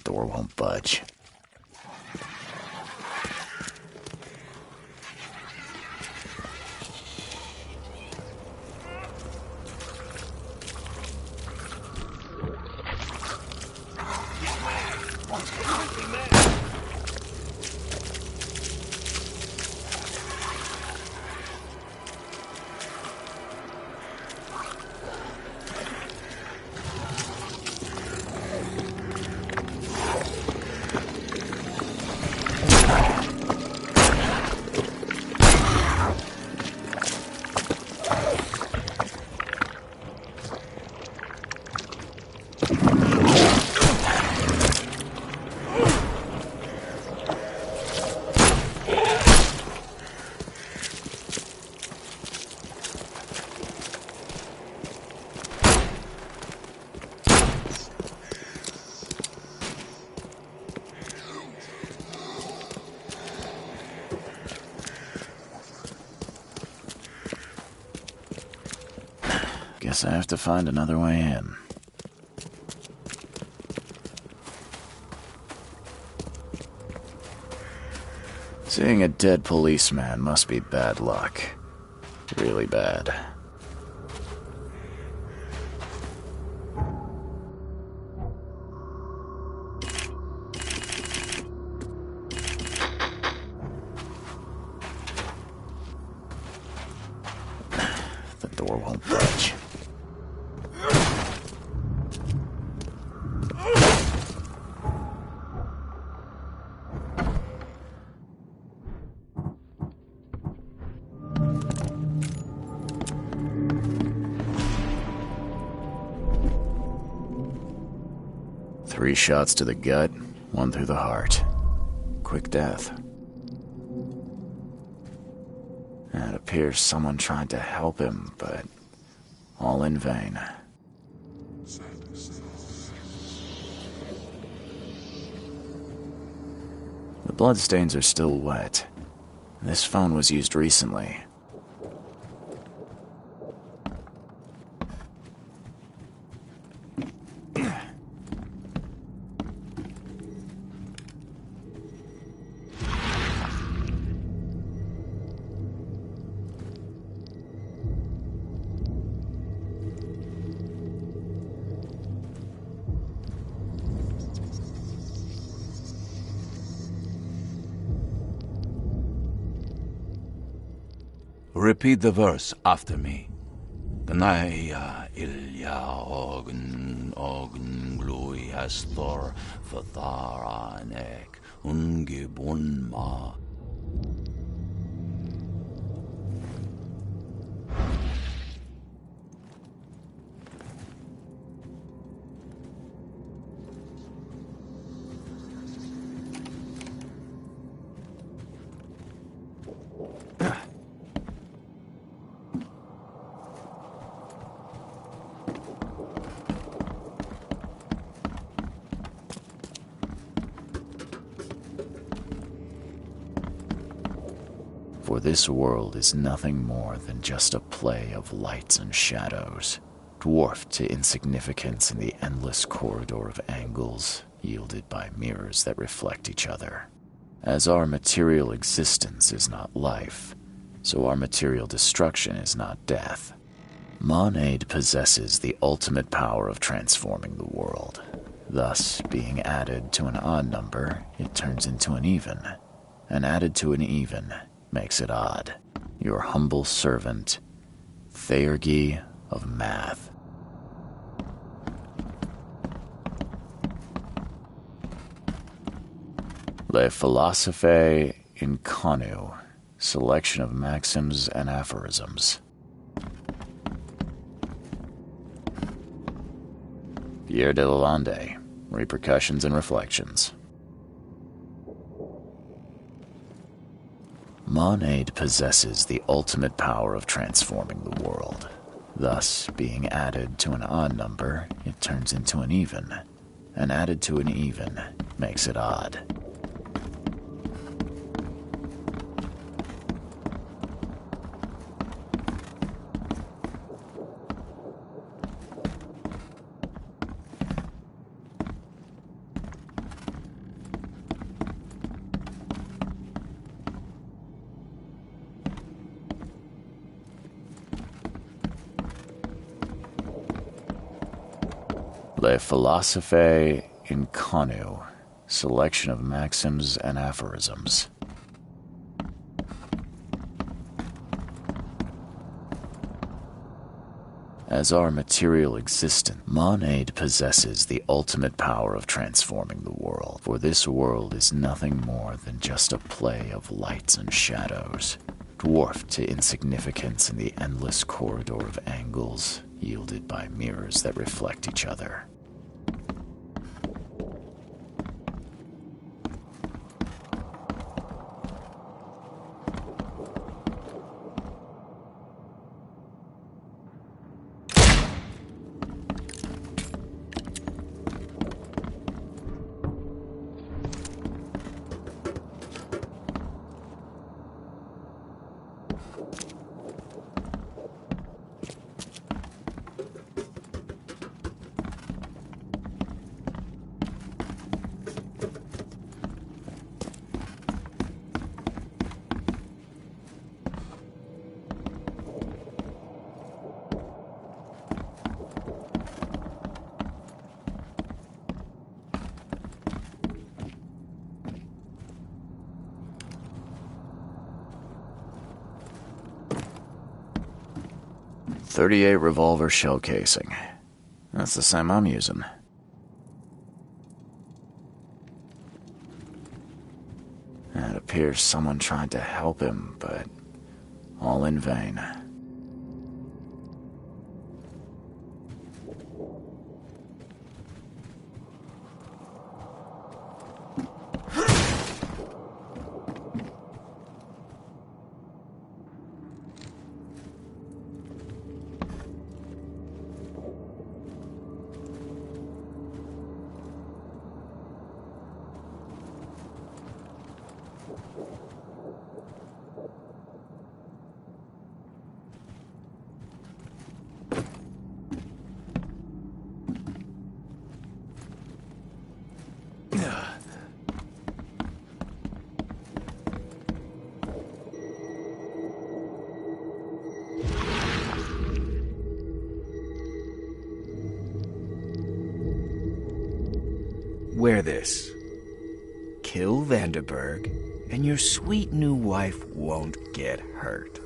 Door won't budge. Guess I have to find another way in. Seeing a dead policeman must be bad luck. Really bad. 3 shots to the gut, 1 through the heart. Quick death. It appears someone tried to help him, but all in vain. The bloodstains are still wet. This phone was used recently.
Repeat the verse after me. Gnaya ilya ogn glui astor fatharanek ungibun ma.
For this world is nothing more than just a play of lights and shadows, dwarfed to insignificance in the endless corridor of angles yielded by mirrors that reflect each other. As our material existence is not life, so our material destruction is not death. Monade possesses the ultimate power of transforming the world. Thus, being added to an odd number, it turns into an even, and added to an even makes it odd. Your humble servant, Theurgy of Math. Le Philosophe Inconnu, selection of maxims and aphorisms. Pierre de Lalande, repercussions and reflections. Monade possesses the ultimate power of transforming the world. Thus, being added to an odd number, it turns into an even, and added to an even makes it odd. Le Philosophe Inconnu, selection of maxims and aphorisms. As our material existence, Monade possesses the ultimate power of transforming the world. For this world is nothing more than just a play of lights and shadows, dwarfed to insignificance in the endless corridor of angles yielded by mirrors that reflect each other. .38 revolver shell casing. That's the same I'm using. It appears someone tried to help him, but all in vain.
Wear this. Kill Vanderberg, and your sweet new wife won't get hurt.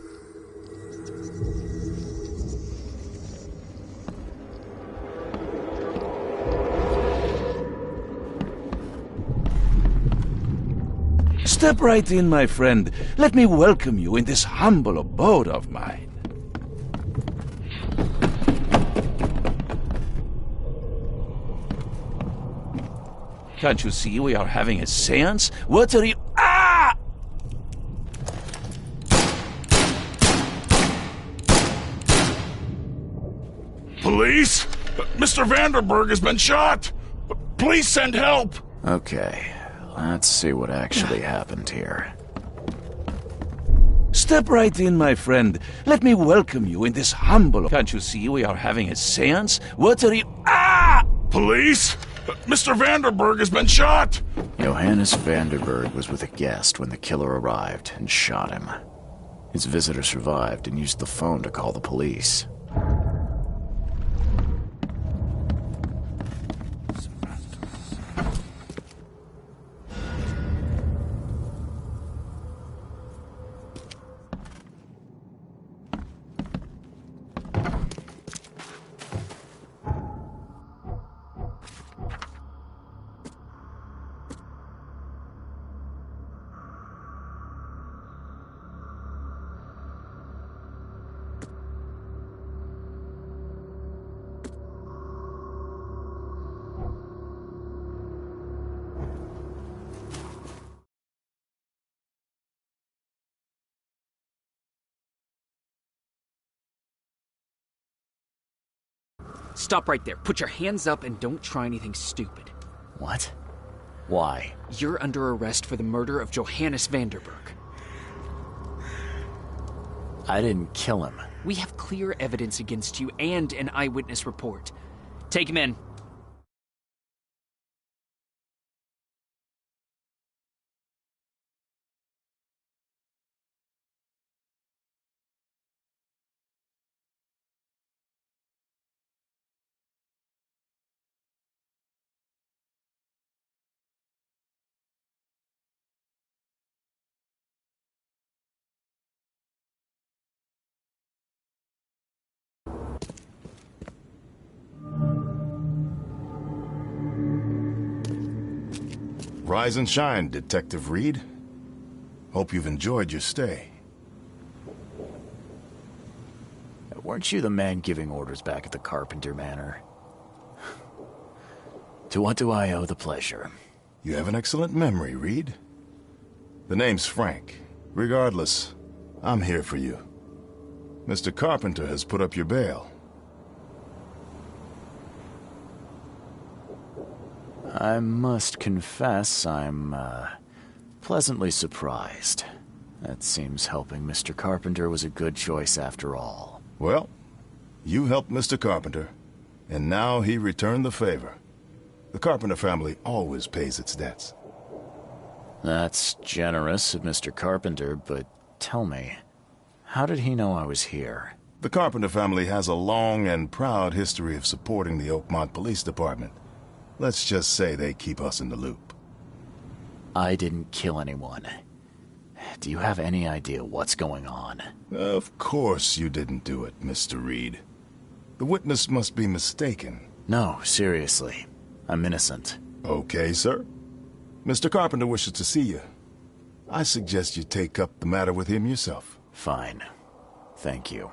Step right in, my friend. Let me welcome you in this humble abode of mine. Can't you see we are having a seance? What are you... Ah!
Police? Mr. Vanderberg has been shot! Please send help!
Okay, let's see what actually happened here.
Step right in, my friend. Let me welcome you in this humble... Can't you see we are having a seance? What are you... Ah!
Police? Mr. Vanderberg has been shot!
Johannes Vanderberg was with a guest when the killer arrived and shot him. His visitor survived and used the phone to call the police.
Stop right there. Put your hands up and don't try anything stupid.
What? Why?
You're under arrest for the murder of Johannes Vanderberg.
I didn't kill him.
We have clear evidence against you and an eyewitness report. Take him in.
Rise and shine, Detective Reed. Hope you've enjoyed your stay.
Weren't you the man giving orders back at the Carpenter Manor? To what do I owe the pleasure?
You have an excellent memory, Reed. The name's Frank. Regardless, I'm here for you. Mr. Carpenter has put up your bail.
I must confess I'm, pleasantly surprised. That seems helping Mr. Carpenter was a good choice after all.
Well, you helped Mr. Carpenter, and now he returned the favor. The Carpenter family always pays its debts.
That's generous of Mr. Carpenter, but tell me, how did he know I was here?
The Carpenter family has a long and proud history of supporting the Oakmont Police Department. Let's just say they keep us in the loop.
I didn't kill anyone. Do you have any idea what's going on?
Of course you didn't do it, Mr. Reed. The witness must be mistaken.
No, seriously. I'm innocent.
Okay, sir. Mr. Carpenter wishes to see you. I suggest you take up the matter with him yourself.
Fine. Thank you.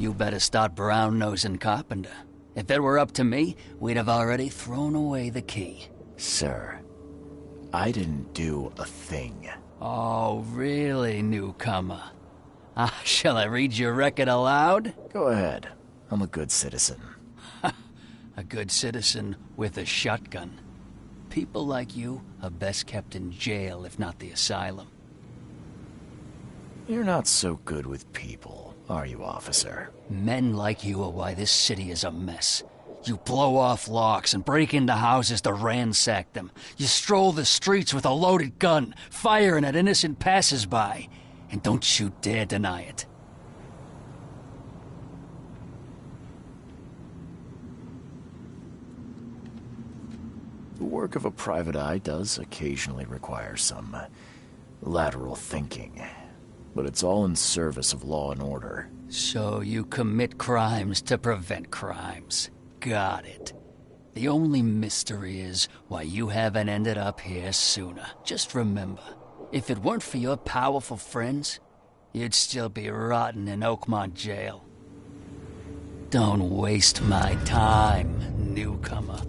You better start brown-nosing Carpenter. If it were up to me, we'd have already thrown away the key.
Sir, I didn't do a thing.
Oh, really, newcomer? Shall I read your record aloud?
Go ahead. I'm a good citizen.
A good citizen with a shotgun. People like you are best kept in jail, if not the asylum.
You're not so good with people, are you, officer?
Men like you are why this city is a mess. You blow off locks and break into houses to ransack them. You stroll the streets with a loaded gun, firing at innocent passers-by. And don't you dare deny it.
The work of a private eye does occasionally require some lateral thinking. But it's all in service of law and order.
So you commit crimes to prevent crimes. Got it. The only mystery is why you haven't ended up here sooner. Just remember, if it weren't for your powerful friends, you'd still be rotting in Oakmont jail. Don't waste my time, newcomer.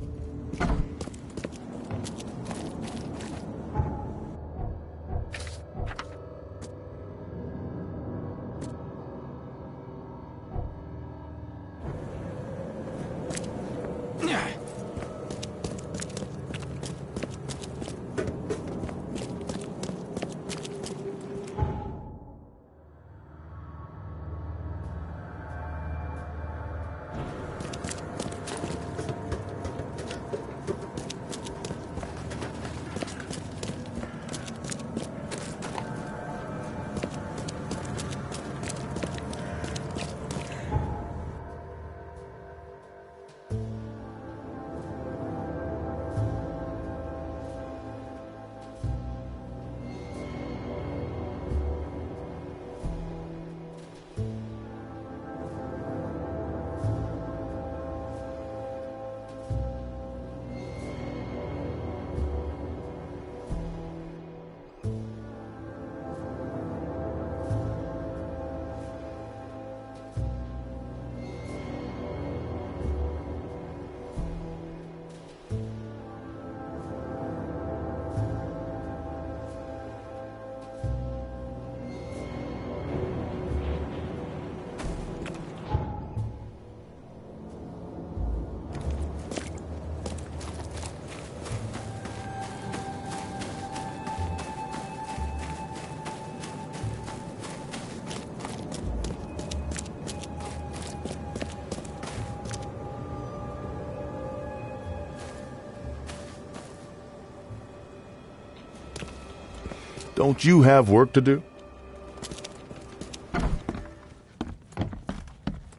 Don't you have work to do?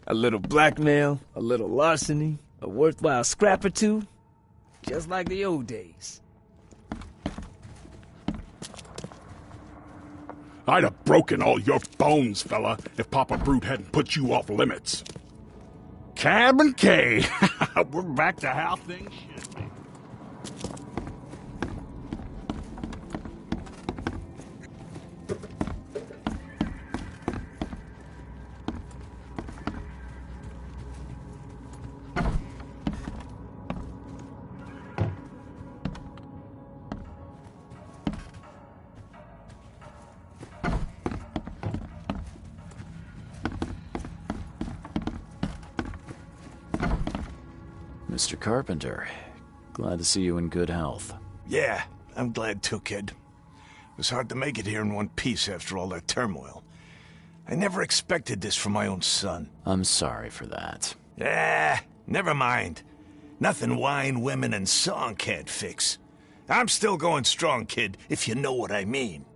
A little blackmail, a little larceny, a worthwhile scrap or two. Just like the old days.
I'd have broken all your bones, fella, if Papa Brute hadn't put you off limits. Cabin K. We're back to how things should be.
Mr. Carpenter, glad to see you in good health.
Yeah, I'm glad too, kid. It was hard to make it here in one piece after all that turmoil. I never expected this from my own son.
I'm sorry for that.
Never mind. Nothing wine, women, and song can't fix. I'm still going strong, kid, if you know what I mean.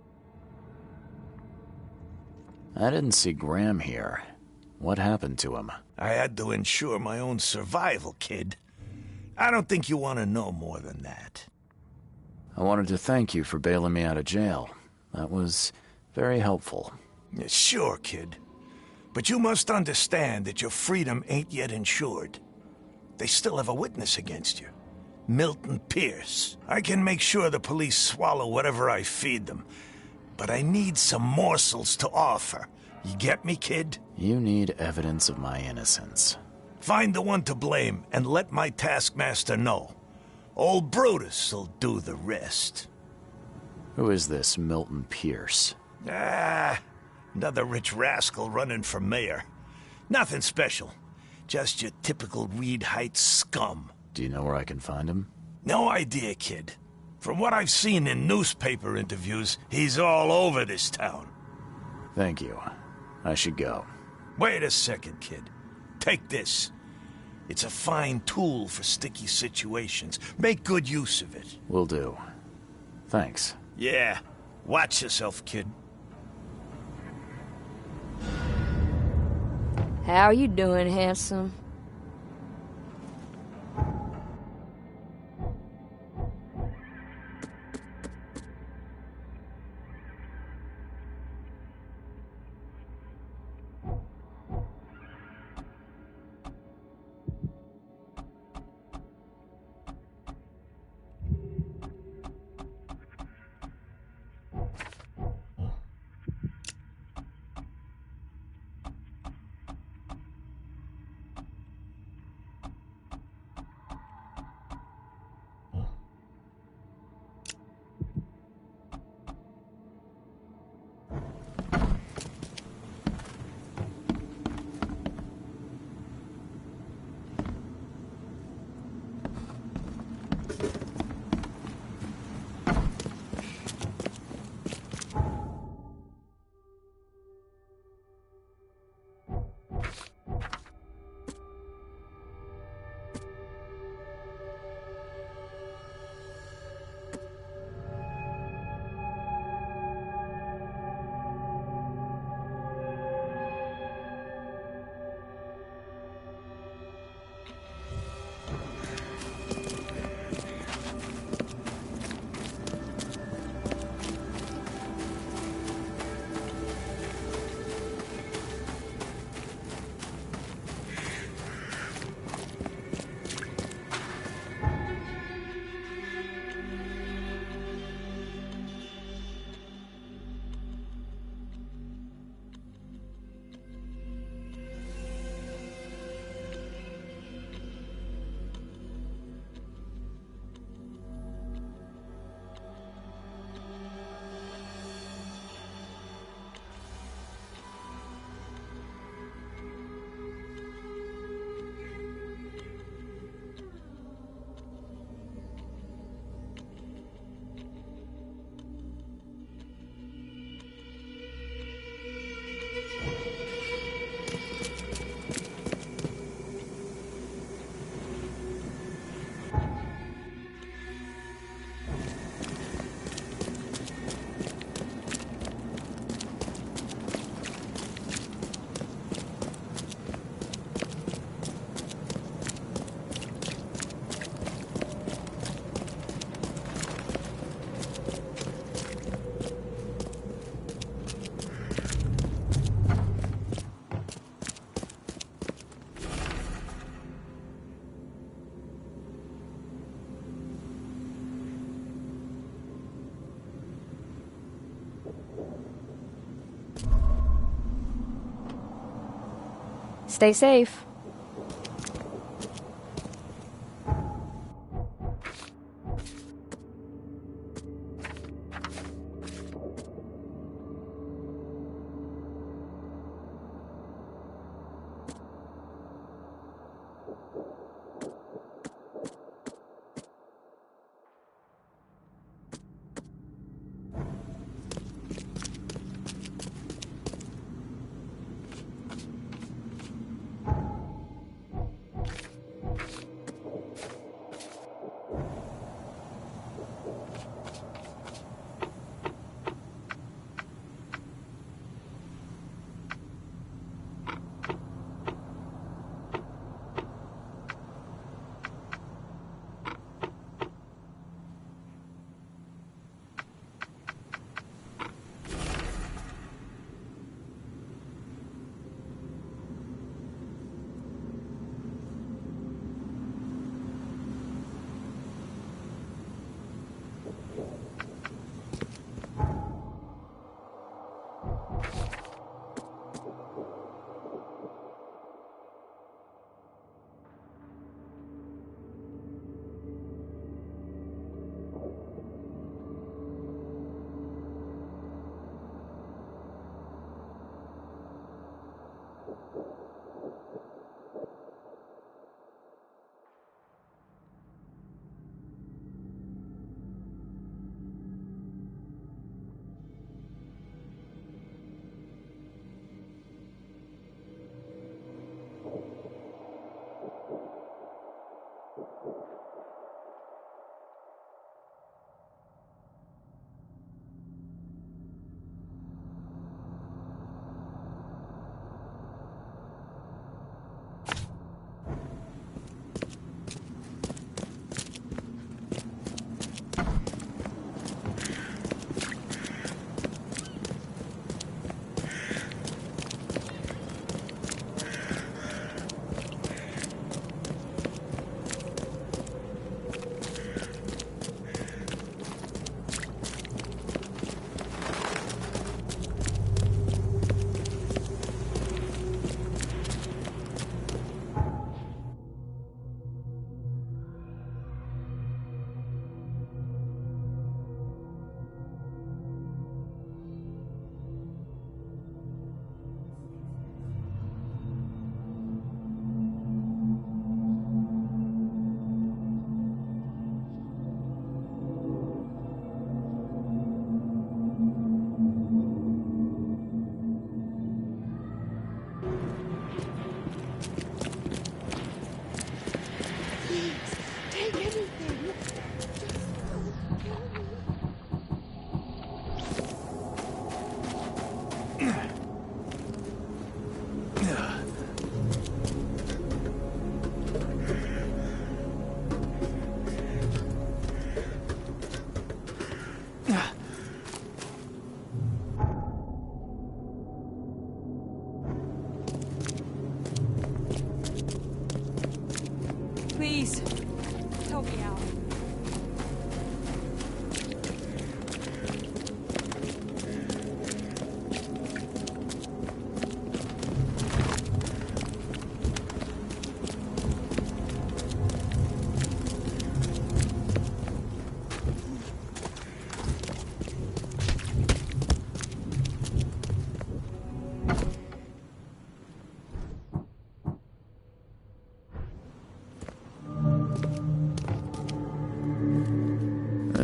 I didn't see Graham here. What happened to him?
I had to ensure my own survival, kid. I don't think you want to know more than that.
I wanted to thank you for bailing me out of jail. That was very helpful.
Yeah, sure, kid. But you must understand that your freedom ain't yet insured. They still have a witness against you. Milton Pierce. I can make sure the police swallow whatever I feed them. But I need some morsels to offer
You get me, kid?
You need evidence of my innocence.
Find the one to blame and let my taskmaster know. Old Brutus'll do the rest.
Who is this Milton Pierce?
Another rich rascal running for mayor. Nothing special. Just your typical Reed Heights scum.
Do you know where I can find him?
No idea, kid. From what I've seen in newspaper interviews, he's all over this town.
Thank you. I should go.
Wait a second, kid. Take this. It's a fine tool for sticky situations. Make good use of it.
Will do. Thanks.
Yeah. Watch yourself, kid.
How you doing, handsome? Stay safe.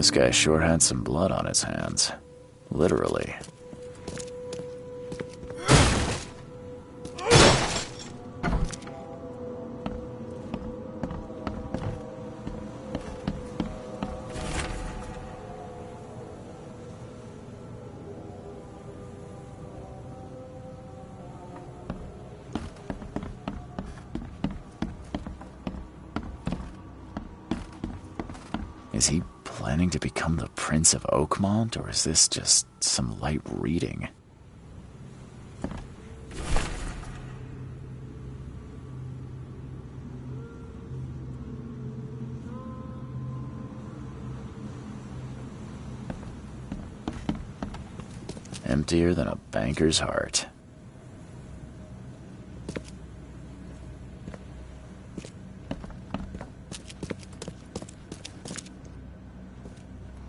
This guy sure had some blood on his hands. Literally. Is he planning to become the Prince of Oakmont, or is this just some light reading? Emptier than a banker's heart.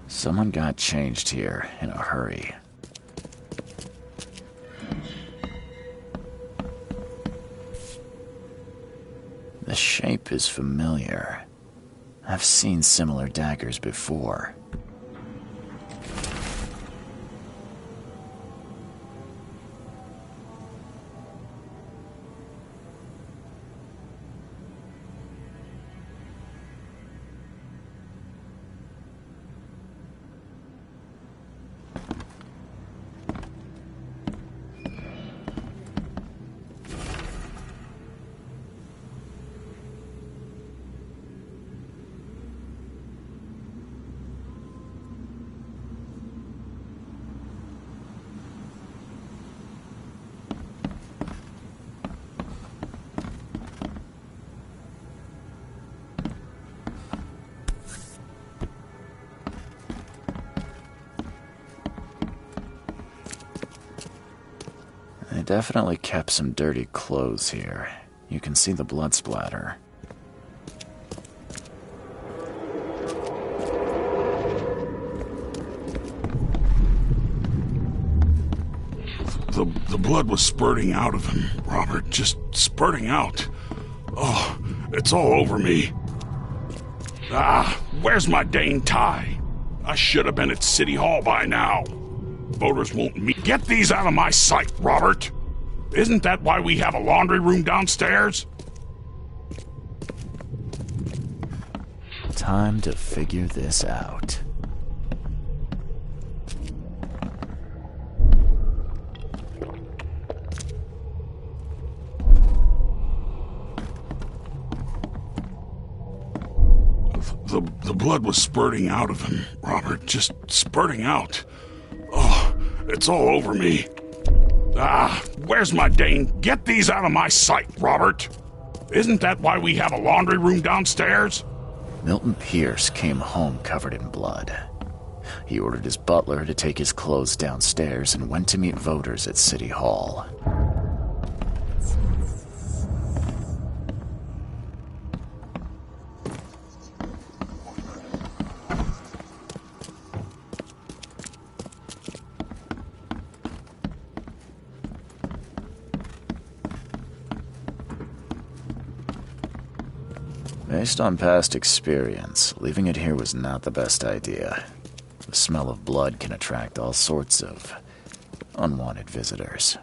Someone got changed here in a hurry. The shape is familiar. I've seen similar daggers before. They definitely kept some dirty clothes here. You can see the blood splatter.
The blood was spurting out of him, Robert. Just spurting out. Oh, it's all over me. Ah, where's my dang tie? I should have been at City Hall by now. Voters won't meet. Get these out of my sight, Robert. Isn't that why we have a laundry room downstairs?
Time to figure this out.
The blood was spurting out of him, Robert. Just spurting out. Oh, it's all over me. Ah, where's my dang... Get these out of my sight, Robert. Isn't that why we have a laundry room downstairs?
Milton Pierce came home covered in blood. He ordered his butler to take his clothes downstairs and went to meet voters at City Hall. Based on past experience, leaving it here was not the best idea. The smell of blood can attract all sorts of unwanted visitors.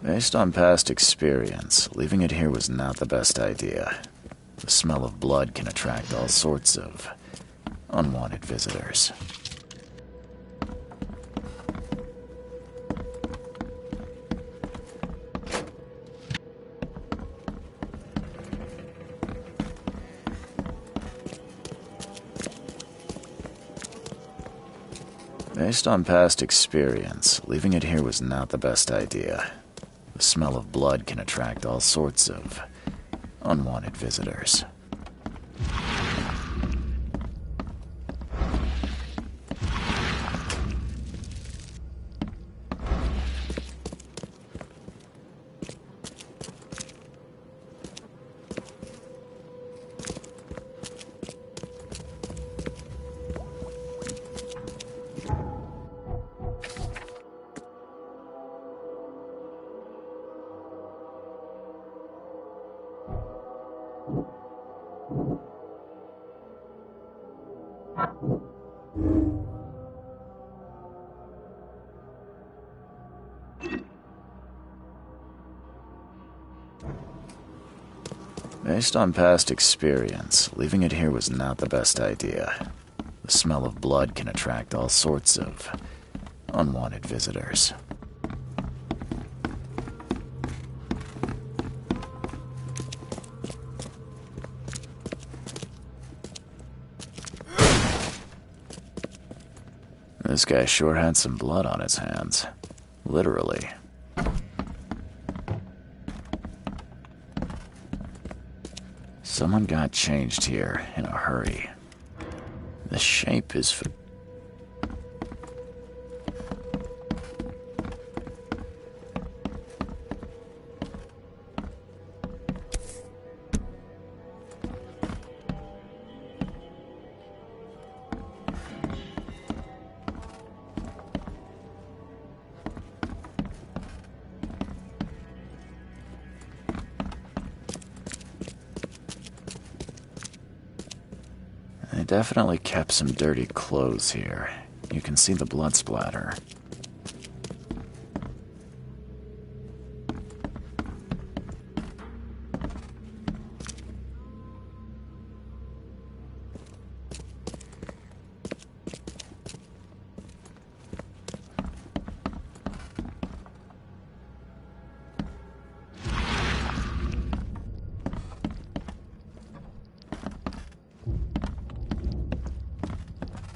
Based on past experience, leaving it here was not the best idea. The smell of blood can attract all sorts of unwanted visitors. Based on past experience, leaving it here was not the best idea. The smell of blood can attract all sorts of unwanted visitors. Based on past experience, leaving it here was not the best idea. The smell of blood can attract all sorts of unwanted visitors. This guy sure had some blood on his hands. Literally. Someone got changed here in a hurry. The shape is... They definitely kept some dirty clothes here. You can see the blood splatter.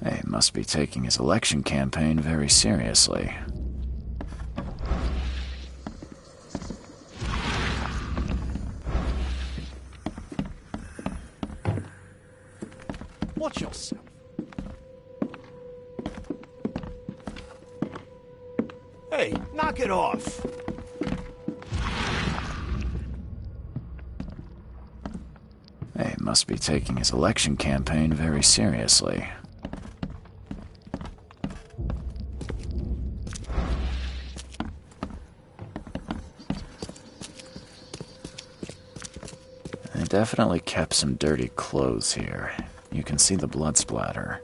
He must be taking his election campaign very seriously.
Watch yourself.
Hey, knock it off.
He must be taking his election campaign very seriously. They definitely kept some dirty clothes here. You can see the blood splatter.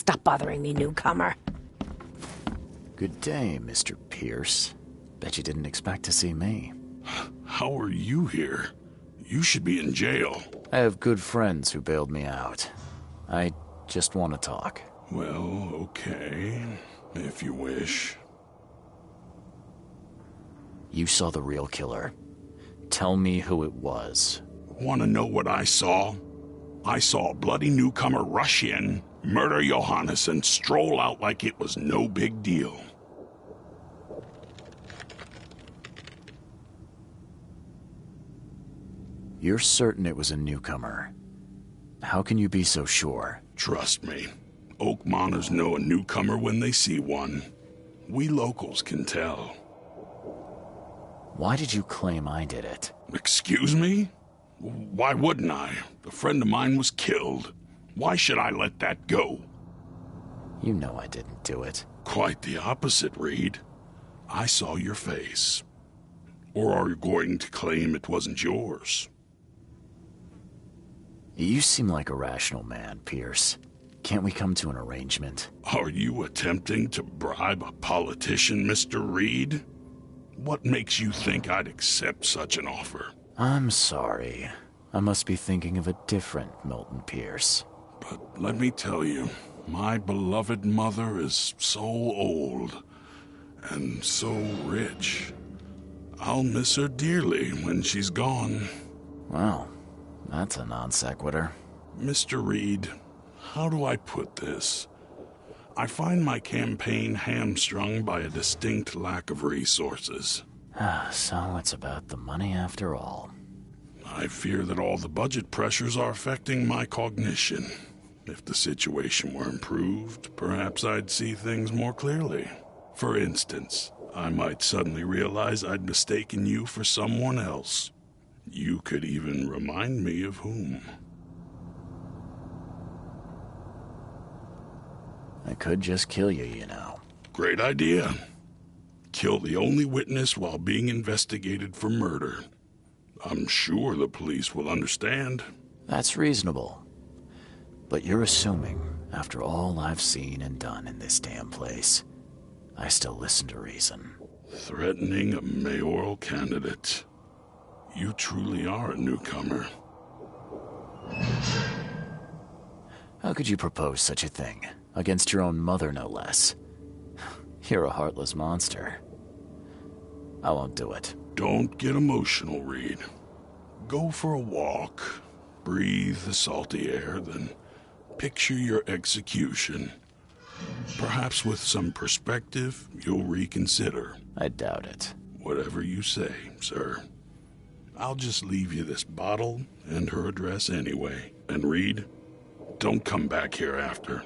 Stop bothering me, newcomer.
Good day, Mr. Pierce. Bet you didn't expect to see me.
How are you here? You should be in jail.
I have good friends who bailed me out. I just want to talk.
Well, okay, if you wish.
You saw the real killer. Tell me who it was.
Want to know what I saw? I saw a bloody newcomer rush in, murder Johannes, and stroll out like it was no big deal.
You're certain it was a newcomer. How can you be so sure?
Trust me. Oakmoners know a newcomer when they see one. We locals can tell.
Why did you claim I did it?
Excuse me? Why wouldn't I? A friend of mine was killed. Why should I let that go?
You know I didn't do it.
Quite the opposite, Reed. I saw your face. Or are you going to claim it wasn't yours?
You seem like a rational man, Pierce. Can't we come to an arrangement?
Are you attempting to bribe a politician, Mr. Reed? What makes you think I'd accept such an offer?
I'm sorry. I must be thinking of a different Milton Pierce.
But let me tell you, my beloved mother is so old and so rich. I'll miss her dearly when she's gone.
Well, that's a non sequitur.
Mr. Reed, how do I put this? I find my campaign hamstrung by a distinct lack of resources.
So it's about the money after all.
I fear that all the budget pressures are affecting my cognition. If the situation were improved, perhaps I'd see things more clearly. For instance, I might suddenly realize I'd mistaken you for someone else. You could even remind me of whom.
I could just kill you, you know.
Great idea. Kill the only witness while being investigated for murder. I'm sure the police will understand.
That's reasonable. But you're assuming, after all I've seen and done in this damn place, I still listen to reason.
Threatening a mayoral candidate. You truly are a newcomer.
How could you propose such a thing? Against your own mother, no less. You're a heartless monster. I won't do it.
Don't get emotional, Reed. Go for a walk, breathe the salty air, then picture your execution. Perhaps with some perspective, you'll reconsider.
I doubt it.
Whatever you say, sir. I'll just leave you this bottle and her address anyway. And Reed, don't come back here after.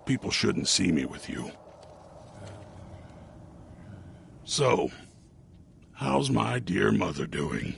People shouldn't see me with you. So, how's my dear mother doing?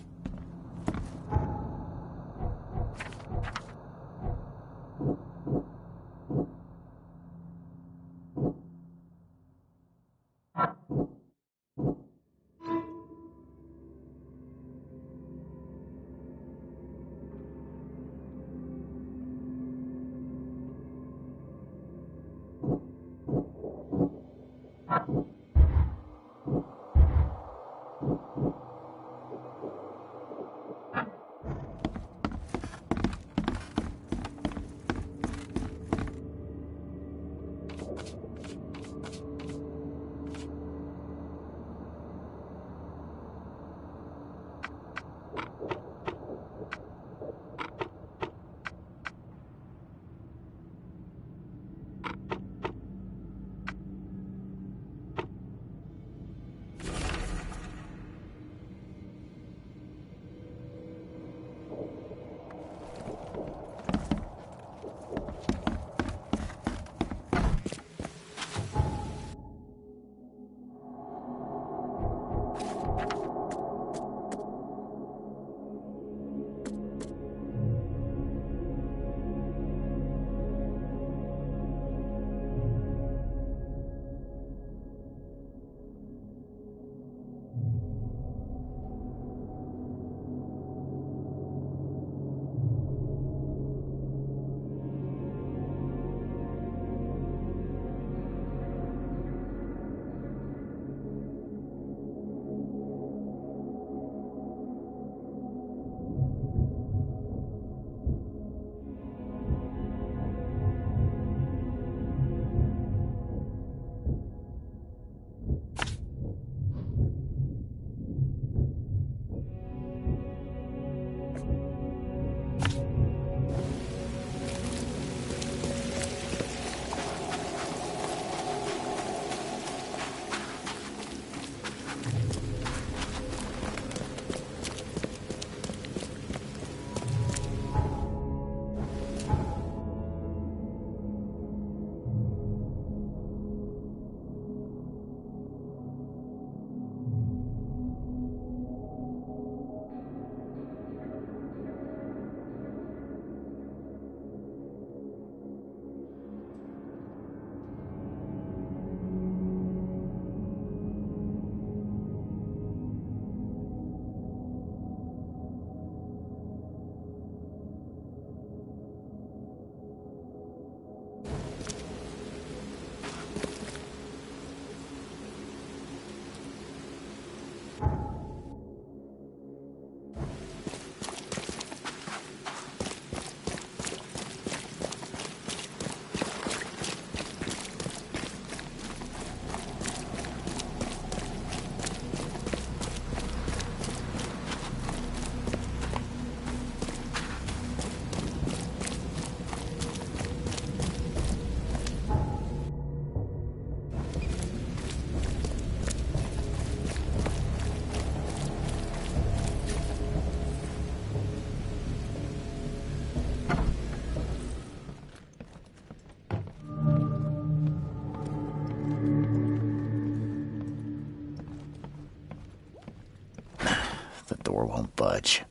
That door won't budge.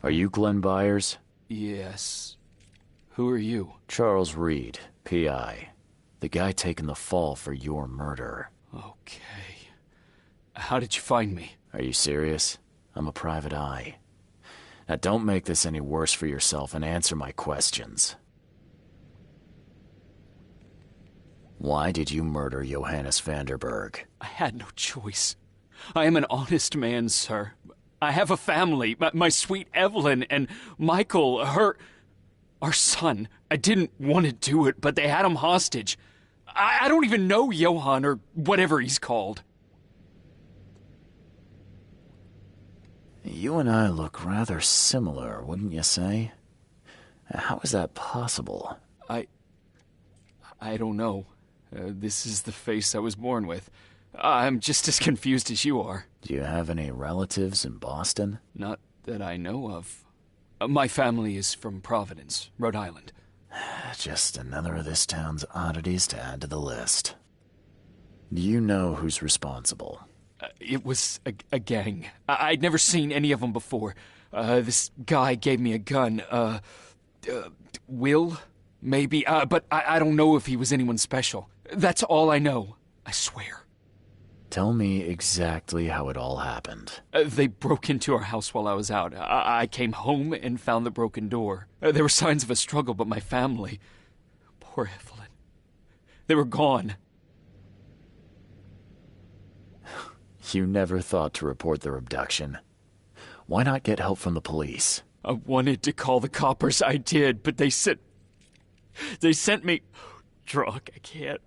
Are you Glenn Byers?
Yes. Who are you?
Charles Reed, P.I. The guy taking the fall for your murder.
Okay. How did you find me?
Are you serious? I'm a private eye. Now don't make this any worse for yourself and answer my questions. Why did you murder Johannes Vanderberg?
I had no choice. I am an honest man, sir. I have a family. My sweet Evelyn and Michael, our son. I didn't want to do it, but they had him hostage. I don't even know Johann or whatever he's called.
You and I look rather similar, wouldn't you say? How is that possible?
I don't know. This is the face I was born with. I'm just as confused as you are.
Do you have any relatives in Boston?
Not that I know of. My family is from Providence, Rhode Island.
Just another of this town's oddities to add to the list. Do you know who's responsible?
It was a gang. I'd never seen any of them before. This guy gave me a gun. Will? Maybe. But I don't know if he was anyone special. That's all I know. I swear.
Tell me exactly how it all happened.
They broke into our house while I was out. I came home and found the broken door. There were signs of a struggle, but my family... Poor Evelyn. They were gone.
You never thought to report their abduction. Why not get help from the police?
I wanted to call the coppers. I did, but they sent me... Drunk, I can't.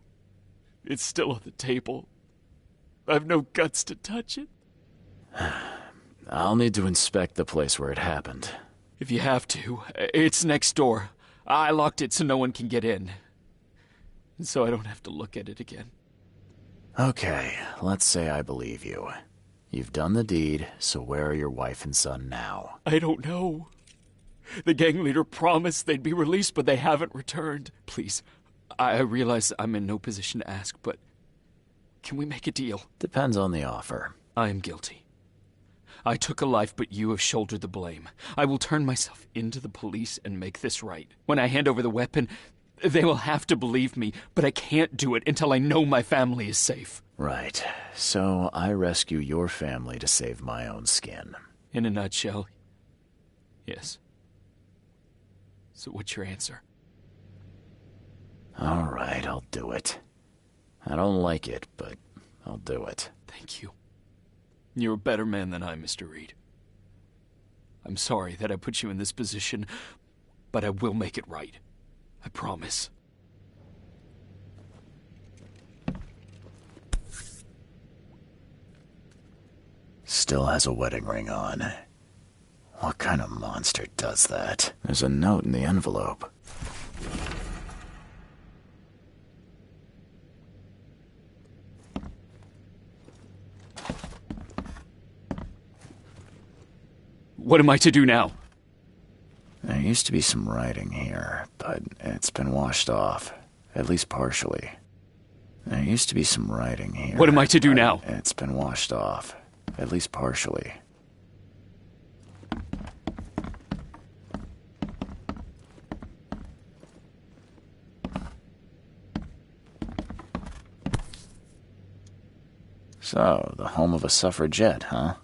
It's still on the table. I've no guts to touch it.
I'll need to inspect the place where it happened.
If you have to. It's next door. I locked it so no one can get in. So I don't have to look at it again.
Okay, let's say I believe you. You've done the deed, so where are your wife and son now?
I don't know. The gang leader promised they'd be released, but they haven't returned. Please, I realize I'm in no position to ask, but can we make a deal?
Depends on the offer.
I am guilty. I took a life, but you have shouldered the blame. I will turn myself into the police and make this right. When I hand over the weapon, they will have to believe me, but I can't do it until I know my family is safe.
Right. So I rescue your family to save my own skin.
In a nutshell, yes. So what's your answer?
All right, I'll do it. I don't like it, but I'll do it.
Thank you. You're a better man than I, Mr. Reed. I'm sorry that I put you in this position, but I will make it right. I promise.
Still has a wedding ring on. What kind of monster does that? There's a note in the envelope.
What am I to do now?
There used to be some writing here, but it's been washed off. At least partially. There used to be some writing here.
What am I to do now?
It's been washed off. At least partially. So, the home of a suffragette, huh?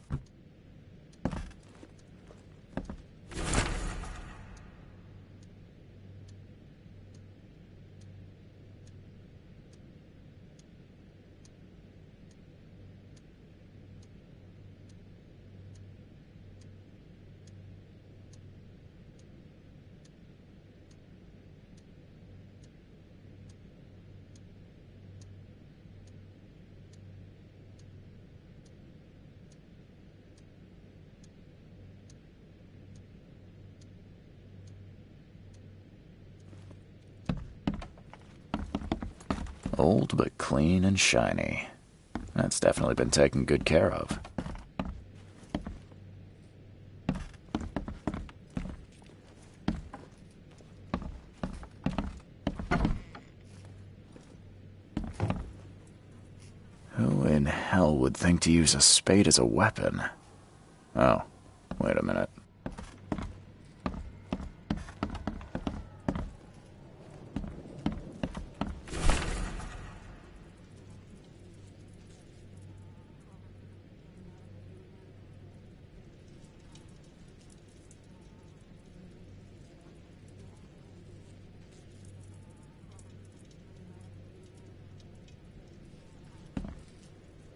Old but clean and shiny. That's definitely been taken good care of. hell would think to use a spade as a weapon? Oh, wait a minute.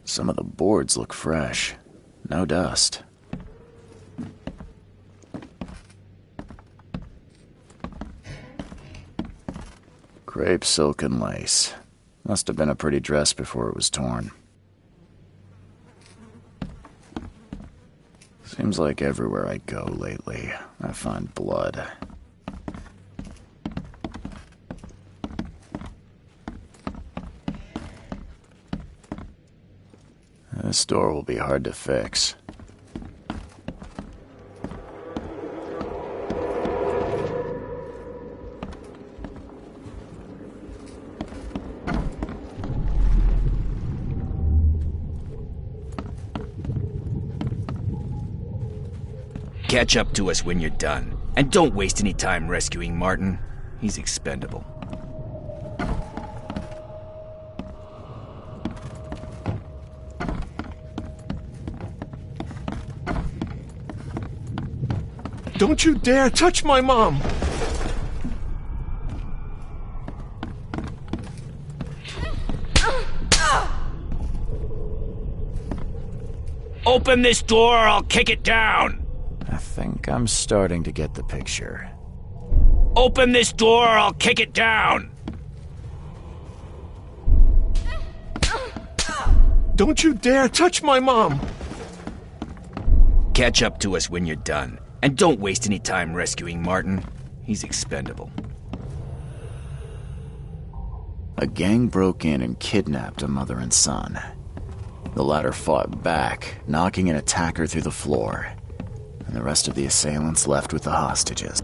Some of the boards look fresh. No dust. Crepe silk and lace. Must have been a pretty dress before it was torn. Seems like everywhere I go lately, I find blood. This door will be hard to fix.
Catch up to us when you're done. And don't waste any time rescuing Martin. He's expendable.
Don't you dare touch my mom!
Open this door or I'll kick it down!
I think I'm starting to get the picture.
Open this door or I'll kick it down!
Don't you dare touch my mom!
Catch up to us when you're done. And don't waste any time rescuing Martin. He's expendable.
A gang broke in and kidnapped a mother and son. The latter fought back, knocking an attacker through the floor. And the rest of the assailants left with the hostages.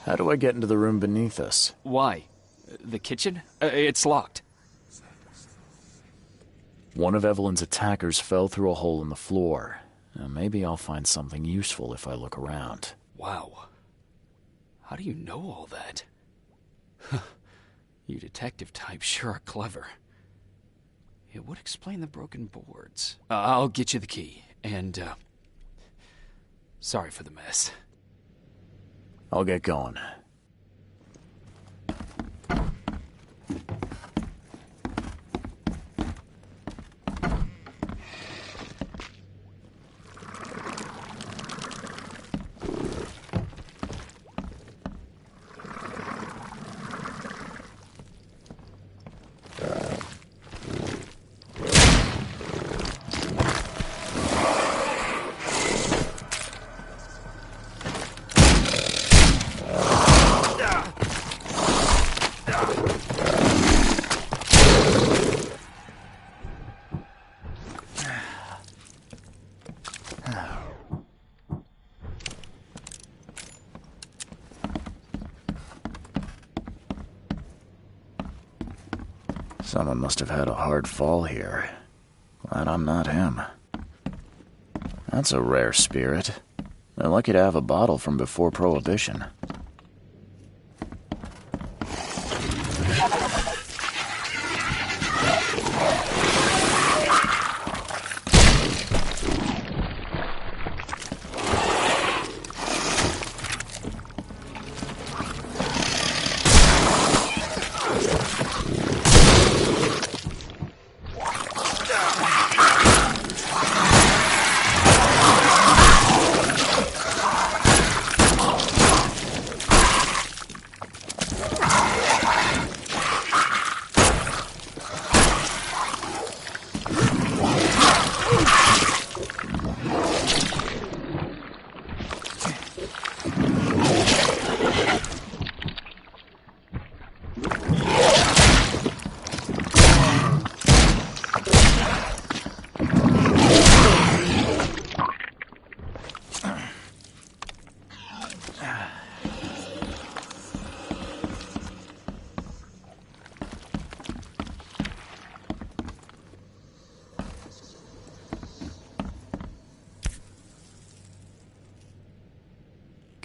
How do I get into the room beneath us?
Why? The kitchen? It's locked.
One of Evelyn's attackers fell through a hole in the floor. Now, maybe I'll find something useful if I look around.
Wow. How do you know all that? You detective types sure are clever. It would explain the broken boards. I'll get you the key, and, sorry for the mess.
I'll get going. Someone must have had a hard fall here. Glad I'm not him. That's a rare spirit. They're lucky to have a bottle from before Prohibition.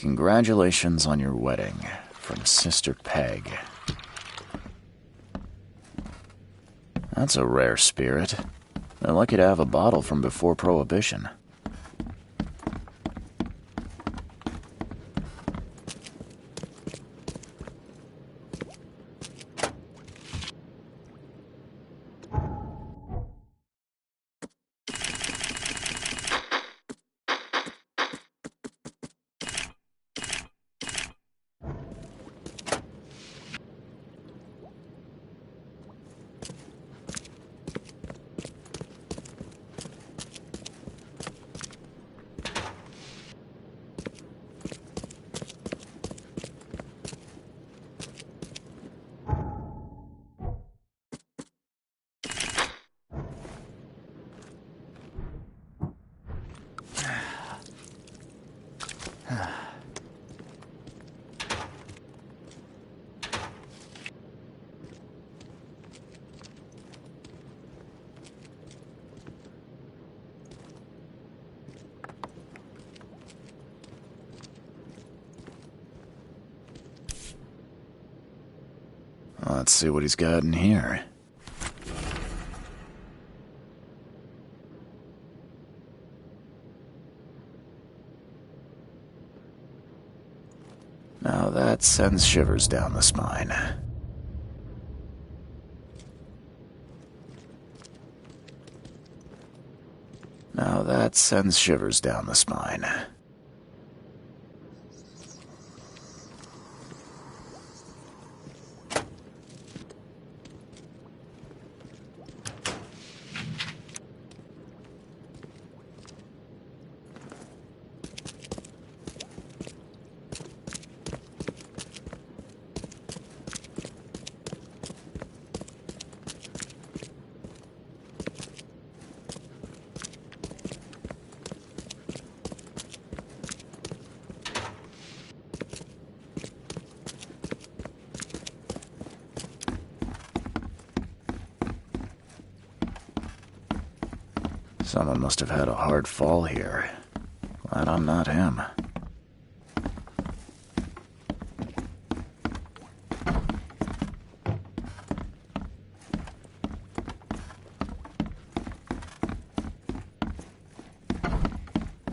Congratulations on your wedding, from Sister Peg. That's a rare spirit. They're lucky to have a bottle from before Prohibition. Let's see what he's got in here. Now that sends shivers down the spine. Now that sends shivers down the spine. Someone must have had a hard fall here. Glad I'm not him.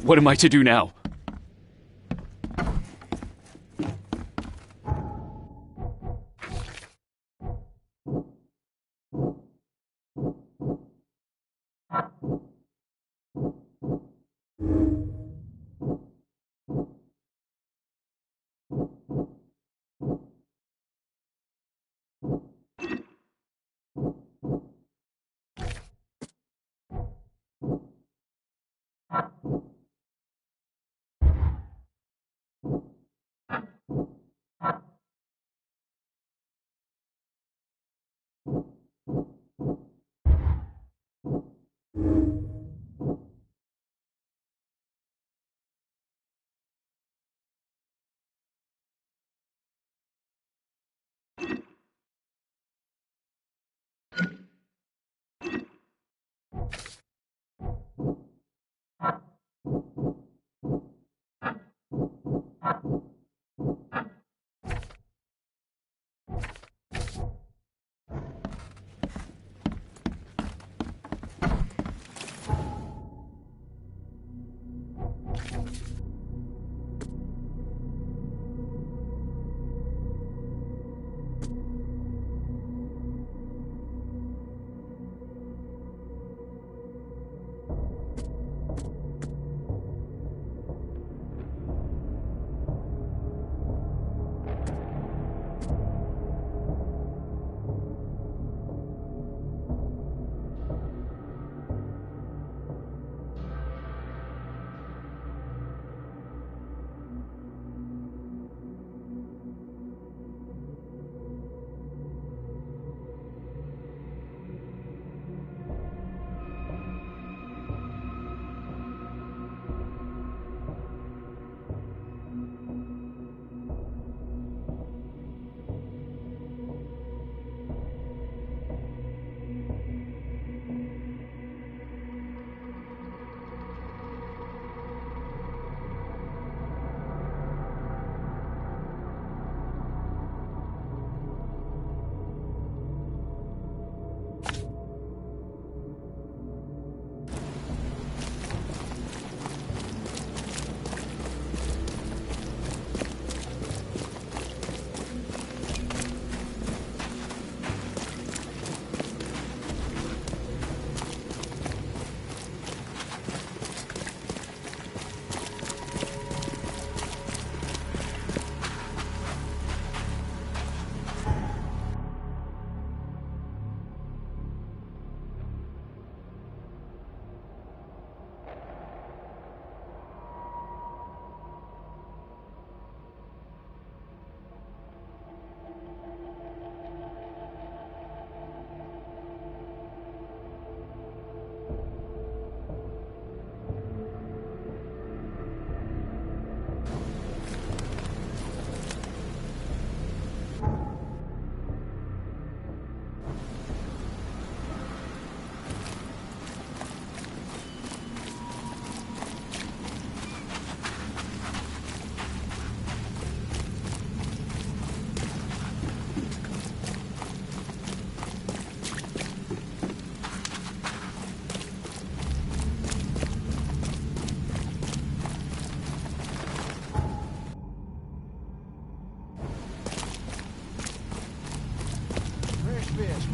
What am I to do now?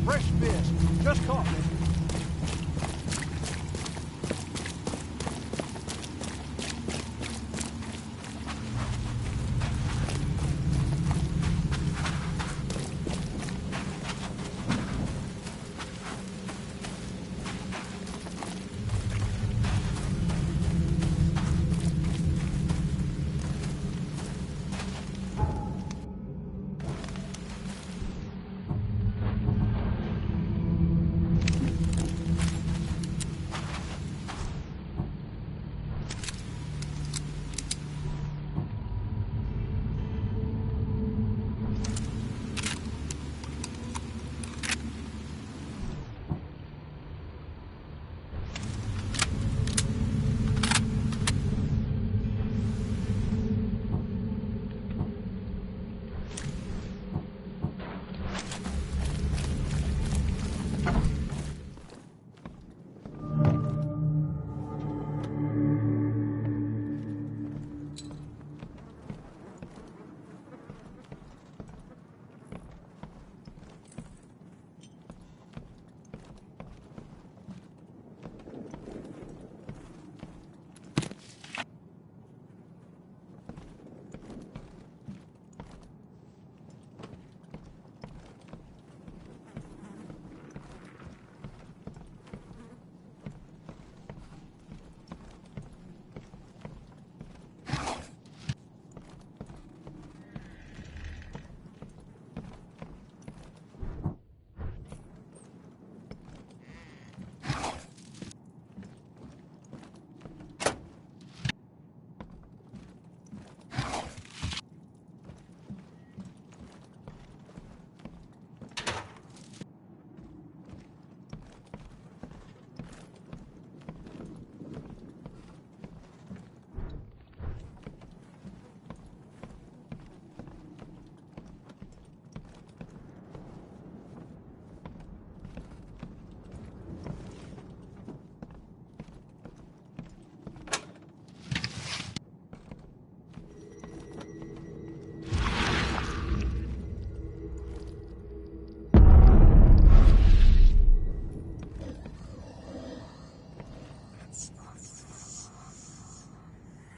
Fresh fish. Just caught me.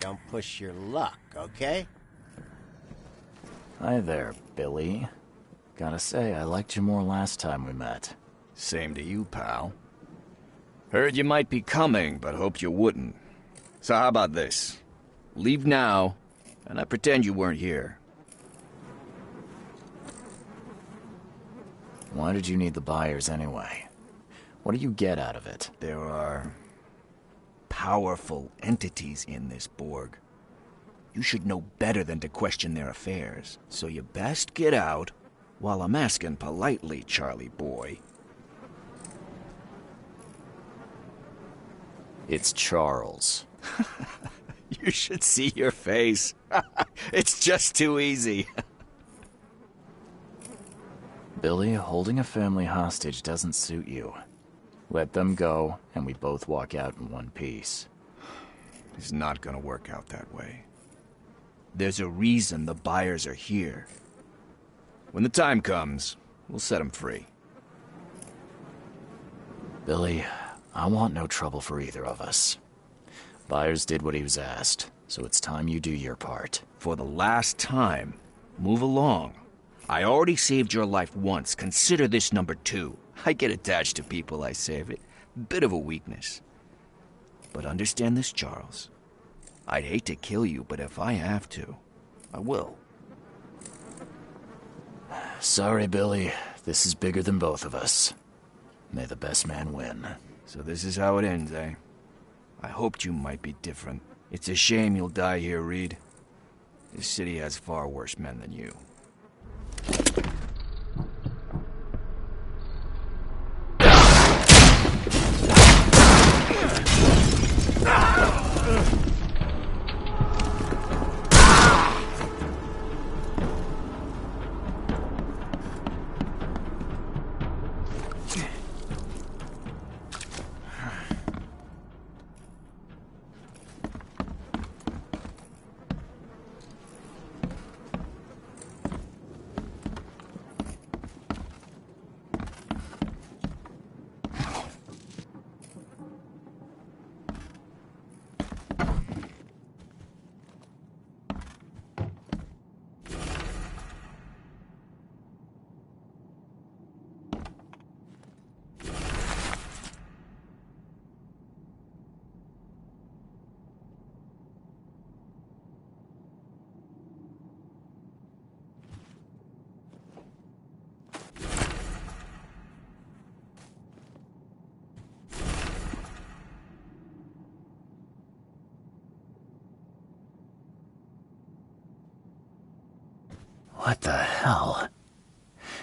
Don't push your luck, okay?
Hi there, Billy. Gotta say, I liked you more last time we met.
Same to you, pal. Heard you might be coming, but hoped you wouldn't. So how about this? Leave now, and I pretend you weren't here.
Why did you need the buyers anyway? What do you get out of it?
There are powerful entities in this Borg. You should know better than to question their affairs. So you best get out while I'm asking politely, Charlie boy.
It's Charles.
You should see your face. It's just too easy.
Billy, holding a family hostage doesn't suit you. Let them go, and we both walk out in one piece.
It's not gonna work out that way. There's a reason the buyers are here. When the time comes, we'll set them free.
Billy, I want no trouble for either of us. Byers did what he was asked, so it's time you do your part.
For the last time, move along. I already saved your life once. Consider this number 2. I get attached to people I save. It bit of a weakness. But understand this, Charles. I'd hate to kill you, but if I have to, I will.
Sorry, Billy. This is bigger than both of us. May the best man win.
So this is how it ends, eh? I hoped you might be different. It's a shame you'll die here, Reed. This city has far worse men than you.
What the hell?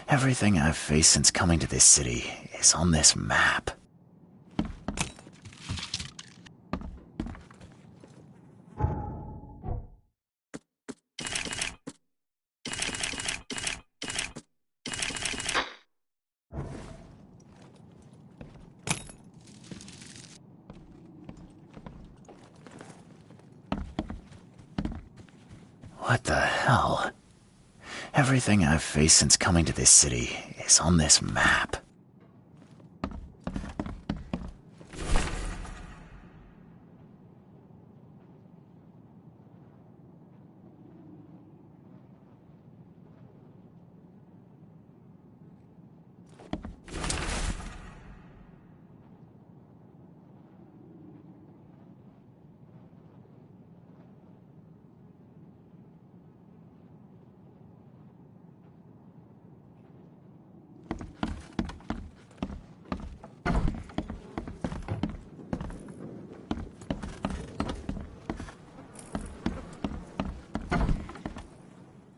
Everything I've faced since coming to this city is on this map. What the hell? Everything I've faced since coming to this city is on this map.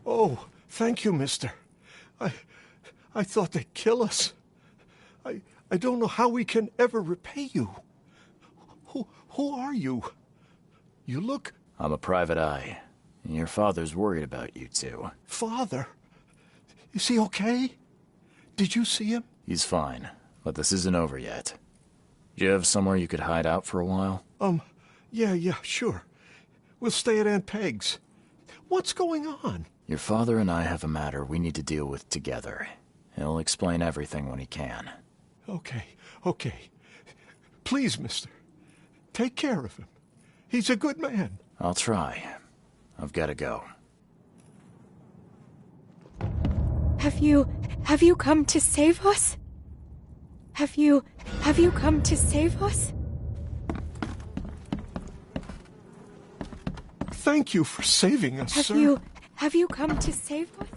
Oh, thank you, mister. I thought they'd kill us. I don't know how we can ever repay you. Who are you? You look...
I'm a private eye. Your father's worried about you two.
Father? Is he okay? Did you see him?
He's fine, but this isn't over yet. Do you have somewhere you could hide out for a while?
Yeah, sure. We'll stay at Aunt Peg's. What's going on?
Your father and I have a matter we need to deal with together. He'll explain everything when he can.
Okay. Please, mister. Take care of him. He's a good man.
I'll try. I've got to go.
Have you come to save us? Have you come to save us?
Thank you for saving us, sir.
Have you come to save us?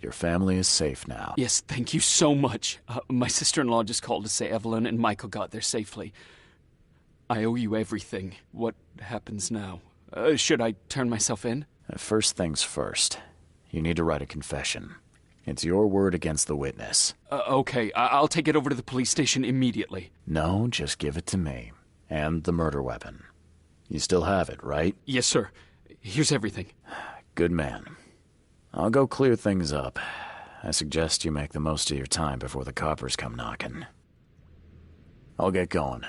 Your family is safe now.
Yes, thank you so much. My sister-in-law just called to say Evelyn and Michael got there safely. I owe you everything. What happens now? Should I turn myself in?
First things first. You need to write a confession. It's your word against the witness.
Okay, I'll take it over to the police station immediately.
No, just give it to me. And the murder weapon. You still have it, right?
Yes, sir. Here's everything.
Good man. I'll go clear things up. I suggest you make the most of your time before the coppers come knocking. I'll get going.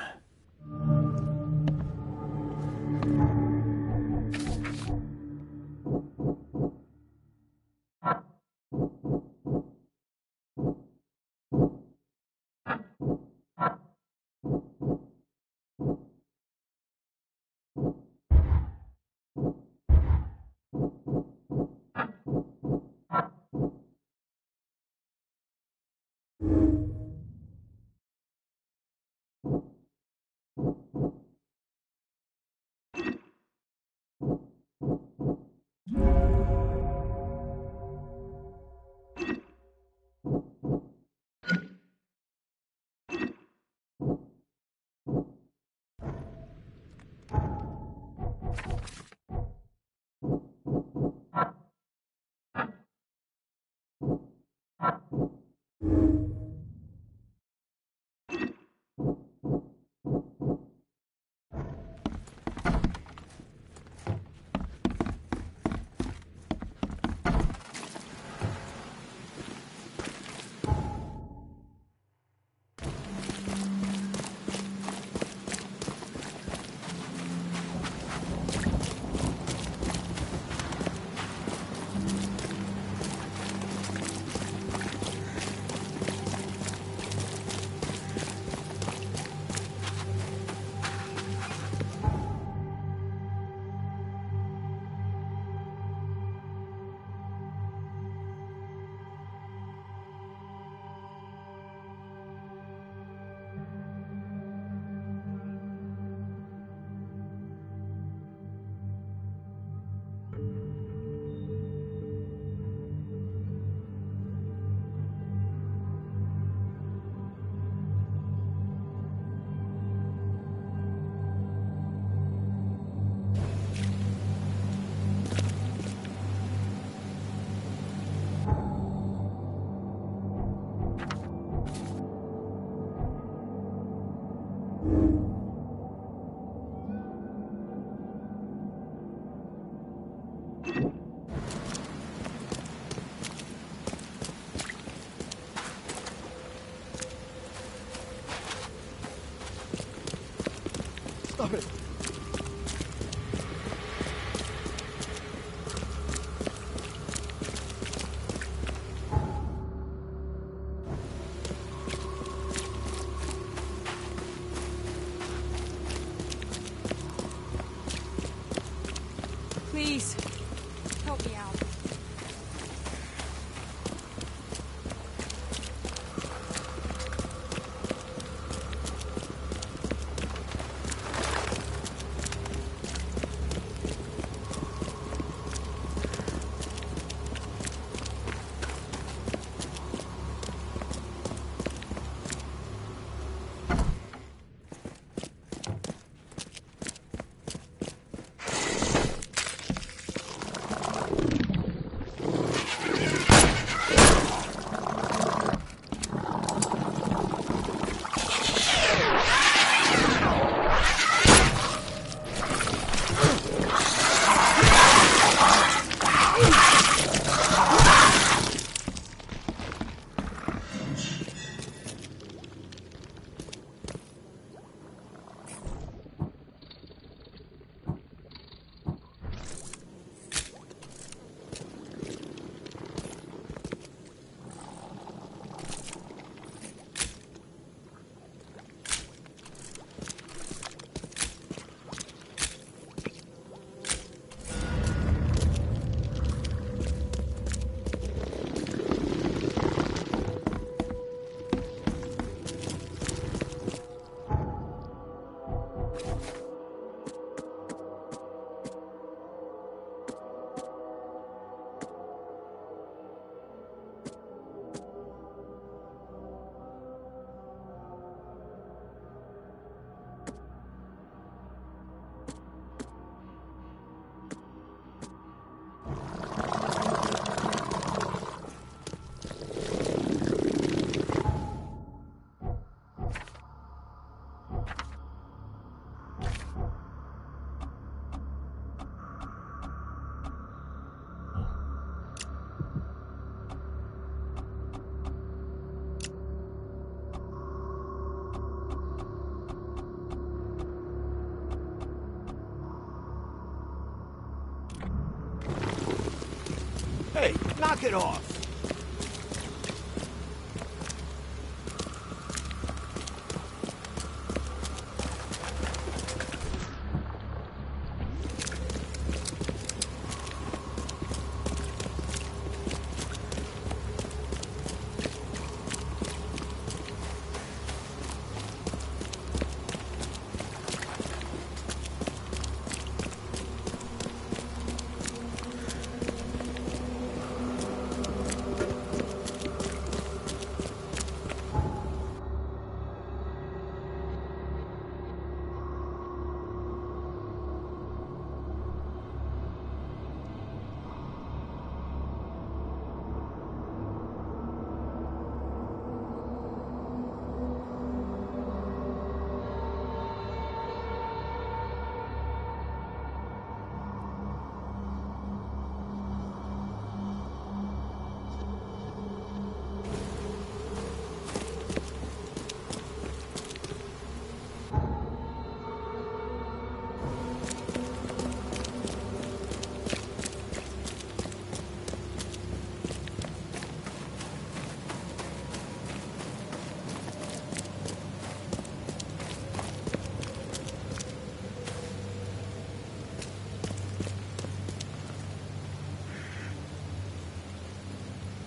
Stop it!
Please, help me out.
Hey, knock it off.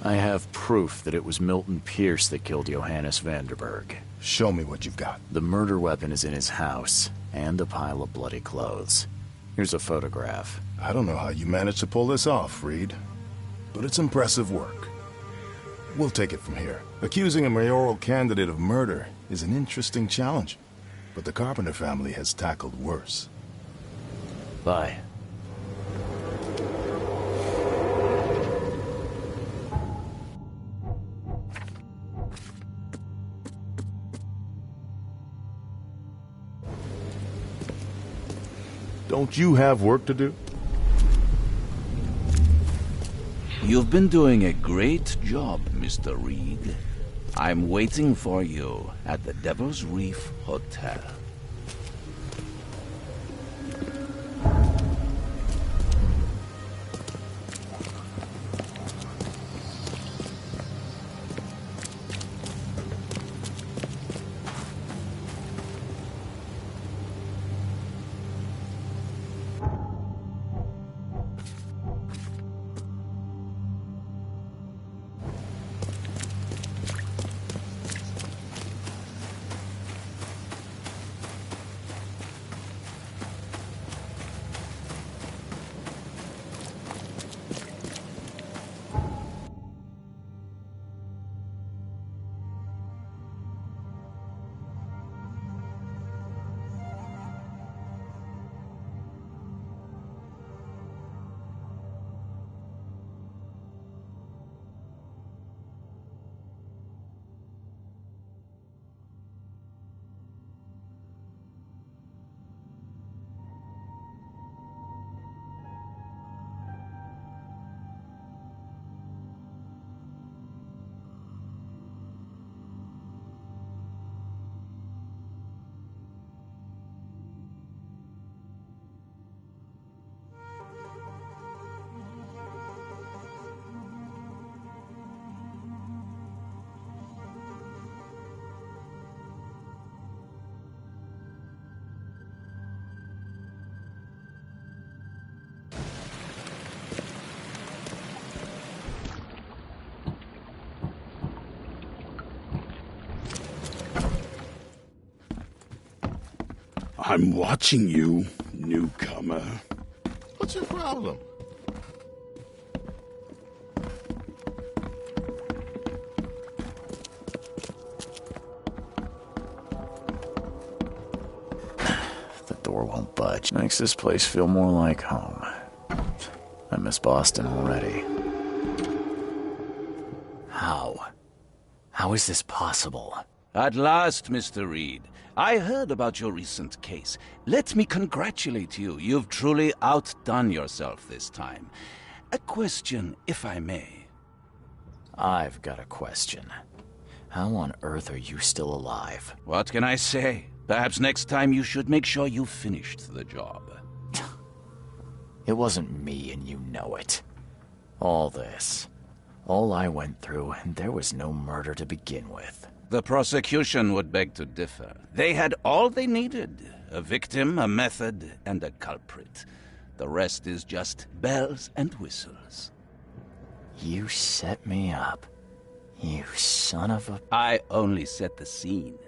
I have proof that it was Milton Pierce that killed Johannes Vanderberg.
Show me what you've got.
The murder weapon is in his house, and a pile of bloody clothes. Here's a photograph.
I don't know how you managed to pull this off, Reed, but it's impressive work. We'll take it from here. Accusing a mayoral candidate of murder is an interesting challenge, but the Carpenter family has tackled worse.
Bye.
Don't you have work to do?
You've been doing a great job, Mr. Reed. I'm waiting for you at the Devil's Reef Hotel.
I'm watching you, newcomer.
What's your problem?
The door won't budge. Makes this place feel more like home. I miss Boston already. How? How is this possible?
At last, Mr. Reed. I heard about your recent case. Let me congratulate you. You've truly outdone yourself this time. A question, if I may.
I've got a question. How on earth are you still alive?
What can I say? Perhaps next time you should make sure you finished the job.
It wasn't me, and you know it. All this. All I went through, and there was no murder to begin with.
The prosecution would beg to differ. They had all they needed. A victim, a method, and a culprit. The rest is just bells and whistles.
You set me up. You son of a...
I only set the scene.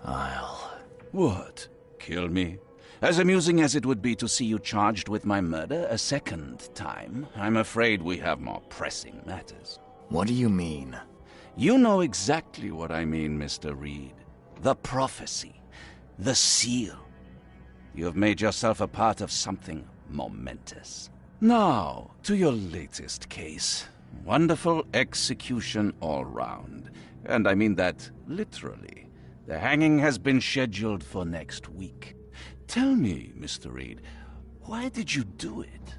I'll...
What? Kill me? As amusing as it would be to see you charged with my murder a second time, I'm afraid we have more pressing matters.
What do you mean?
You know exactly what I mean, Mr. Reed. The prophecy. The seal. You have made yourself a part of something momentous. Now, to your latest case. Wonderful execution all round. And I mean that literally. The hanging has been scheduled for next week. Tell me, Mr. Reed, why did you do it?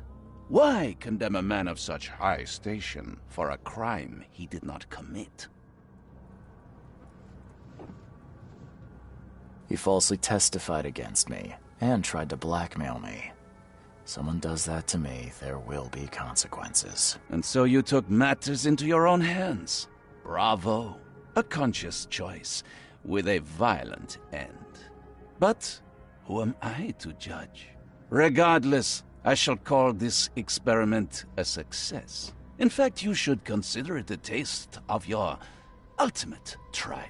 Why condemn a man of such high station for a crime he did not commit?
He falsely testified against me and tried to blackmail me. Someone does that to me, there will be consequences.
And so you took matters into your own hands. Bravo. A conscious choice, with a violent end. But who am I to judge? Regardless, I shall call this experiment a success. In fact, you should consider it a taste of your ultimate trial.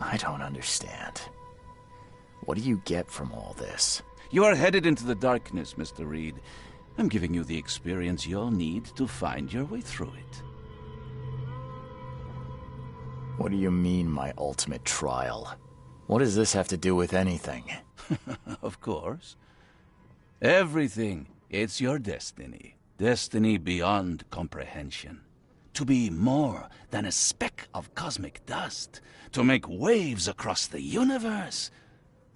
I don't understand. What do you get from all this?
You are headed into the darkness, Mr. Reed. I'm giving you the experience you'll need to find your way through it.
What do you mean, my ultimate trial? What does this have to do with anything?
Of course. Everything. It's your destiny. Destiny beyond comprehension. To be more than a speck of cosmic dust. To make waves across the universe.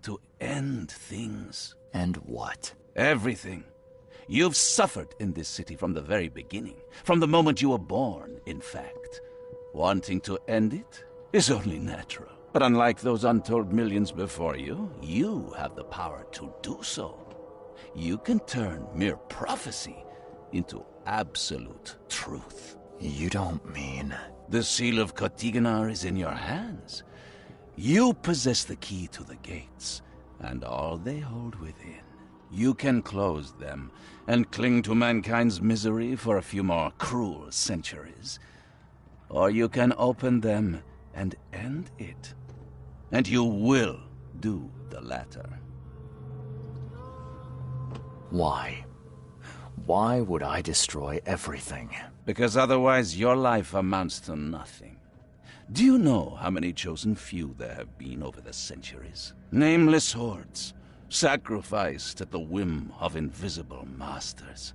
To end things.
And what?
Everything. You've suffered in this city from the very beginning. From the moment you were born, in fact. Wanting to end it is only natural. But unlike those untold millions before you, you have the power to do so. You can turn mere prophecy into absolute truth.
You don't mean...
The seal of Kotiganar is in your hands. You possess the key to the gates, and all they hold within. You can close them, and cling to mankind's misery for a few more cruel centuries. Or you can open them and end it. And you will do the latter.
Why? Why would I destroy everything?
Because otherwise your life amounts to nothing. Do you know how many chosen few there have been over the centuries? Nameless hordes, sacrificed at the whim of invisible masters.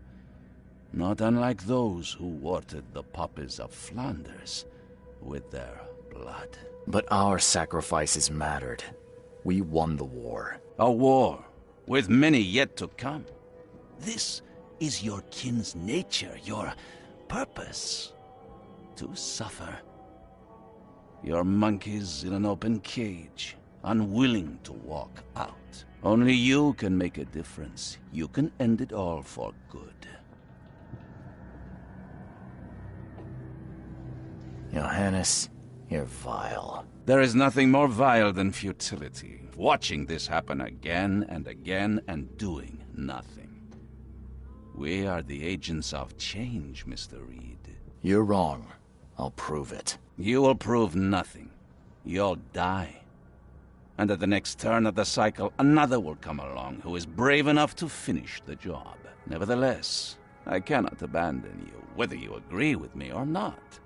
Not unlike those who watered the poppies of Flanders with their blood.
But our sacrifices mattered. We won the war.
A war, with many yet to come. This is your kin's nature, your purpose. To suffer. You're monkeys in an open cage, unwilling to walk out. Only you can make a difference. You can end it all for good.
Johannes, you're vile.
There is nothing more vile than futility. Watching this happen again and again and doing nothing. We are the agents of change, Mr. Reed.
You're wrong. I'll prove it.
You will prove nothing. You'll die. And at the next turn of the cycle, another will come along who is brave enough to finish the job. Nevertheless, I cannot abandon you, whether you agree with me or not.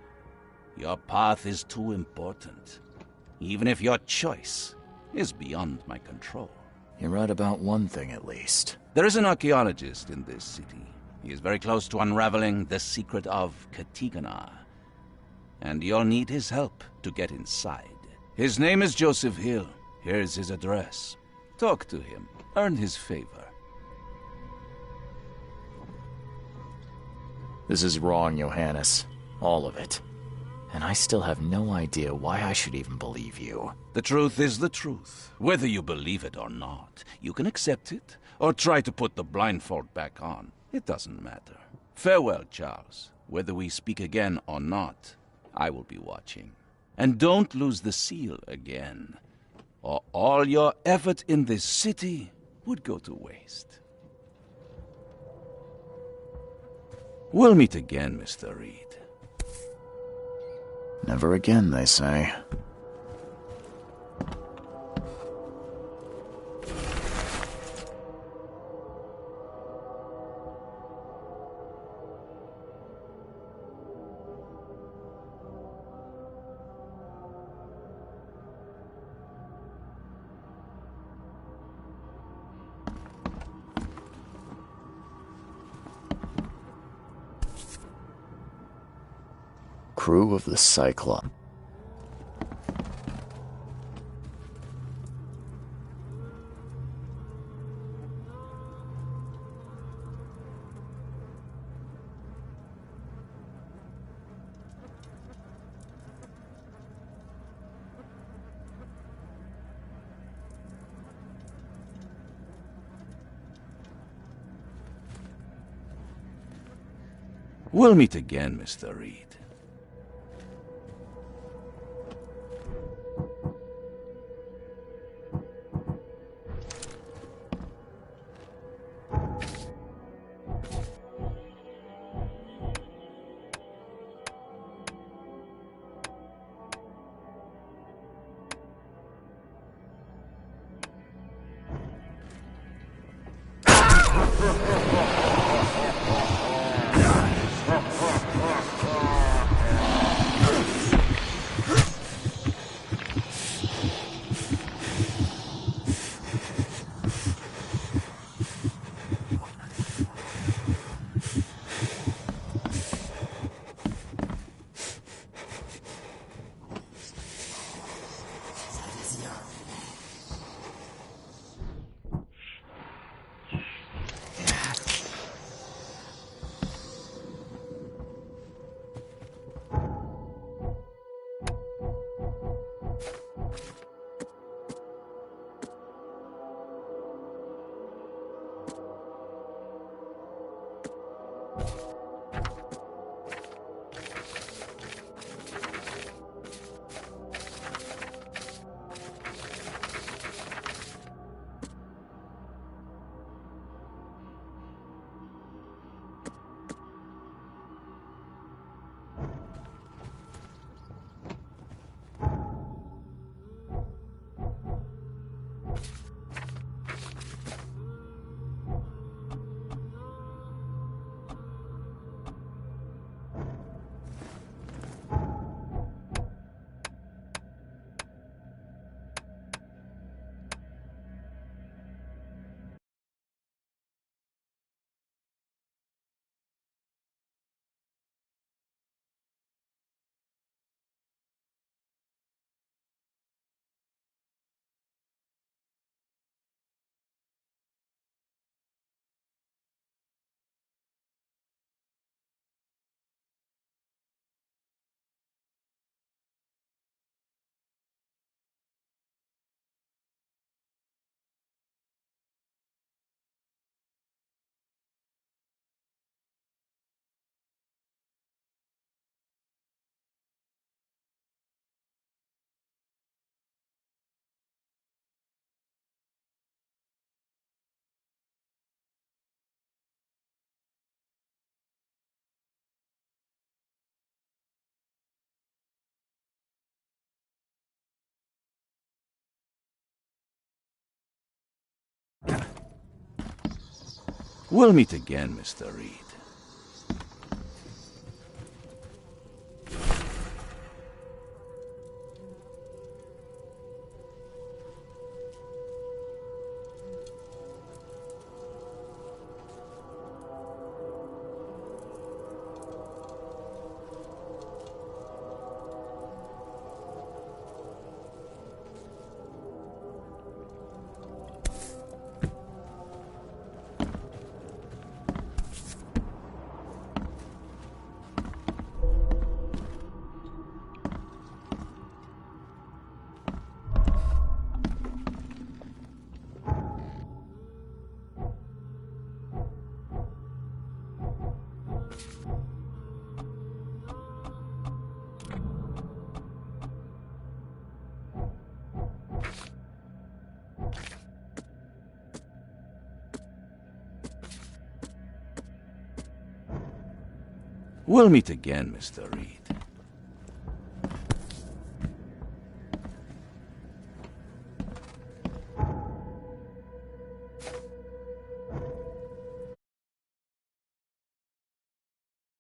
Your path is too important, even if your choice is beyond my control.
You're right about one thing, at least.
There is an archaeologist in this city. He is very close to unraveling the secret of Kotiganar. And you'll need his help to get inside. His name is Joseph Hill. Here's his address. Talk to him. Earn his favor.
This is wrong, Johannes. All of it. And I still have no idea why I should even believe you.
The truth is the truth. Whether you believe it or not, you can accept it, or try to put the blindfold back on. It doesn't matter. Farewell, Charles. Whether we speak again or not, I will be watching. And don't lose the seal again, or all your effort in this city would go to waste. We'll meet again, Mr. Reed.
Never again, they say. Crew of the Cyclops.
We'll meet again, Mr. Reed. We'll meet again, Mr. Reed. We'll meet again, Mr. Reed.